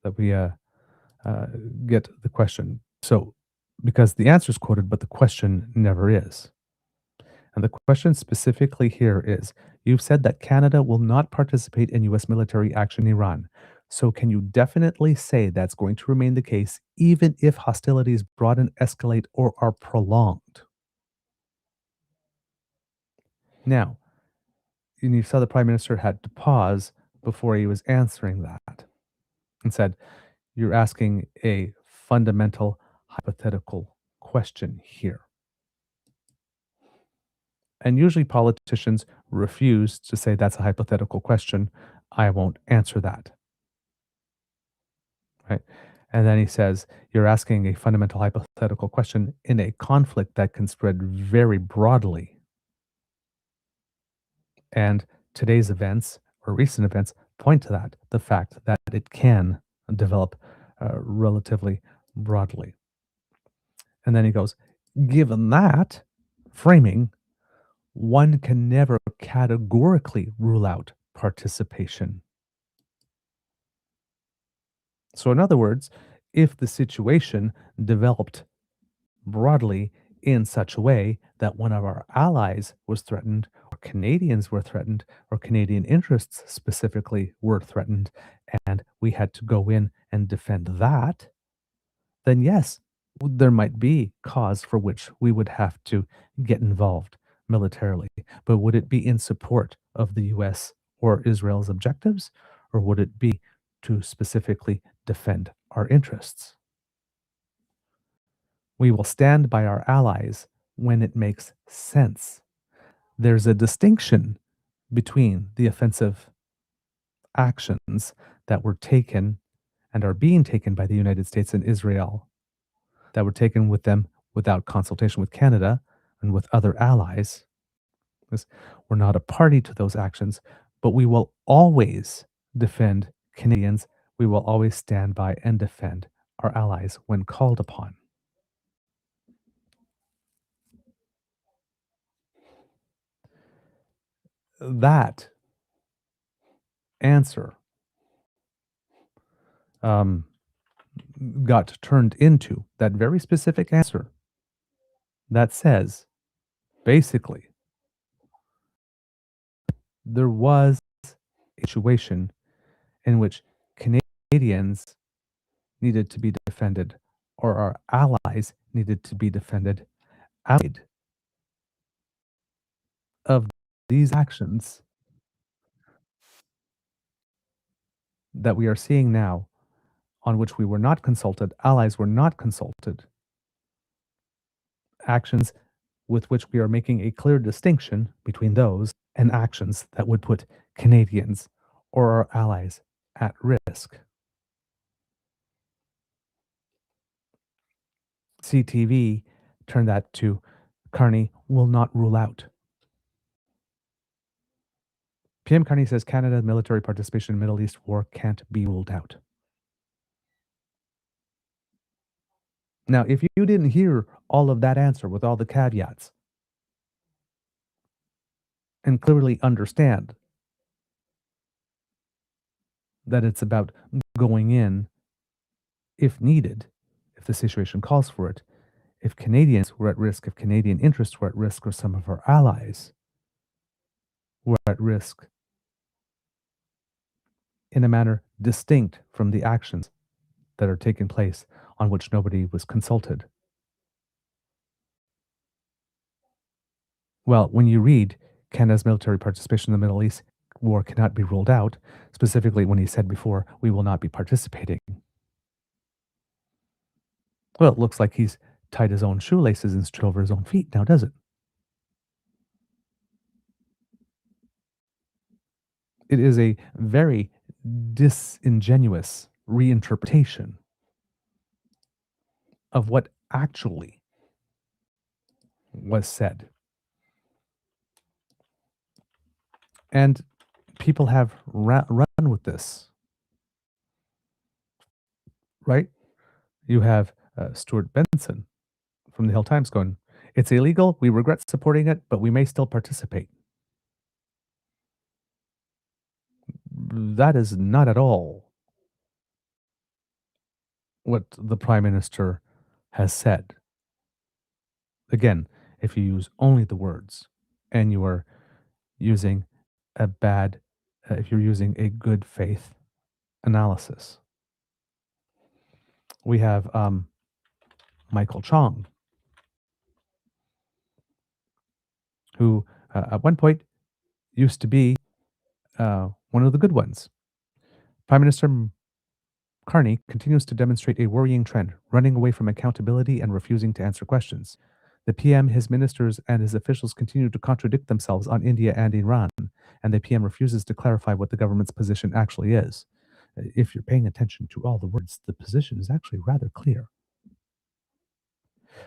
that we get the question. So, because the answer is quoted, but the question never is. And the question specifically here is, you've said that Canada will not participate in U.S. military action in Iran. So can you definitely say that's going to remain the case even if hostilities broaden, escalate, or are prolonged? Now, you saw the Prime Minister had to pause before he was answering that and said, you're asking a fundamental hypothetical question here. And usually politicians refuse to say that's a hypothetical question. I won't answer that. Right? And then he says, you're asking a fundamental hypothetical question in a conflict that can spread very broadly. And today's events or recent events point to that, the fact that it can develop relatively broadly. And then he goes, given that framing, one can never categorically rule out participation. So, in other words, if the situation developed broadly in such a way that one of our allies was threatened, or Canadians were threatened, or Canadian interests specifically were threatened, and we had to go in and defend that, then yes, there might be cause for which we would have to get involved militarily. But would it be in support of the US or Israel's objectives, or would it be to specifically defend our interests? We will stand by our allies when it makes sense. There's a distinction between the offensive actions that were taken and are being taken by the United States and Israel, that were taken with them without consultation with Canada and with other allies. Because we're not a party to those actions, but we will always defend Canadians. We will always stand by and defend our allies when called upon. That answer got turned into that very specific answer that says, basically, there was a situation in which Canadians needed to be defended or our allies needed to be defended outside of these actions that we are seeing now, on which we were not consulted, allies were not consulted, actions with which we are making a clear distinction between those and actions that would put Canadians or our allies at risk. CTV turned that to Carney will not rule out. PM Carney says Canada military participation in Middle East war can't be ruled out. Now, if you didn't hear all of that answer with all the caveats and clearly understand that it's about going in if needed, if the situation calls for it, if Canadians were at risk, if Canadian interests were at risk, or some of our allies were at risk in a manner distinct from the actions that are taking place on which nobody was consulted. Well, when you read Canada's military participation in the Middle East war cannot be ruled out, specifically when he said before, we will not be participating. Well, it looks like he's tied his own shoelaces and stood over his own feet now, does it? It is a very disingenuous reinterpretation of what actually was said. And people have run with this, right? You have Stuart Benson from the Hill Times going, it's illegal, we regret supporting it, but we may still participate. That is not at all what the Prime Minister has said. Again, if you use only the words and you are using if you're using a good faith analysis. We have Michael Chong, who at one point used to be one of the good ones. Prime Minister Carney continues to demonstrate a worrying trend, running away from accountability and refusing to answer questions. The PM, his ministers, and his officials continue to contradict themselves on India and Iran, and the PM refuses to clarify what the government's position actually is. If you're paying attention to all the words, the position is actually rather clear.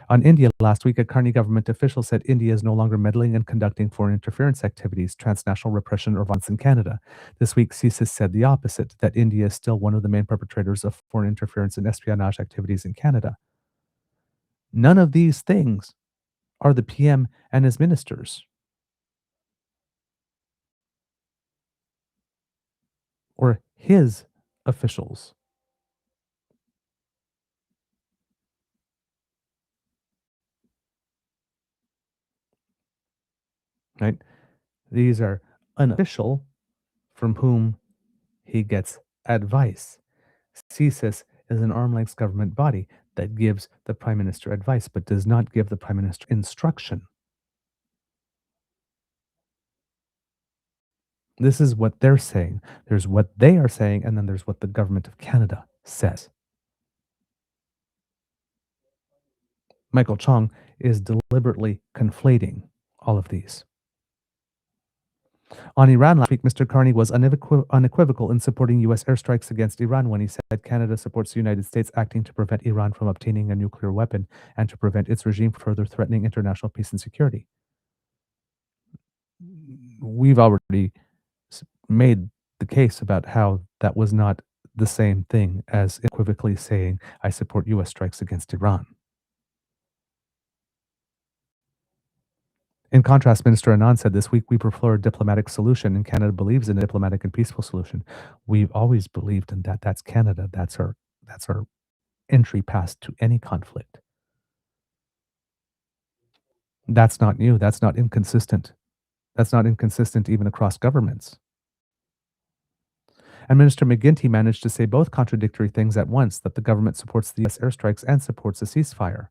On India last week, a Carney government official said India is no longer meddling and conducting foreign interference activities, transnational repression, or violence in Canada. This week, CSIS said the opposite, that India is still one of the main perpetrators of foreign interference and espionage activities in Canada. None of these things are the PM and his ministers, or his officials. Right? These are unofficial from whom he gets advice. CSIS is an arm's-length government body that gives the Prime Minister advice but does not give the Prime Minister instruction. This is what they're saying. There's what they are saying, and then there's what the government of Canada says. Michael Chong is deliberately conflating all of these. On Iran last week, Mr. Carney was unequivocal in supporting U.S. airstrikes against Iran when he said Canada supports the United States acting to prevent Iran from obtaining a nuclear weapon and to prevent its regime from further threatening international peace and security. We've already made the case about how that was not the same thing as equivocally saying, I support U.S. strikes against Iran. In contrast, Minister Anand said this week, we prefer a diplomatic solution, and Canada believes in a diplomatic and peaceful solution. We've always believed in that. That's Canada. That's our entry pass to any conflict. That's not new. That's not inconsistent. That's not inconsistent even across governments. And Minister McGuinty managed to say both contradictory things at once, that the government supports the US airstrikes and supports a ceasefire.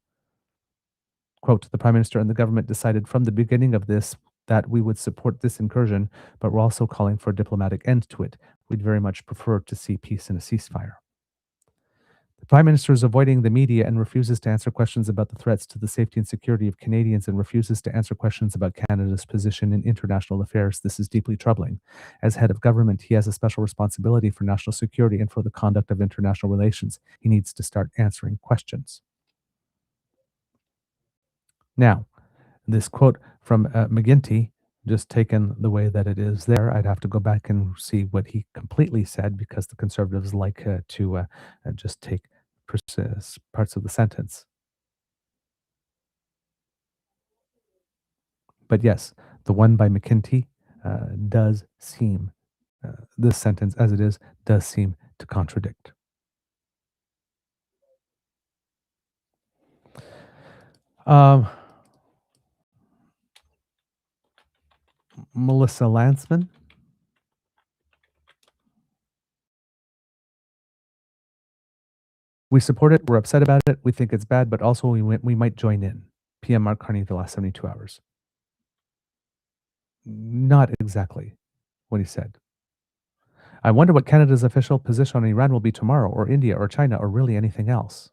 Quote, the Prime Minister and the government decided from the beginning of this that we would support this incursion, but we're also calling for a diplomatic end to it. We'd very much prefer to see peace and a ceasefire. The Prime Minister is avoiding the media and refuses to answer questions about the threats to the safety and security of Canadians and refuses to answer questions about Canada's position in international affairs. This is deeply troubling. As head of government, he has a special responsibility for national security and for the conduct of international relations. He needs to start answering questions. Now, this quote from McGuinty, just taken the way that it is there, I'd have to go back and see what he completely said, because the Conservatives like to just take parts of the sentence. But yes, the one by McGuinty does seem, this sentence as it is, does seem to contradict. Melissa Landsman. We support it. We're upset about it. We think it's bad, but also we might join in. PM Mark Carney the last 72 hours. Not exactly what he said. I wonder what Canada's official position on Iran will be tomorrow, or India, or China, or really anything else.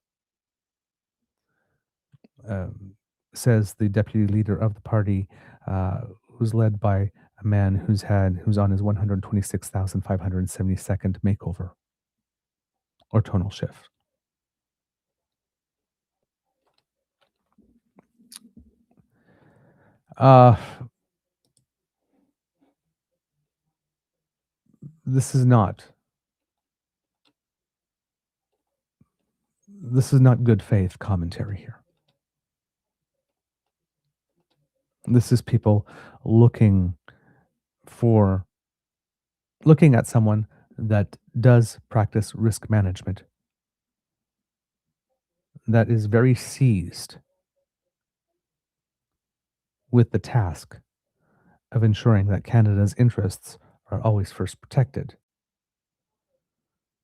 Says the deputy leader of the party, who's led by a man who's on his 126,572nd makeover or tonal shift. This is not good faith commentary here. This is people looking at someone that does practice risk management, that is very seized with the task of ensuring that Canada's interests are always first protected,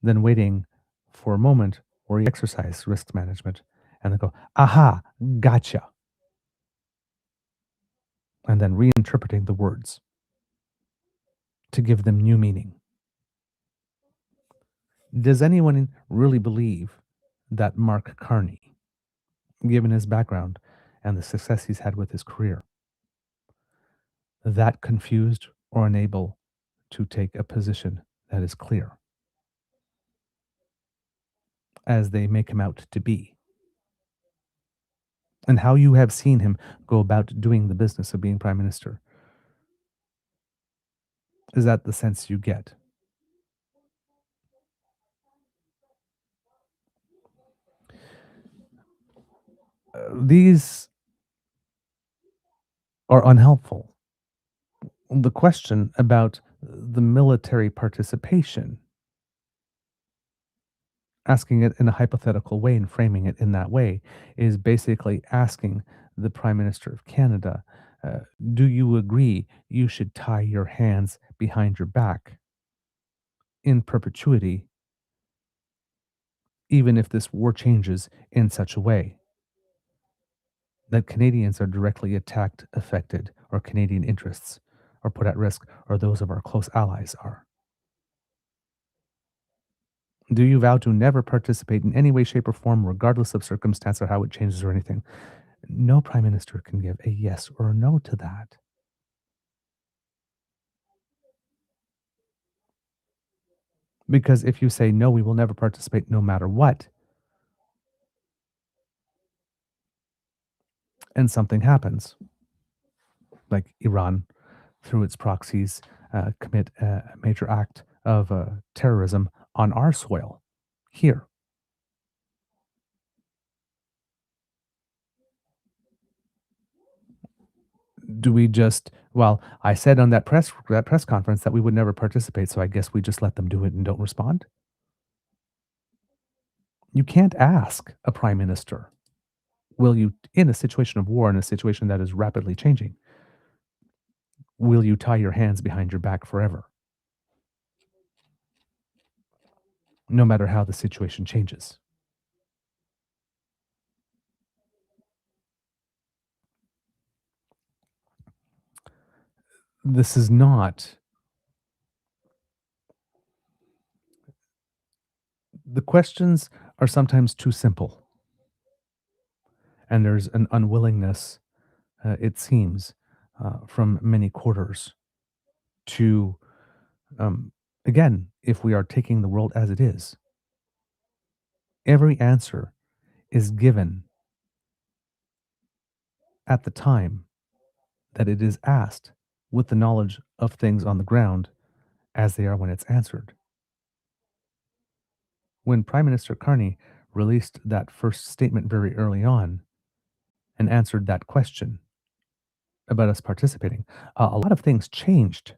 then waiting for a moment where you exercise risk management and then go, aha, gotcha. And then reinterpreting the words to give them new meaning. Does anyone really believe that Mark Carney, given his background and the success he's had with his career, that confused or unable to take a position that is clear, as they make him out to be? And how you have seen him go about doing the business of being Prime Minister? Is that the sense you get? These are unhelpful. The question about the military participation, asking it in a hypothetical way and framing it in that way, is basically asking the Prime Minister of Canada, do you agree you should tie your hands behind your back in perpetuity, even if this war changes in such a way that Canadians are directly attacked, affected, or Canadian interests are put at risk, or those of our close allies are? Do you vow to never participate in any way, shape, or form, regardless of circumstance or how it changes or anything? No Prime Minister can give a yes or a no to that. Because if you say, no, we will never participate no matter what, and something happens, like Iran, through its proxies, commit a major act of terrorism on our soil, here. Do we just, well, I said on that press conference that we would never participate, so I guess we just let them do it and don't respond? You can't ask a prime minister, will you, in a situation of war, in a situation that is rapidly changing, will you tie your hands behind your back forever? no matter how the situation changes. This is not the questions are sometimes too simple, and there's an unwillingness, it seems, from many quarters to, again, if we are taking the world as it is, every answer is given at the time that it is asked with the knowledge of things on the ground as they are when it's answered. When Prime Minister Carney released that first statement very early on and answered that question about us participating, a lot of things changed.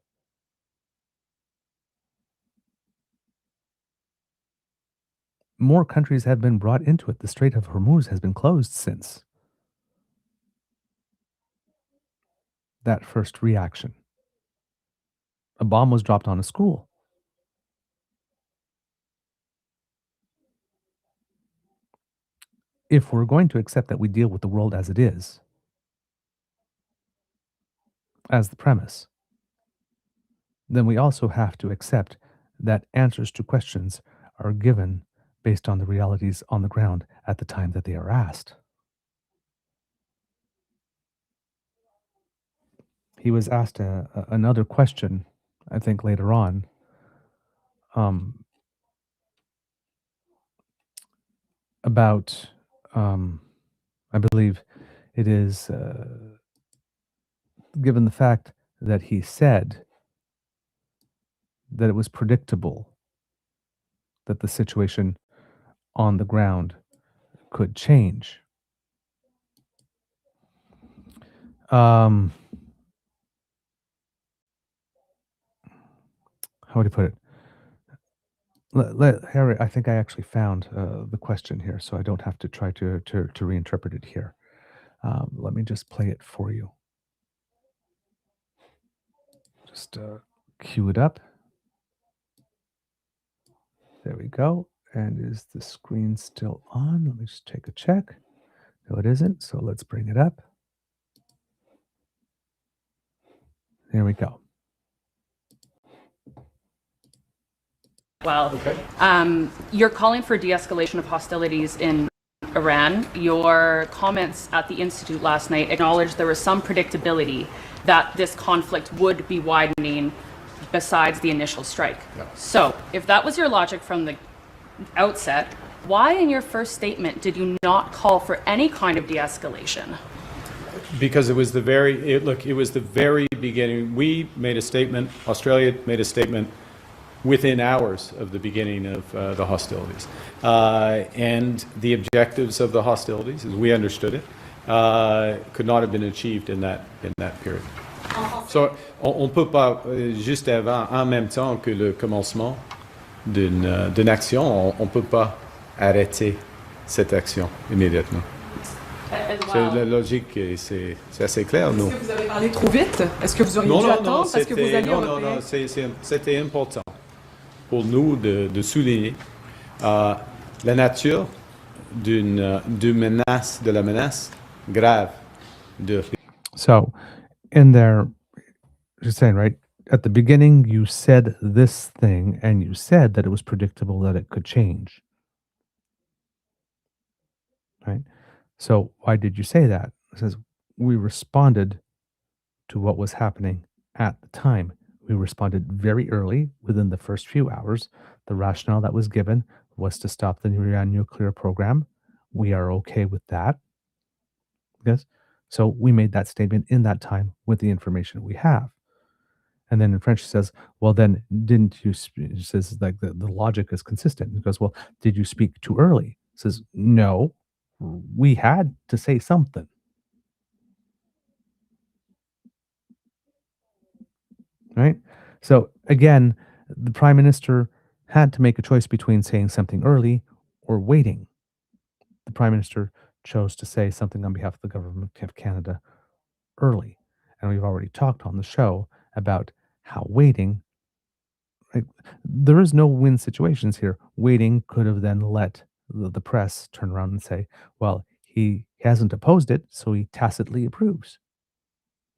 More countries have been brought into it. The Strait of Hormuz has been closed since that first reaction. A bomb was dropped on a school. If we're going to accept that we deal with the world as it is, as the premise, then we also have to accept that answers to questions are given based on the realities on the ground at the time that they are asked. He was asked another question, I think, later on, about, I believe it is given the fact that he said that it was predictable that the situation on the ground could change. How would he put it? Harry, I think I actually found the question here, so I don't have to try to reinterpret it here. Let me just play it for you. Just cue it up. There we go. And is the screen still on? Let me just take a check. No, it isn't. So let's bring it up. There we go. Well, you're calling for de-escalation of hostilities in Iran. Your comments at the Institute last night acknowledged there was some predictability that this conflict would be widening besides the initial strike. Yeah. So, if that was your logic from the outset, why in your first statement did you not call for any kind of de-escalation? Because it was the very beginning. We made a statement, Australia made a statement within hours of the beginning of the hostilities. And the objectives of the hostilities, as we understood it, could not have been achieved in that period. So, on ne peut pas, juste avant, en même temps que le commencement d'une action, on ne peut pas arrêter cette action immédiatement. Well. La logique, c'est assez clair, non? Est-ce que vous avez parlé trop vite? Est-ce que vous auriez dû attendre parce que vous alliez non, c'était important pour nous de souligner la nature de la menace grave de. So, in there, you're saying, right, at the beginning, you said this thing, and you said that it was predictable that it could change. Right? So, why did you say that? It says, we responded to what was happening at the time. We responded very early, within the first few hours. The rationale that was given was to stop the Iran nuclear program. We are okay with that. Yes? So we made that statement in that time with the information we have. And then in French, he says, well, then didn't you, he says, like the logic is consistent. He goes, well, did you speak too early? He says, no, we had to say something. Right? So again, the Prime Minister had to make a choice between saying something early or waiting. The Prime Minister chose to say something on behalf of the government of Canada early. And we've already talked on the show about how waiting right? There is no win situations here. Waiting could have then let the press turn around and say, well, he hasn't opposed it, so he tacitly approves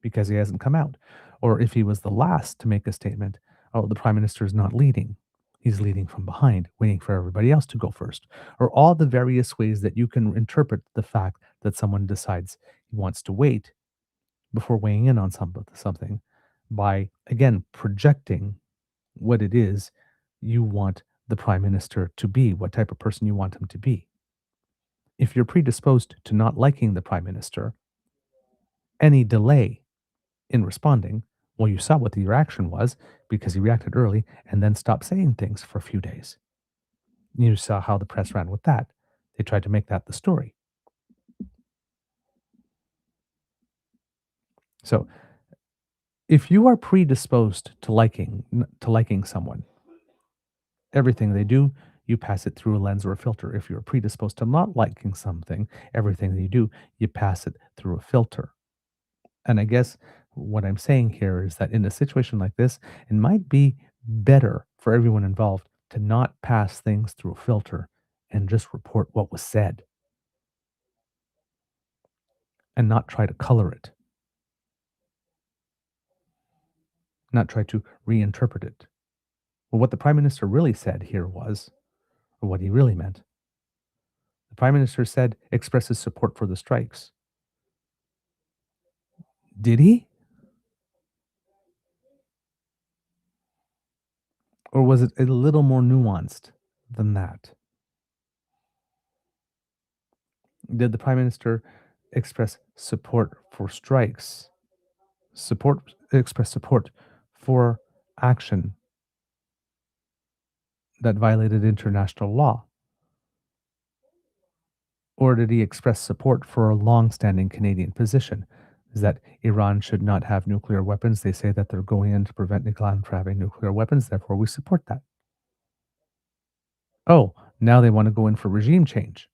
because he hasn't come out. Or if he was the last to make a statement, oh, the prime minister is not leading. He's leading from behind, waiting for everybody else to go first. Or all the various ways that you can interpret the fact that someone decides he wants to wait before weighing in on something by, again, projecting what it is you want the prime minister to be, what type of person you want him to be. If you're predisposed to not liking the prime minister, any delay in responding, well, you saw what the reaction was because he reacted early and then stopped saying things for a few days. You saw how the press ran with that. They tried to make that the story. So if you are predisposed to liking someone, everything they do, you pass it through a lens or a filter. If you're predisposed to not liking something, everything they do, you pass it through a filter. And I guess what I'm saying here is that in a situation like this, it might be better for everyone involved to not pass things through a filter and just report what was said and not try to color it, not try to reinterpret it. Well, what the prime minister really said here was, or what he really meant, the prime minister said expresses support for the strikes. Did he? Or was it a little more nuanced than that? Did the prime minister express support for strikes? Express support for action that violated international law? Or did he express support for a long-standing Canadian position? Is that Iran should not have nuclear weapons. They say that they're going in to prevent Iran from having nuclear weapons, therefore we support that. Oh, now they want to go in for regime change.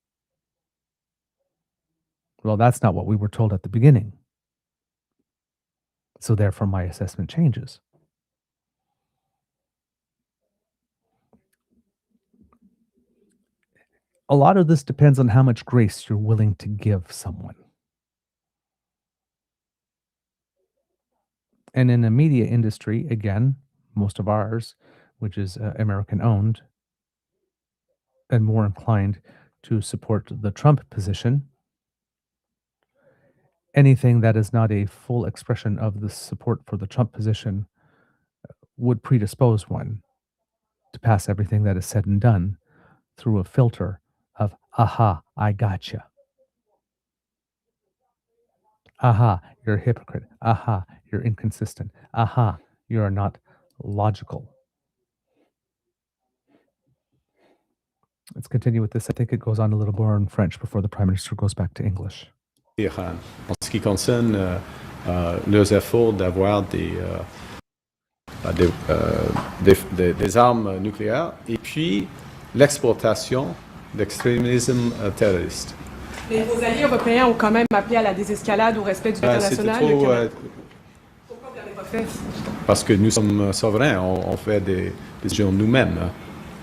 Well, that's not what we were told at the beginning. So therefore my assessment changes. A lot of this depends on how much grace you're willing to give someone. And in the media industry, again, most of ours, which is American owned and more inclined to support the Trump position, anything that is not a full expression of the support for the Trump position would predispose one to pass everything that is said and done through a filter of, aha, I gotcha. Aha, you're a hypocrite. Aha, you're inconsistent. Aha, you are not logical. Let's continue with this. I think it goes on a little more in French before the Prime Minister goes back to English. En ce qui concerne leurs efforts d'avoir des armes nucléaires et puis l'exportation d'extrémisme terroriste. Mais vos alliés européens ont quand même appelé à la désescalade, au respect du droit international. Pourquoi vous l'avez pas fait? Parce que nous sommes souverains, on fait des décisions nous-mêmes.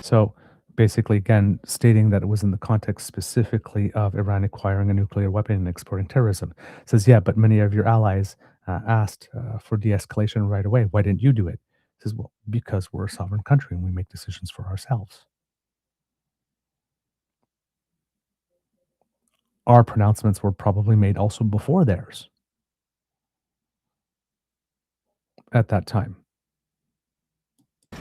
So basically, again, stating that it was in the context specifically of Iran acquiring a nuclear weapon and exporting terrorism. It says, yeah, but many of your allies asked for de-escalation right away. Why didn't you do it? It says, well, because we're a sovereign country and we make decisions for ourselves. Our pronouncements were probably made also before theirs at that time.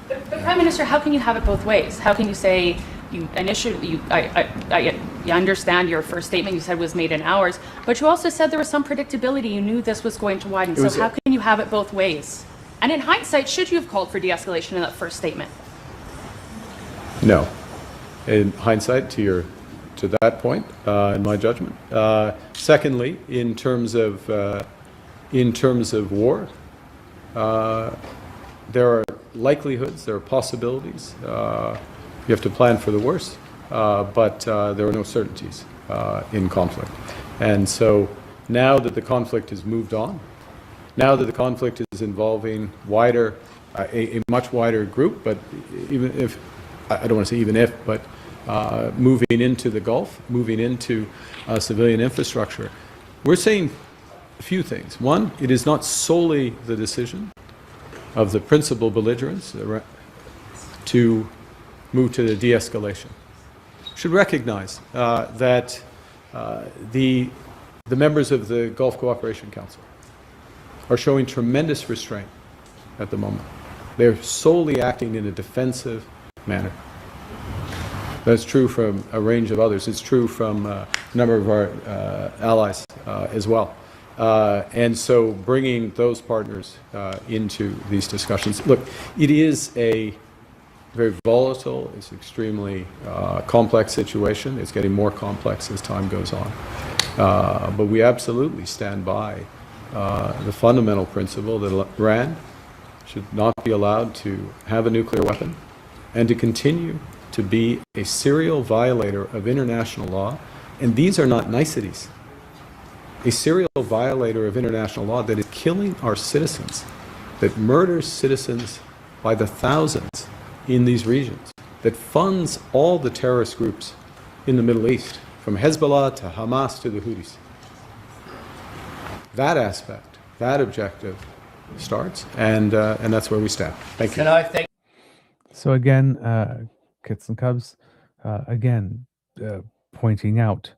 But Prime Minister, how can you have it both ways? How can you say you initially, I understand your first statement you said was made in hours, but you also said there was some predictability. You knew this was going to widen. So how can you have it both ways? And in hindsight, should you have called for de-escalation in that first statement? No. In hindsight, to that point, in my judgment. Secondly, in terms of war, there are likelihoods, there are possibilities. You have to plan for the worst, but there are no certainties in conflict. And so now that the conflict has moved on, now that the conflict is involving wider a much wider group, but even if, I don't want to say even if, but moving into the Gulf, moving into civilian infrastructure, we're saying a few things. One, it is not solely the decision of the principal belligerents to move to the de-escalation. Should recognize that the members of the Gulf Cooperation Council are showing tremendous restraint at the moment. They're solely acting in a defensive manner. That's true from a range of others. It's true from a number of our allies as well. And so bringing those partners into these discussions. Look, it is a very volatile, it's extremely complex situation. It's getting more complex as time goes on. But we absolutely stand by the fundamental principle that Iran should not be allowed to have a nuclear weapon and to continue to be a serial violator of international law. And these are not niceties. A serial violator of international law that is killing our citizens, that murders citizens by the thousands in these regions, that funds all the terrorist groups in the Middle East, from Hezbollah to Hamas to the Houthis. That aspect, that objective starts, and that's where we stand. Thank you. Can I thank? So again, Kits and Cubs, again, pointing out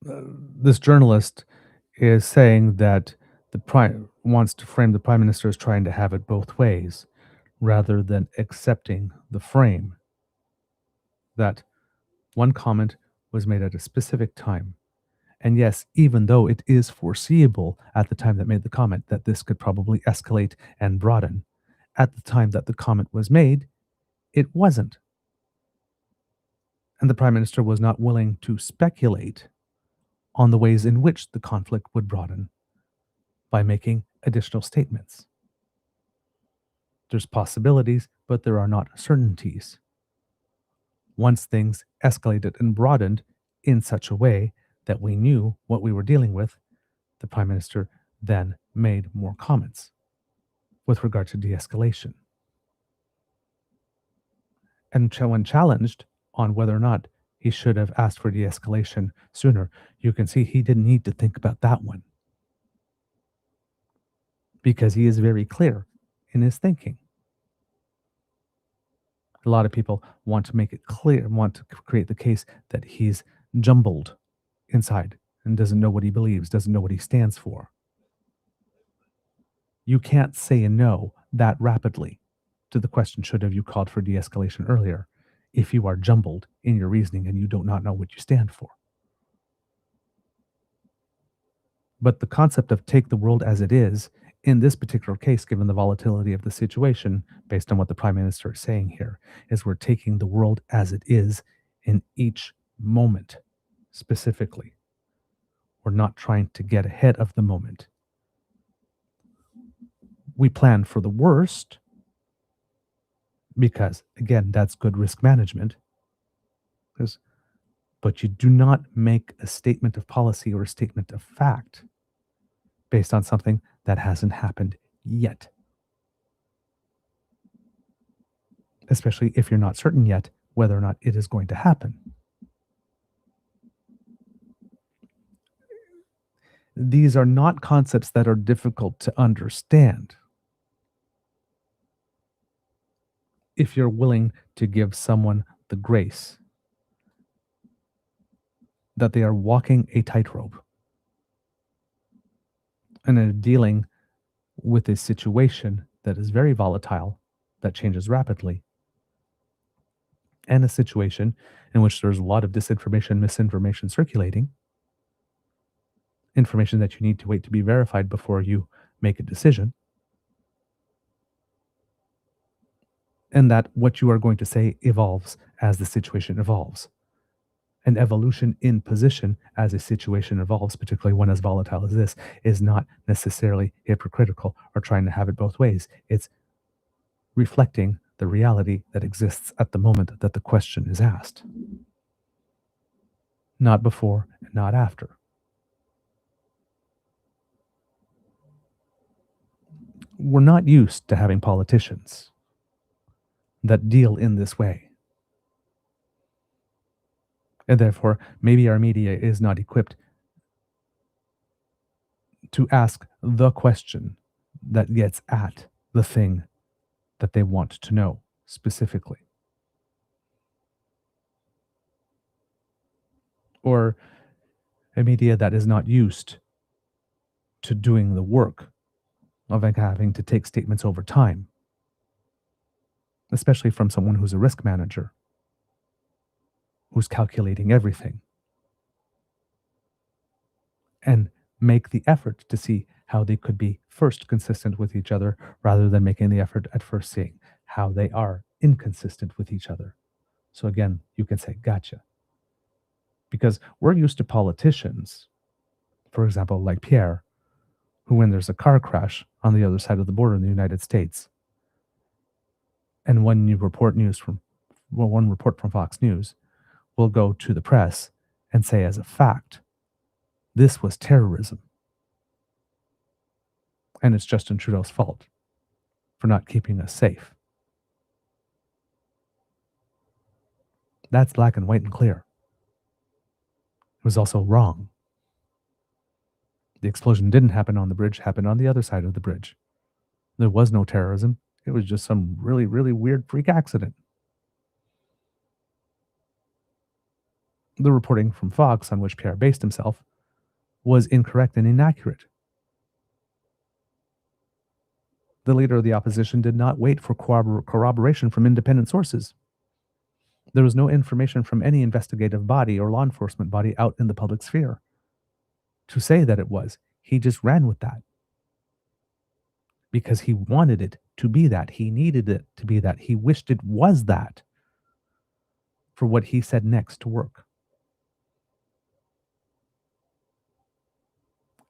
this journalist is saying that the prime wants to frame the prime minister as trying to have it both ways, rather than accepting the frame that one comment was made at a specific time. And yes, even though it is foreseeable at the time that made the comment that this could probably escalate and broaden, at the time that the comment was made, it wasn't. And the prime minister was not willing to speculate on the ways in which the conflict would broaden by making additional statements. There's possibilities, but there are not certainties. Once things escalated and broadened in such a way that we knew what we were dealing with, the prime minister then made more comments with regard to de-escalation. And when challenged on whether or not he should have asked for de-escalation sooner, you can see he didn't need to think about that one, because he is very clear in his thinking. A lot of people want to make it clear, want to create the case that he's jumbled inside and doesn't know what he believes, doesn't know what he stands for. You can't say a no that rapidly to the question, should have you called for de-escalation earlier, if you are jumbled in your reasoning and you do not know what you stand for. But the concept of take the world as it is, in this particular case, given the volatility of the situation, based on what the Prime Minister is saying here, is we're taking the world as it is in each moment, specifically. We're not trying to get ahead of the moment. We plan for the worst, because, again, that's good risk management. But you do not make a statement of policy or a statement of fact based on something that hasn't happened yet. Especially if you're not certain yet whether or not it is going to happen. These are not concepts that are difficult to understand if you're willing to give someone the grace that they are walking a tightrope and are dealing with a situation that is very volatile, that changes rapidly, and a situation in which there's a lot of disinformation, misinformation circulating, information that you need to wait to be verified before you make a decision, and that what you are going to say evolves as the situation evolves. An evolution in position as a situation evolves, particularly one as volatile as this, is not necessarily hypocritical or trying to have it both ways. It's reflecting the reality that exists at the moment that the question is asked. Not before and not after. we're not used to having politicians that deal in this way. And therefore, maybe our media is not equipped to ask the question that gets at the thing that they want to know specifically. Or a media that is not used to doing the work of having to take statements over time, especially from someone who's a risk manager, who's calculating everything, and make the effort to see how they could be first consistent with each other rather than making the effort at first seeing how they are inconsistent with each other. So again, you can say, gotcha. Because we're used to politicians, for example, like Pierre, who when there's a car crash on the other side of the border in the United States, and one report from Fox News will go to the press and say as a fact, this was terrorism. And it's Justin Trudeau's fault for not keeping us safe. That's black and white and clear. It was also wrong. The explosion didn't happen on the bridge, happened on the other side of the bridge. There was no terrorism. It was just some really, really weird freak accident. The reporting from Fox, on which Pierre based himself, was incorrect and inaccurate. The leader of the opposition did not wait for corroboration from independent sources. There was no information from any investigative body or law enforcement body out in the public sphere to say that it was. He just ran with that because he wanted it to be that. He needed it to be that. He wished it was that for what he said next to work.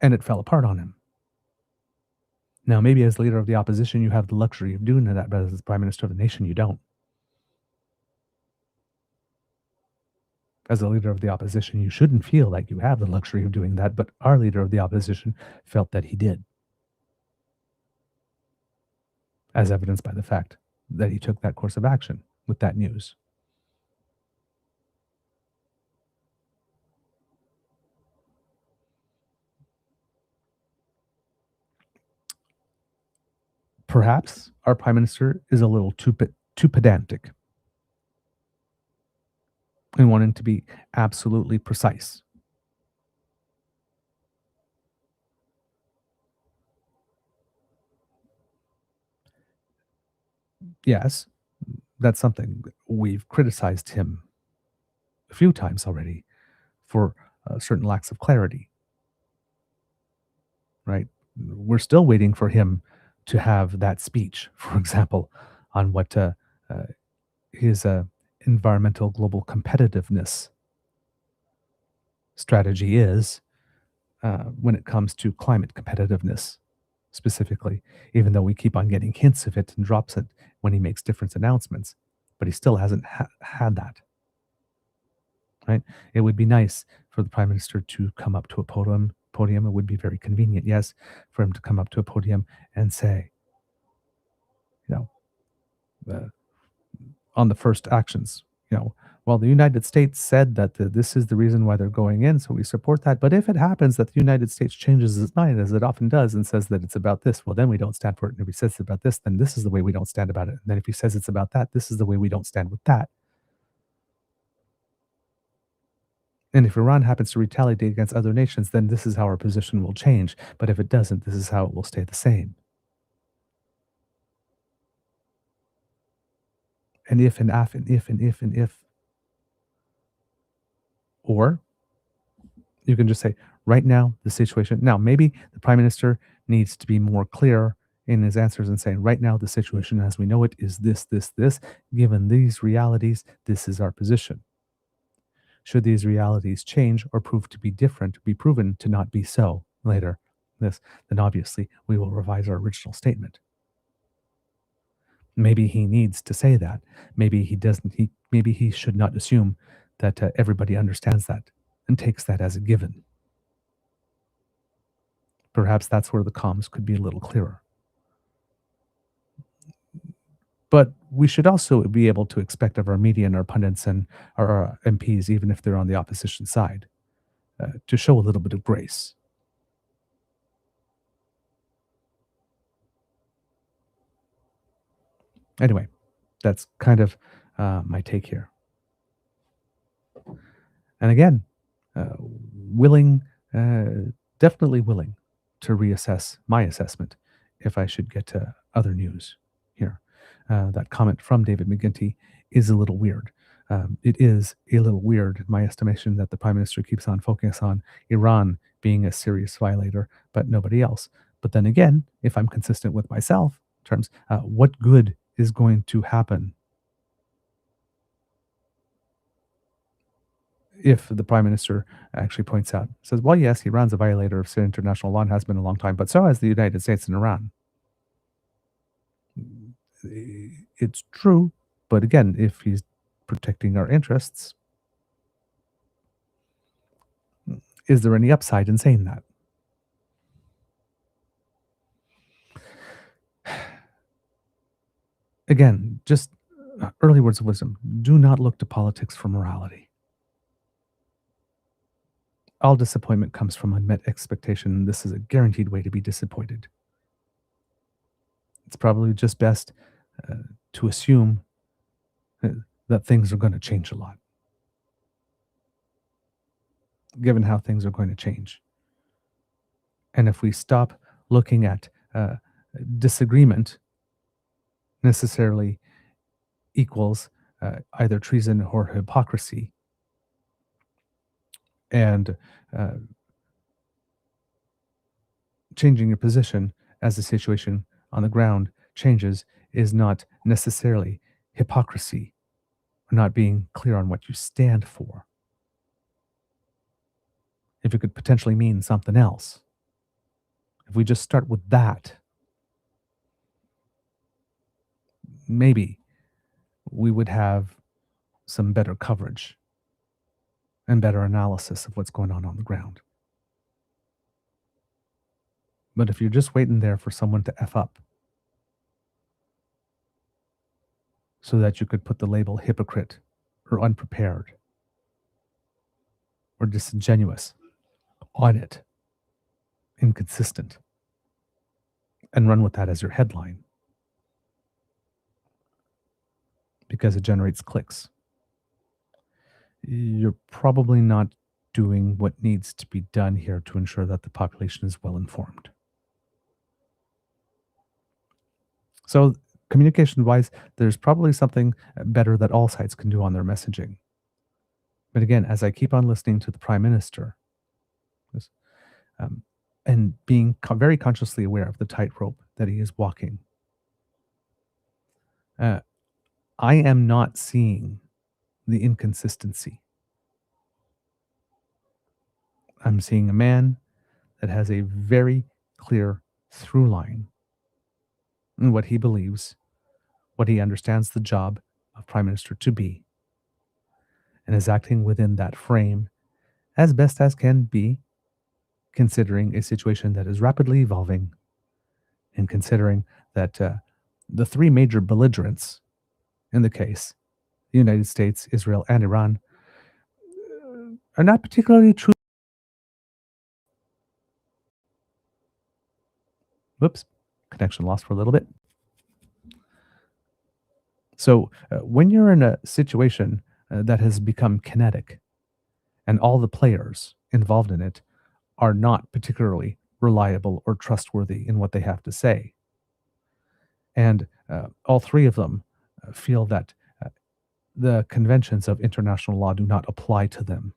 And it fell apart on him. Now, maybe as leader of the opposition, you have the luxury of doing that, but as Prime Minister of the nation, you don't. As a leader of the opposition, you shouldn't feel like you have the luxury of doing that, but our leader of the opposition felt that he did. As evidenced by the fact that he took that course of action with that news. Perhaps our Prime Minister is a little too pedantic in wanting to be absolutely precise. Yes, that's something we've criticized him a few times already for certain lacks of clarity. Right? We're still waiting for him to have that speech, for example, on what his environmental global competitiveness strategy is when it comes to climate competitiveness specifically, even though we keep on getting hints of it and drops it when he makes different announcements, but he still hasn't had that. Right? It would be nice for the Prime Minister to come up to a podium. It would be very convenient, yes, for him to come up to a podium and say, on the first actions, well, the United States said that this is the reason why they're going in, so we support that. But if it happens that the United States changes its mind, as it often does, and says that it's about this, well, then we don't stand for it. And if he says it's about this, then this is the way we don't stand about it. And then if he says it's about that, this is the way we don't stand with that. And if Iran happens to retaliate against other nations, then this is how our position will change. But if it doesn't, this is how it will stay the same. And if and if and if and if and if. Or you can just say, right now, the situation. Now, maybe the Prime Minister needs to be more clear in his answers and saying, right now, the situation as we know it is this, this, this. Given these realities, this is our position. Should these realities change or prove to be different, be proven to not be so later, then obviously we will revise our original statement. Maybe he needs to say that. Maybe he doesn't. Maybe he should not assume that everybody understands that and takes that as a given. Perhaps that's where the comms could be a little clearer. But we should also be able to expect of our media and our pundits and our MPs, even if they're on the opposition side, to show a little bit of grace. Anyway, that's kind of my take here. And again, willing, definitely willing to reassess my assessment if I should get to other news here. That comment from David McGuinty is a little weird. It is a little weird, in my estimation, that the Prime Minister keeps on focusing on Iran being a serious violator, but nobody else. But then again, if I'm consistent with myself, in terms, what good is going to happen if the Prime Minister actually points out, says, well, yes, Iran's a violator of international law and has been a long time, but so has the United States and Iran. It's true, but again, if he's protecting our interests, is there any upside in saying that? Again, just early words of wisdom. Do not look to politics for morality. All disappointment comes from unmet expectation, and this is a guaranteed way to be disappointed. It's probably just best to assume that things are going to change a lot, given how things are going to change. And if we stop looking at disagreement necessarily equals either treason or hypocrisy, and changing your position as the situation on the ground changes is not necessarily hypocrisy or not being clear on what you stand for. If it could potentially mean something else. If we just start with that, maybe we would have some better coverage and better analysis of what's going on the ground. But if you're just waiting there for someone to F up so that you could put the label hypocrite or unprepared or disingenuous on it, inconsistent, and run with that as your headline because it generates clicks, you're probably not doing what needs to be done here to ensure that the population is well informed. So communication-wise, there's probably something better that all sides can do on their messaging. But again, as I keep on listening to the Prime Minister, and being very consciously aware of the tightrope that he is walking, I am not seeing the inconsistency. I'm seeing a man that has a very clear through line in what he believes, what he understands the job of Prime Minister to be, and is acting within that frame as best as can be, considering a situation that is rapidly evolving and considering that the three major belligerents in the case, the United States, Israel, and Iran, are not particularly true. Whoops, connection lost for a little bit. So when you're in a situation that has become kinetic and all the players involved in it are not particularly reliable or trustworthy in what they have to say, and all three of them feel that the conventions of international law do not apply to them,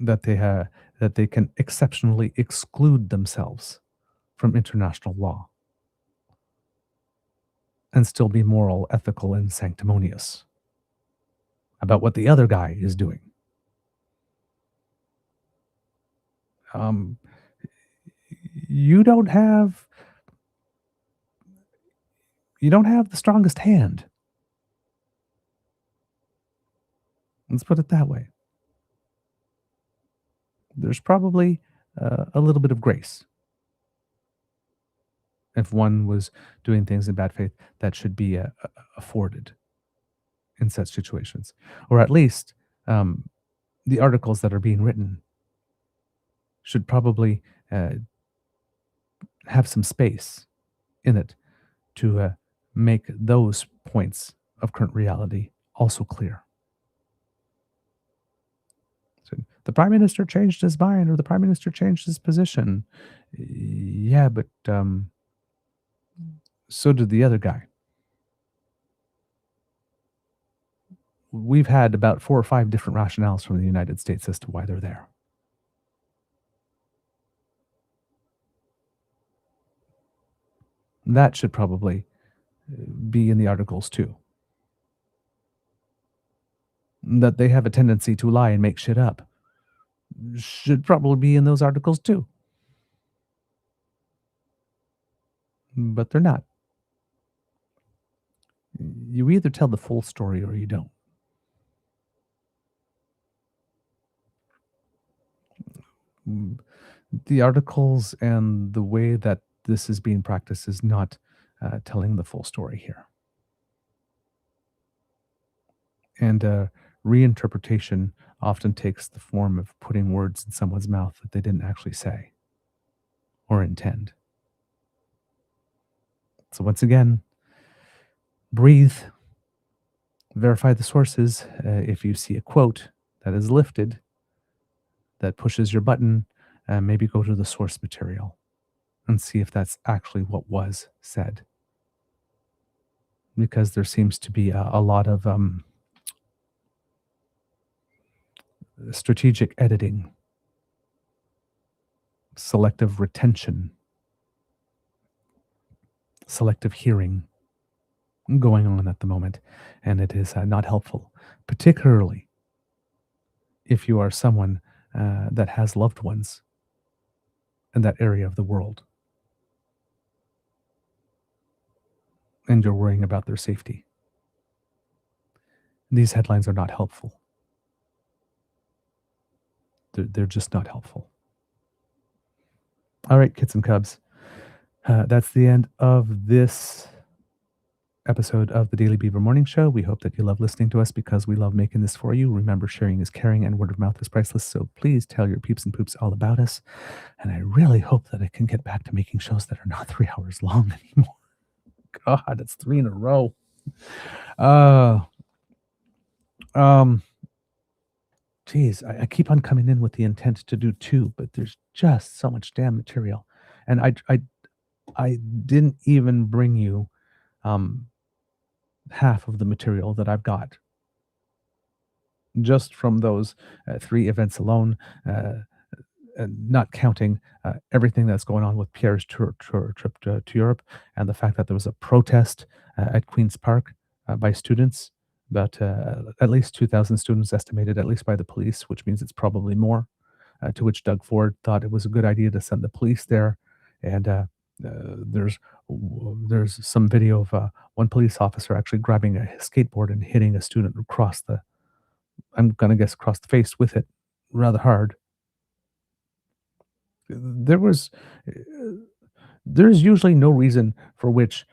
that they can exceptionally exclude themselves from international law and still be moral, ethical, and sanctimonious about what the other guy is doing. You don't have the strongest hand. Let's put it that way. There's probably a little bit of grace If one was doing things in bad faith, that should be afforded in such situations. Or at least the articles that are being written should probably have some space in it to make those points of current reality also clear. So the Prime Minister changed his mind, or the Prime Minister changed his position. Yeah, but so did the other guy. We've had about 4 or 5 different rationales from the United States as to why they're there. That should probably be in the articles too. That they have a tendency to lie and make shit up should probably be in those articles too. But they're not. You either tell the full story or you don't. The articles and the way that this is being practiced is not telling the full story here. And reinterpretation often takes the form of putting words in someone's mouth that they didn't actually say or intend. So once again, breathe, verify the sources. If you see a quote that is lifted, that pushes your button, maybe go to the source material and see if that's actually what was said. Because there seems to be a lot of strategic editing, selective retention, selective hearing going on at the moment, and it is not helpful, particularly if you are someone that has loved ones in that area of the world and you're worrying about their safety. These headlines are not helpful. They're just not helpful. All right, kids and cubs, that's the end of this episode of the Daily Beaver Morning Show. We hope that you love listening to us because we love making this for you. Remember, sharing is caring and word of mouth is priceless. So please tell your peeps and poops all about us. And I really hope that I can get back to making shows that are not 3 hours long anymore. God, it's 3 in a row. Geez, I keep on coming in with the intent to do 2, but there's just so much damn material. And I didn't even bring you half of the material that I've got just from those 3 events alone, not counting everything that's going on with Pierre's trip to Europe, and the fact that there was a protest at Queen's Park by students, about at least 2,000 students estimated, at least by the police, which means it's probably more, to which Doug Ford thought it was a good idea to send the police there. And there's some video of one police officer actually grabbing a skateboard and hitting a student across the, I'm going to guess across the face with it rather hard. There's usually no reason for which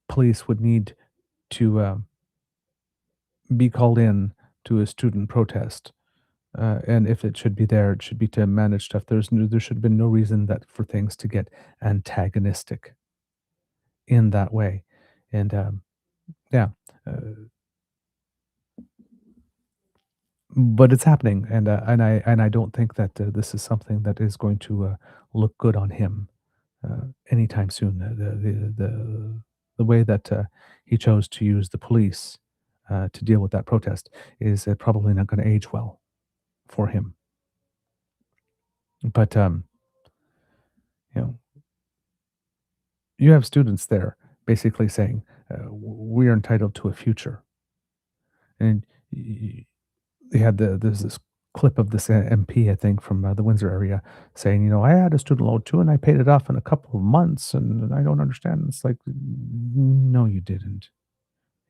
police would need to be called in to a student protest. And if it should be there, it should be to manage stuff. There should have been no reason that for things to get antagonistic in that way. And but it's happening, and I don't think that this is something that is going to look good on him anytime soon. The way that he chose to use the police to deal with that protest is probably not going to age well for him. But you have students there basically saying we are entitled to a future, and they had there's this clip of this MP, I think, from the Windsor area saying, I had a student loan too, and I paid it off in a couple of months, and I don't understand. It's like, no, you didn't.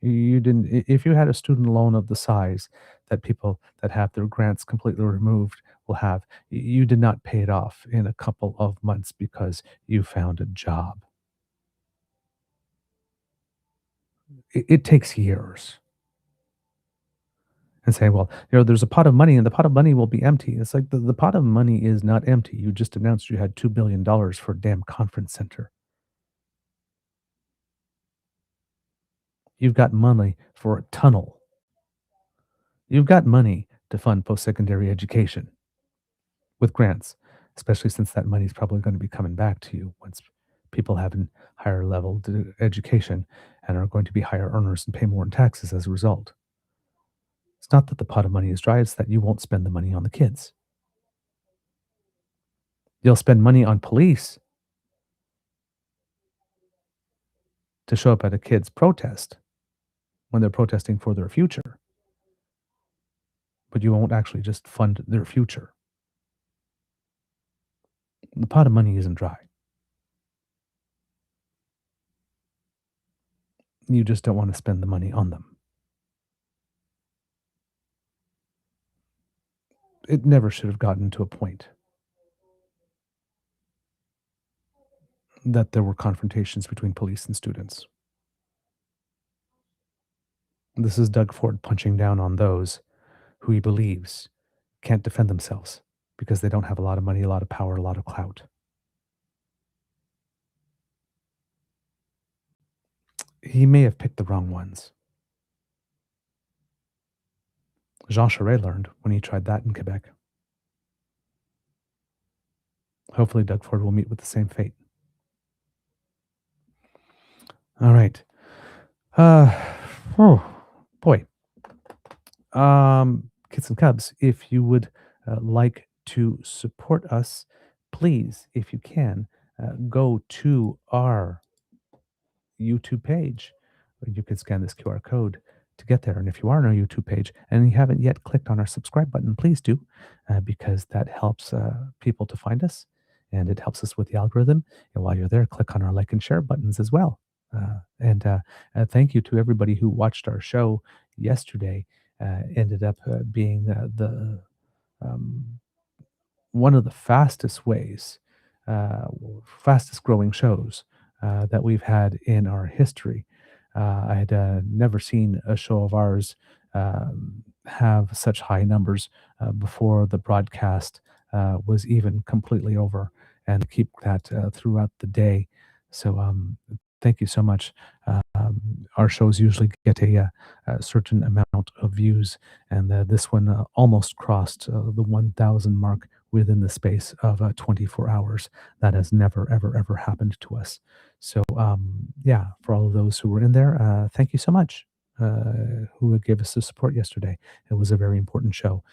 You didn't. If you had a student loan of the size that people that have their grants completely removed will have, you did not pay it off in a couple of months because you found a job. it takes years. And say, well, there's a pot of money and the pot of money will be empty. It's like the pot of money is not empty. You just announced you had $2 billion for a damn conference center. You've got money for a tunnel. You've got money to fund post-secondary education with grants, especially since that money is probably going to be coming back to you once people have a higher level education and are going to be higher earners and pay more in taxes as a result. It's not that the pot of money is dry, it's that you won't spend the money on the kids. You'll spend money on police to show up at a kid's protest when they're protesting for their future. But you won't actually just fund their future. The pot of money isn't dry. You just don't want to spend the money on them. It never should have gotten to a point that there were confrontations between police and students. This is Doug Ford punching down on those who he believes can't defend themselves because they don't have a lot of money, a lot of power, a lot of clout. He may have picked the wrong ones. Jean Charest learned when he tried that in Quebec. Hopefully Doug Ford will meet with the same fate. All right. Oh, boy. Kids and Cubs, if you would like to support us, please, if you can, go to our YouTube page. You can scan this QR code to get there. And if you are on our YouTube page and you haven't yet clicked on our subscribe button, please do, because that helps people to find us and it helps us with the algorithm. And while you're there, click on our like and share buttons as well. And thank you to everybody who watched our show yesterday. Ended up being the one of the fastest ways, fastest growing shows that we've had in our history. I had never seen a show of ours have such high numbers before the broadcast was even completely over, and keep that throughout the day. So thank you so much. Our shows usually get a certain amount of views, and this one almost crossed the 1,000 mark within the space of 24 hours. That has never, ever, ever happened to us. So yeah, for all of those who were in there, thank you so much, who gave us the support yesterday. It was a very important show.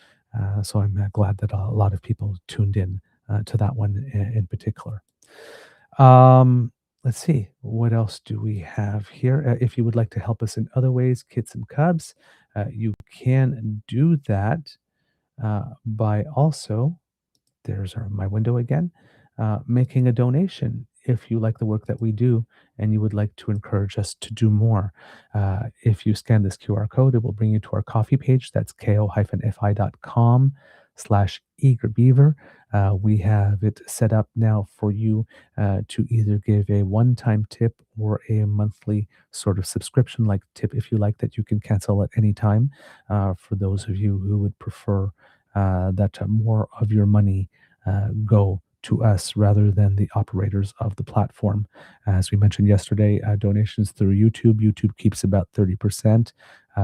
So I'm glad that a lot of people tuned in to that one in particular. Let's see, what else do we have here? If you would like to help us in other ways, Kids and Cubs, you can do that by also, there's my window again, making a donation if you like the work that we do and you would like to encourage us to do more. If you scan this QR code, it will bring you to our coffee page. That's ko-fi.com/eagerbeaver. We have it set up now for you to either give a one-time tip or a monthly sort of subscription like tip, if you like, that you can cancel at any time. For those of you who would prefer that more of your money go to us rather than the operators of the platform. As we mentioned yesterday, donations through YouTube keeps about 30%.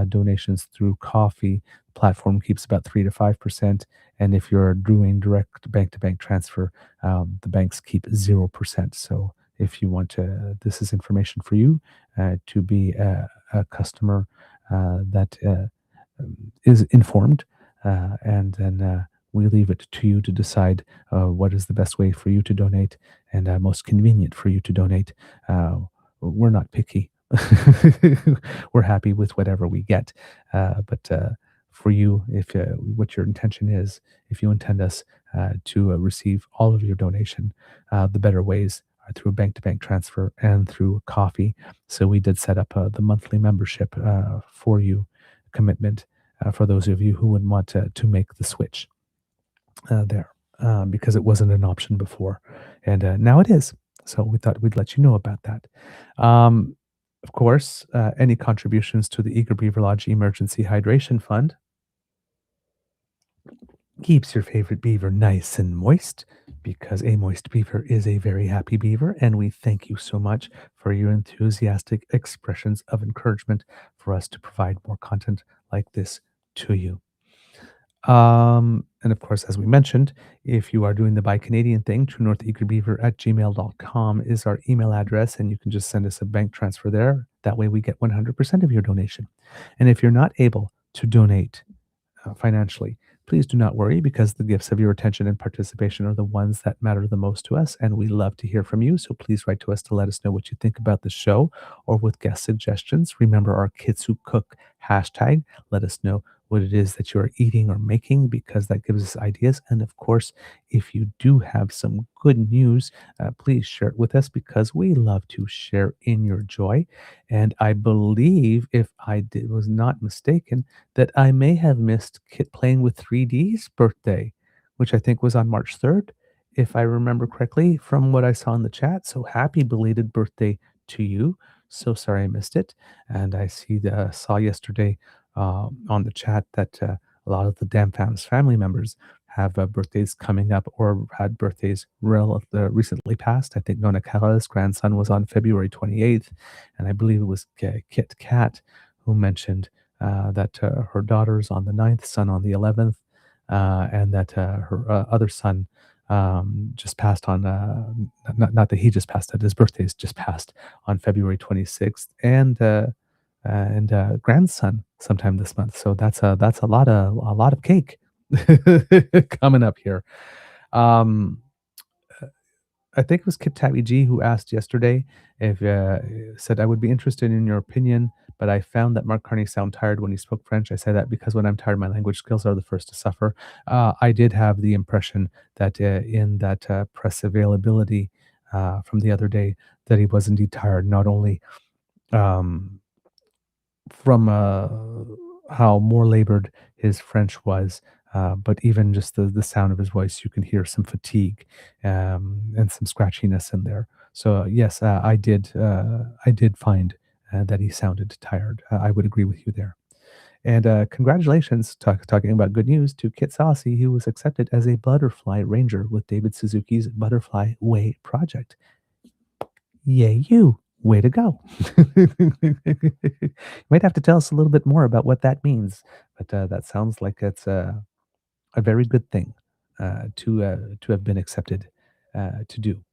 Donations through Coffee, the platform keeps about 3 to 5%. And if you're doing direct bank-to-bank transfer, the banks keep 0%. So if you want to, this is information for you to be a customer that is informed, and then we leave it to you to decide what is the best way for you to donate and most convenient for you to donate. We're not picky. We're happy with whatever we get. But for you, if what your intention is, if you intend us to receive all of your donation, the better ways are through a bank-to-bank transfer and through Coffee. So we did set up the monthly membership for you, commitment for those of you who would want to make the switch. There, because it wasn't an option before, and now it is. So we thought we'd let you know about that. Of course, any contributions to the Eager Beaver Lodge Emergency Hydration Fund keeps your favorite beaver nice and moist, because a moist beaver is a very happy beaver, and we thank you so much for your enthusiastic expressions of encouragement for us to provide more content like this to you. And of course, as we mentioned, if you are doing the Buy Canadian thing, truenortheagerbeaver@gmail.com is our email address, and you can just send us a bank transfer there. That way we get 100% of your donation. And if you're not able to donate financially, please do not worry, because the gifts of your attention and participation are the ones that matter the most to us, and we love to hear from you. So please write to us to let us know what you think about the show, or with guest suggestions. Remember our Kids Who Cook hashtag. Let us know what it is that you are eating or making, because that gives us ideas. And of course, if you do have some good news, please share it with us, because we love to share in your joy. And I believe, if was not mistaken, that I may have missed Kit Playing with 3D's birthday, which I think was on March 3rd, if I remember correctly from what I saw in the chat. So happy belated birthday to you. So sorry I missed it. And I saw yesterday on the chat that a lot of the Damn Fam's family members have birthdays coming up, or had birthdays recently passed. I think Nona Kara's grandson was on February 28th, and I believe it was Kit Kat who mentioned that her daughter's on the 9th, son on the 11th, and that her other son just passed on, not that he just passed, that his birthday's just passed on February 26th, and grandson sometime this month. So that's a lot of cake coming up here. I think it was Kip Tabby G who asked yesterday if said, I would be interested in your opinion, but I found that Mark Carney sound tired when he spoke French. I say that because when I'm tired, my language skills are the first to suffer. I did have the impression that in that press availability from the other day, that he was indeed tired, not only from how more labored his French was, but even just the sound of his voice, you can hear some fatigue and some scratchiness in there. So yes, I did find that he sounded tired. I would agree with you there. And congratulations, talking about good news, to Kit Saucy, who was accepted as a Butterfly Ranger with David Suzuki's Butterfly Way project. Yay, you. Way to go. You might have to tell us a little bit more about what that means, but that sounds like it's a very good thing to have been accepted to do.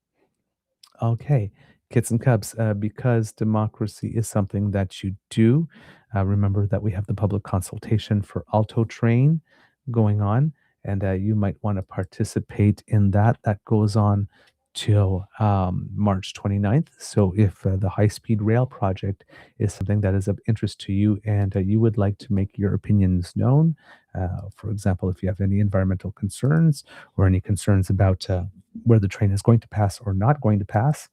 Okay, Kits and Cubs, because democracy is something that you do, remember that we have the public consultation for Alto Train going on, and you might want to participate in that. That goes on till March 29th. So if the high-speed rail project is something that is of interest to you, and you would like to make your opinions known, for example, if you have any environmental concerns or any concerns about where the train is going to pass or not going to pass,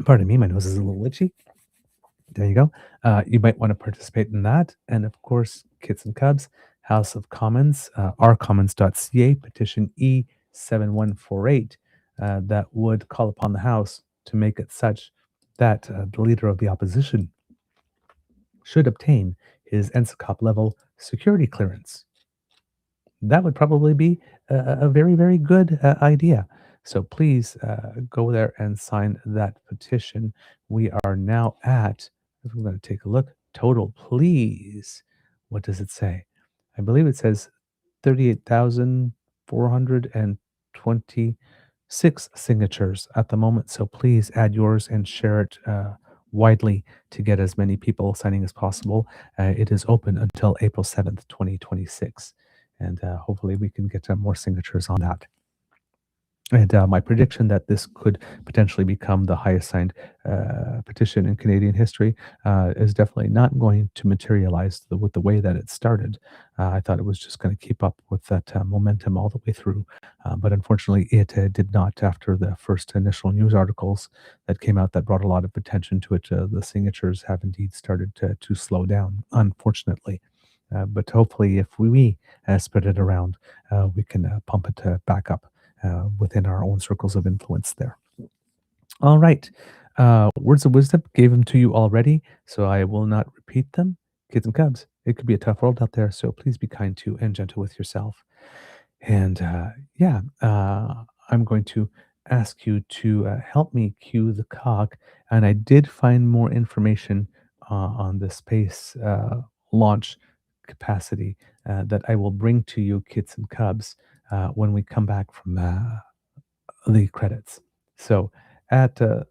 pardon me, my nose is a little itchy. There you go. You might want to participate in that. And of course, Kits and Cubs, House of Commons, rcommons.ca, petition E7148, that would call upon the House to make it such that the leader of the opposition should obtain his NSCOP level security clearance. That would probably be a very, very good idea. So please go there and sign that petition. We are now at, if we're going to take a look, total, please. What does it say? I believe it says 38,426 signatures at the moment. So please add yours and share it widely to get as many people signing as possible. It is open until April 7th, 2026. And hopefully we can get more signatures on that. And my prediction that this could potentially become the highest signed petition in Canadian history is definitely not going to materialize with the way that it started. I thought it was just going to keep up with that momentum all the way through. But unfortunately, it did not. After the first initial news articles that came out that brought a lot of attention to it, the signatures have indeed started to slow down, unfortunately. But hopefully, if we spread it around, we can pump it back up within our own circles of influence there. All right. Words of wisdom gave them to you already, so I will not repeat them. Kids and cubs, it could be a tough world out there, so please be kind to and gentle with yourself. And I'm going to ask you to help me cue the cog. And I did find more information on the space launch capacity that I will bring to you, kids and cubs, when we come back from the credits. So at the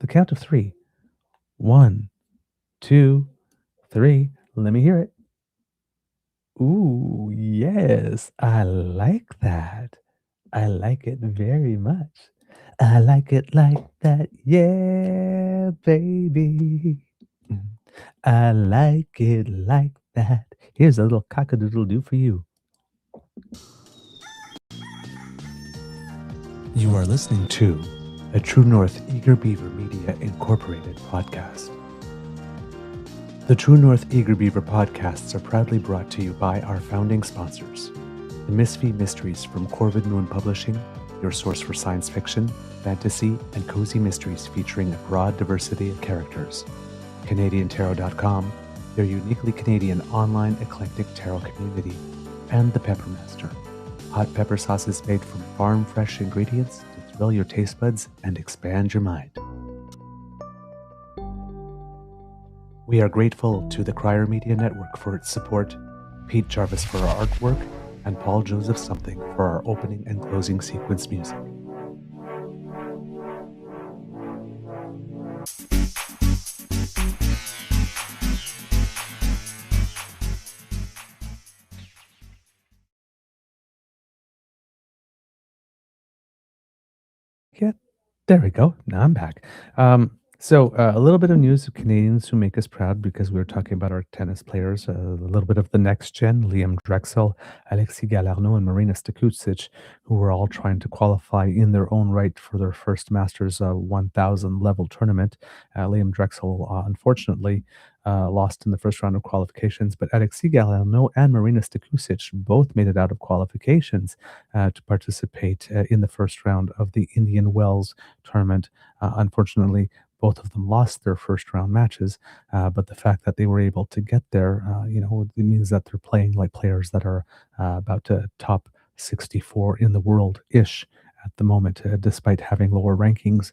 count of three, 1, 2, 3, let me hear it. Ooh, yes, I like that. I like it very much. I like it like that, yeah, baby. Mm. I like it like that. Here's a little cock-a-doodle-doo for you. You are listening to a True North Eager Beaver Media Incorporated podcast. The True North Eager Beaver podcasts are proudly brought to you by our founding sponsors, the Misfit Mysteries from Corvid Moon Publishing, your source for science fiction, fantasy, and cozy mysteries featuring a broad diversity of characters. CanadianTarot.com, their uniquely Canadian online eclectic tarot community, and The Peppermaster, hot pepper sauces made from farm-fresh ingredients to thrill your taste buds and expand your mind. We are grateful to the Crier Media Network for its support, Pete Jarvis for our artwork, and Paul Joseph Something for our opening and closing sequence music. Yeah, there we go. Now I'm back. So a little bit of news of Canadians who make us proud because we were talking about our tennis players. A little bit of the next gen: Liam Drexel, Alexis Galarneau, and Marina Stakucic, who were all trying to qualify in their own right for their first Masters 1000 level tournament. Liam Drexel, unfortunately, lost in the first round of qualifications, but Alexis Galarneau and Marina Stakucic both made it out of qualifications to participate in the first round of the Indian Wells tournament. Unfortunately, both of them lost their first round matches, but the fact that they were able to get there, it means that they're playing like players that are about to top 64 in the world-ish at the moment, despite having lower rankings.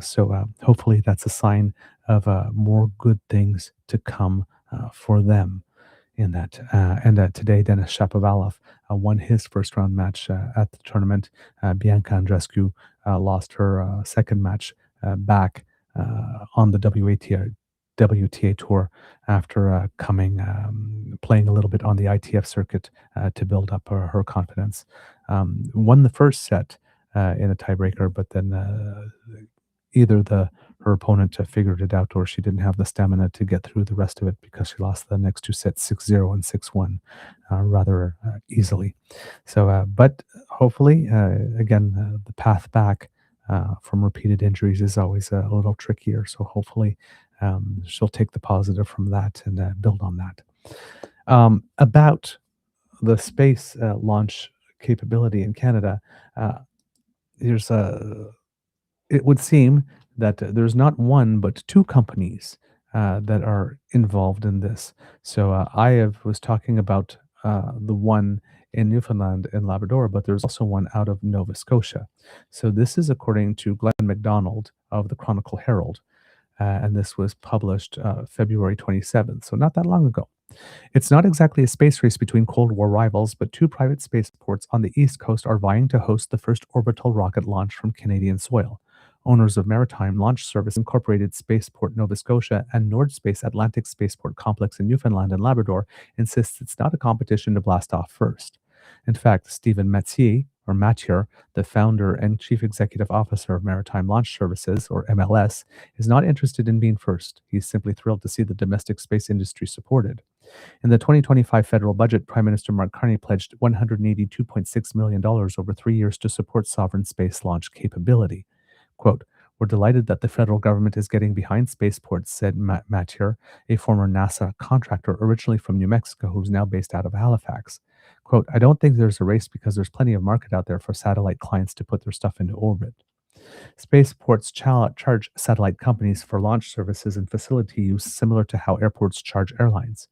So hopefully that's a sign of more good things to come for them in that. And today, Denis Shapovalov won his first round match at the tournament. Bianca Andreescu lost her second match back on the WTA tour after playing a little bit on the ITF circuit to build up her confidence. Won the first set in a tiebreaker, but then either her opponent figured it out or she didn't have the stamina to get through the rest of it because she lost the next two sets 6-0 and 6-1 rather easily. So, but hopefully, again, the path back from repeated injuries is always a little trickier. So hopefully she'll take the positive from that and build on that. About the space launch capability in Canada, it would seem that there's not one but two companies that are involved in this. So I was talking about the one in Newfoundland and Labrador, but there's also one out of Nova Scotia. So this is according to Glenn MacDonald of the Chronicle Herald, and this was published February 27th, so not that long ago. It's not exactly a space race between Cold War rivals, but two private spaceports on the East Coast are vying to host the first orbital rocket launch from Canadian soil. Owners of Maritime Launch Service Incorporated Spaceport Nova Scotia and Nordspace Atlantic Spaceport Complex in Newfoundland and Labrador insists it's not a competition to blast off first. In fact, Stephen Mathieu, the founder and chief executive officer of Maritime Launch Services, or MLS, is not interested in being first. He's simply thrilled to see the domestic space industry supported. In the 2025 federal budget, Prime Minister Mark Carney pledged $182.6 million over 3 years to support sovereign space launch capability. Quote, "We're delighted that the federal government is getting behind spaceports," said Mathieu, a former NASA contractor originally from New Mexico who's now based out of Halifax. Quote, "I don't think there's a race because there's plenty of market out there for satellite clients to put their stuff into orbit." Spaceports charge satellite companies for launch services and facility use similar to how airports charge airlines.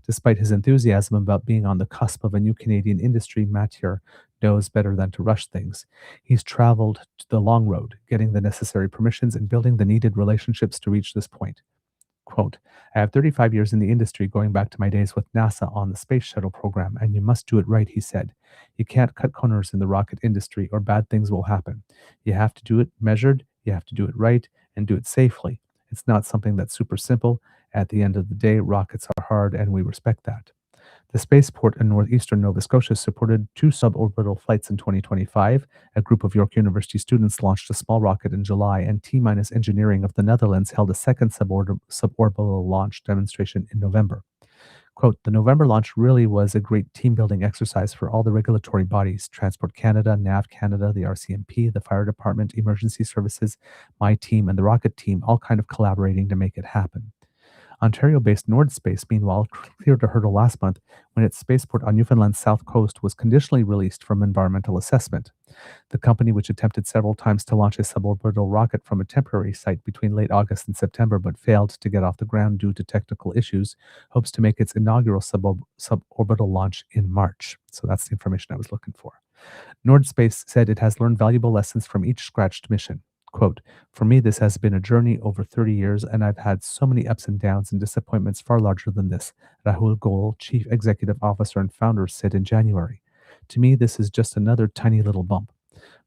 Despite his enthusiasm about being on the cusp of a new Canadian industry, Mathieu knows better than to rush things. He's traveled the long road, getting the necessary permissions and building the needed relationships to reach this point. Quote, I have 35 years in the industry going back to my days with NASA on the space shuttle program, and you must do it right, he said. You can't cut corners in the rocket industry or bad things will happen. You have to do it measured, you have to do it right, and do it safely. It's not something that's super simple. At the end of the day, rockets are hard, and we respect that. The spaceport in northeastern Nova Scotia supported 2 suborbital flights in 2025. A group of York University students launched a small rocket in July, and T-Minus Engineering of the Netherlands held a second suborbital launch demonstration in November. Quote, the November launch really was a great team-building exercise for all the regulatory bodies, Transport Canada, NAV Canada, the RCMP, the Fire Department, Emergency Services, my team, and the rocket team, all kind of collaborating to make it happen. Ontario-based NordSpace, meanwhile, cleared a hurdle last month when its spaceport on Newfoundland's south coast was conditionally released from environmental assessment. The company, which attempted several times to launch a suborbital rocket from a temporary site between late August and September but failed to get off the ground due to technical issues, hopes to make its inaugural suborbital launch in March. So that's the information I was looking for. NordSpace said it has learned valuable lessons from each scratched mission. Quote, for me, this has been a journey over 30 years, and I've had so many ups and downs and disappointments far larger than this, Rahul Goel, Chief Executive Officer and Founder, said in January. To me, this is just another tiny little bump.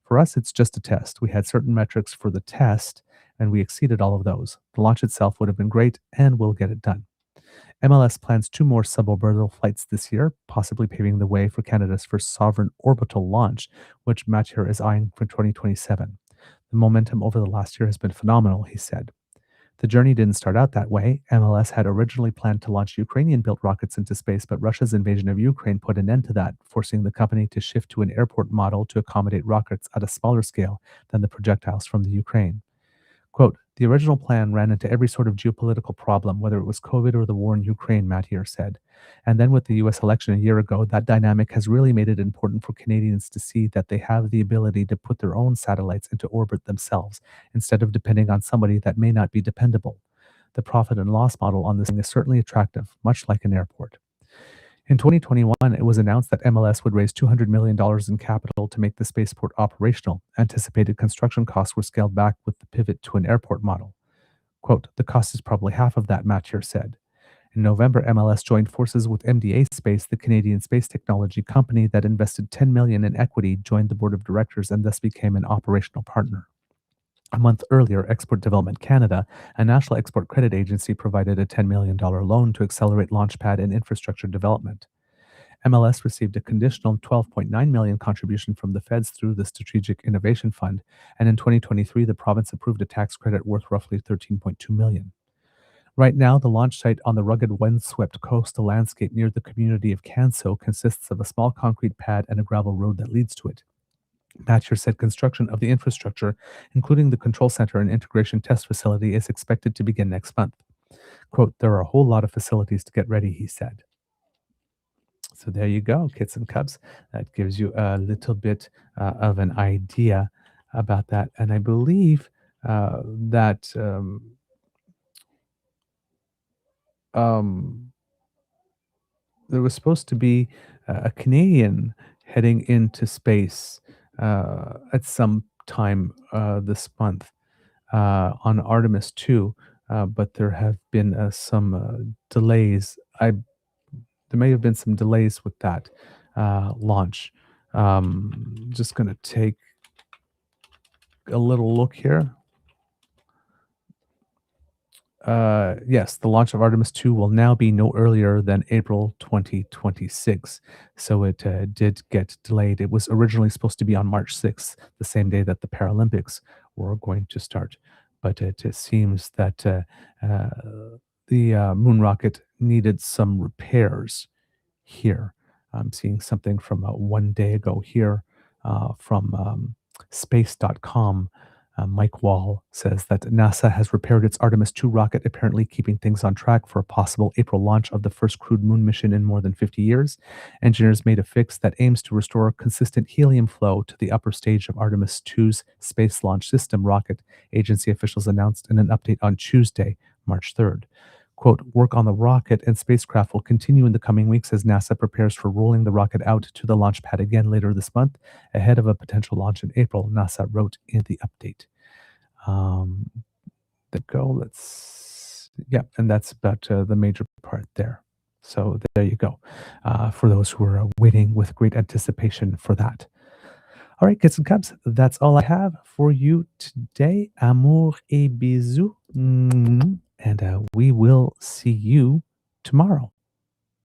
For us, it's just a test. We had certain metrics for the test, and we exceeded all of those. The launch itself would have been great, and we'll get it done. MLS plans 2 more suborbital flights this year, possibly paving the way for Canada's first sovereign orbital launch, which Mathieu is eyeing for 2027. The momentum over the last year has been phenomenal, he said. The journey didn't start out that way. MLS had originally planned to launch Ukrainian-built rockets into space, but Russia's invasion of Ukraine put an end to that, forcing the company to shift to an airport model to accommodate rockets at a smaller scale than the projectiles from the Ukraine. Quote, the original plan ran into every sort of geopolitical problem, whether it was COVID or the war in Ukraine, Mathieu said. And then with the US election a year ago, that dynamic has really made it important for Canadians to see that they have the ability to put their own satellites into orbit themselves, instead of depending on somebody that may not be dependable. The profit and loss model on this thing is certainly attractive, much like an airport. In 2021, it was announced that MLS would raise $200 million in capital to make the spaceport operational. Anticipated construction costs were scaled back with the pivot to an airport model. Quote, the cost is probably half of that, Mathieu said. In November, MLS joined forces with MDA Space, the Canadian space technology company that invested $10 million in equity, joined the board of directors, and thus became an operational partner. A month earlier, Export Development Canada, a national export credit agency, provided a $10 million loan to accelerate launchpad and infrastructure development. MLS received a conditional $12.9 million contribution from the feds through the Strategic Innovation Fund, and in 2023, the province approved a tax credit worth roughly $13.2 million. Right now, the launch site on the rugged, windswept coastal landscape near the community of Canso consists of a small concrete pad and a gravel road that leads to it. Mathieu said construction of the infrastructure, including the control center and integration test facility, is expected to begin next month. Quote, there are a whole lot of facilities to get ready, he said. So there you go, kits and cubs. That gives you a little bit of an idea about that. And I believe that there was supposed to be a Canadian heading into space at some time this month on Artemis 2, but there have been some delays. There may have been some delays with that launch. Just going to take a little look here. Yes, the launch of Artemis 2 will now be no earlier than April 2026. So it did get delayed. It was originally supposed to be on March 6th, the same day that the Paralympics were going to start. But it seems that the moon rocket needed some repairs here. I'm seeing something from 1 day ago here from space.com Mike Wall says that NASA has repaired its Artemis 2 rocket, apparently keeping things on track for a possible April launch of the first crewed moon mission in more than 50 years. Engineers made a fix that aims to restore consistent helium flow to the upper stage of Artemis 2's Space Launch System rocket, agency officials announced in an update on Tuesday, March 3rd. Quote, work on the rocket and spacecraft will continue in the coming weeks as NASA prepares for rolling the rocket out to the launch pad again later this month, ahead of a potential launch in April, NASA wrote in the update. And that's about the major part there. So there you go, for those who are waiting with great anticipation for that. All right, kids and cubs, that's all I have for you today. Amour et bisous. And we will see you tomorrow.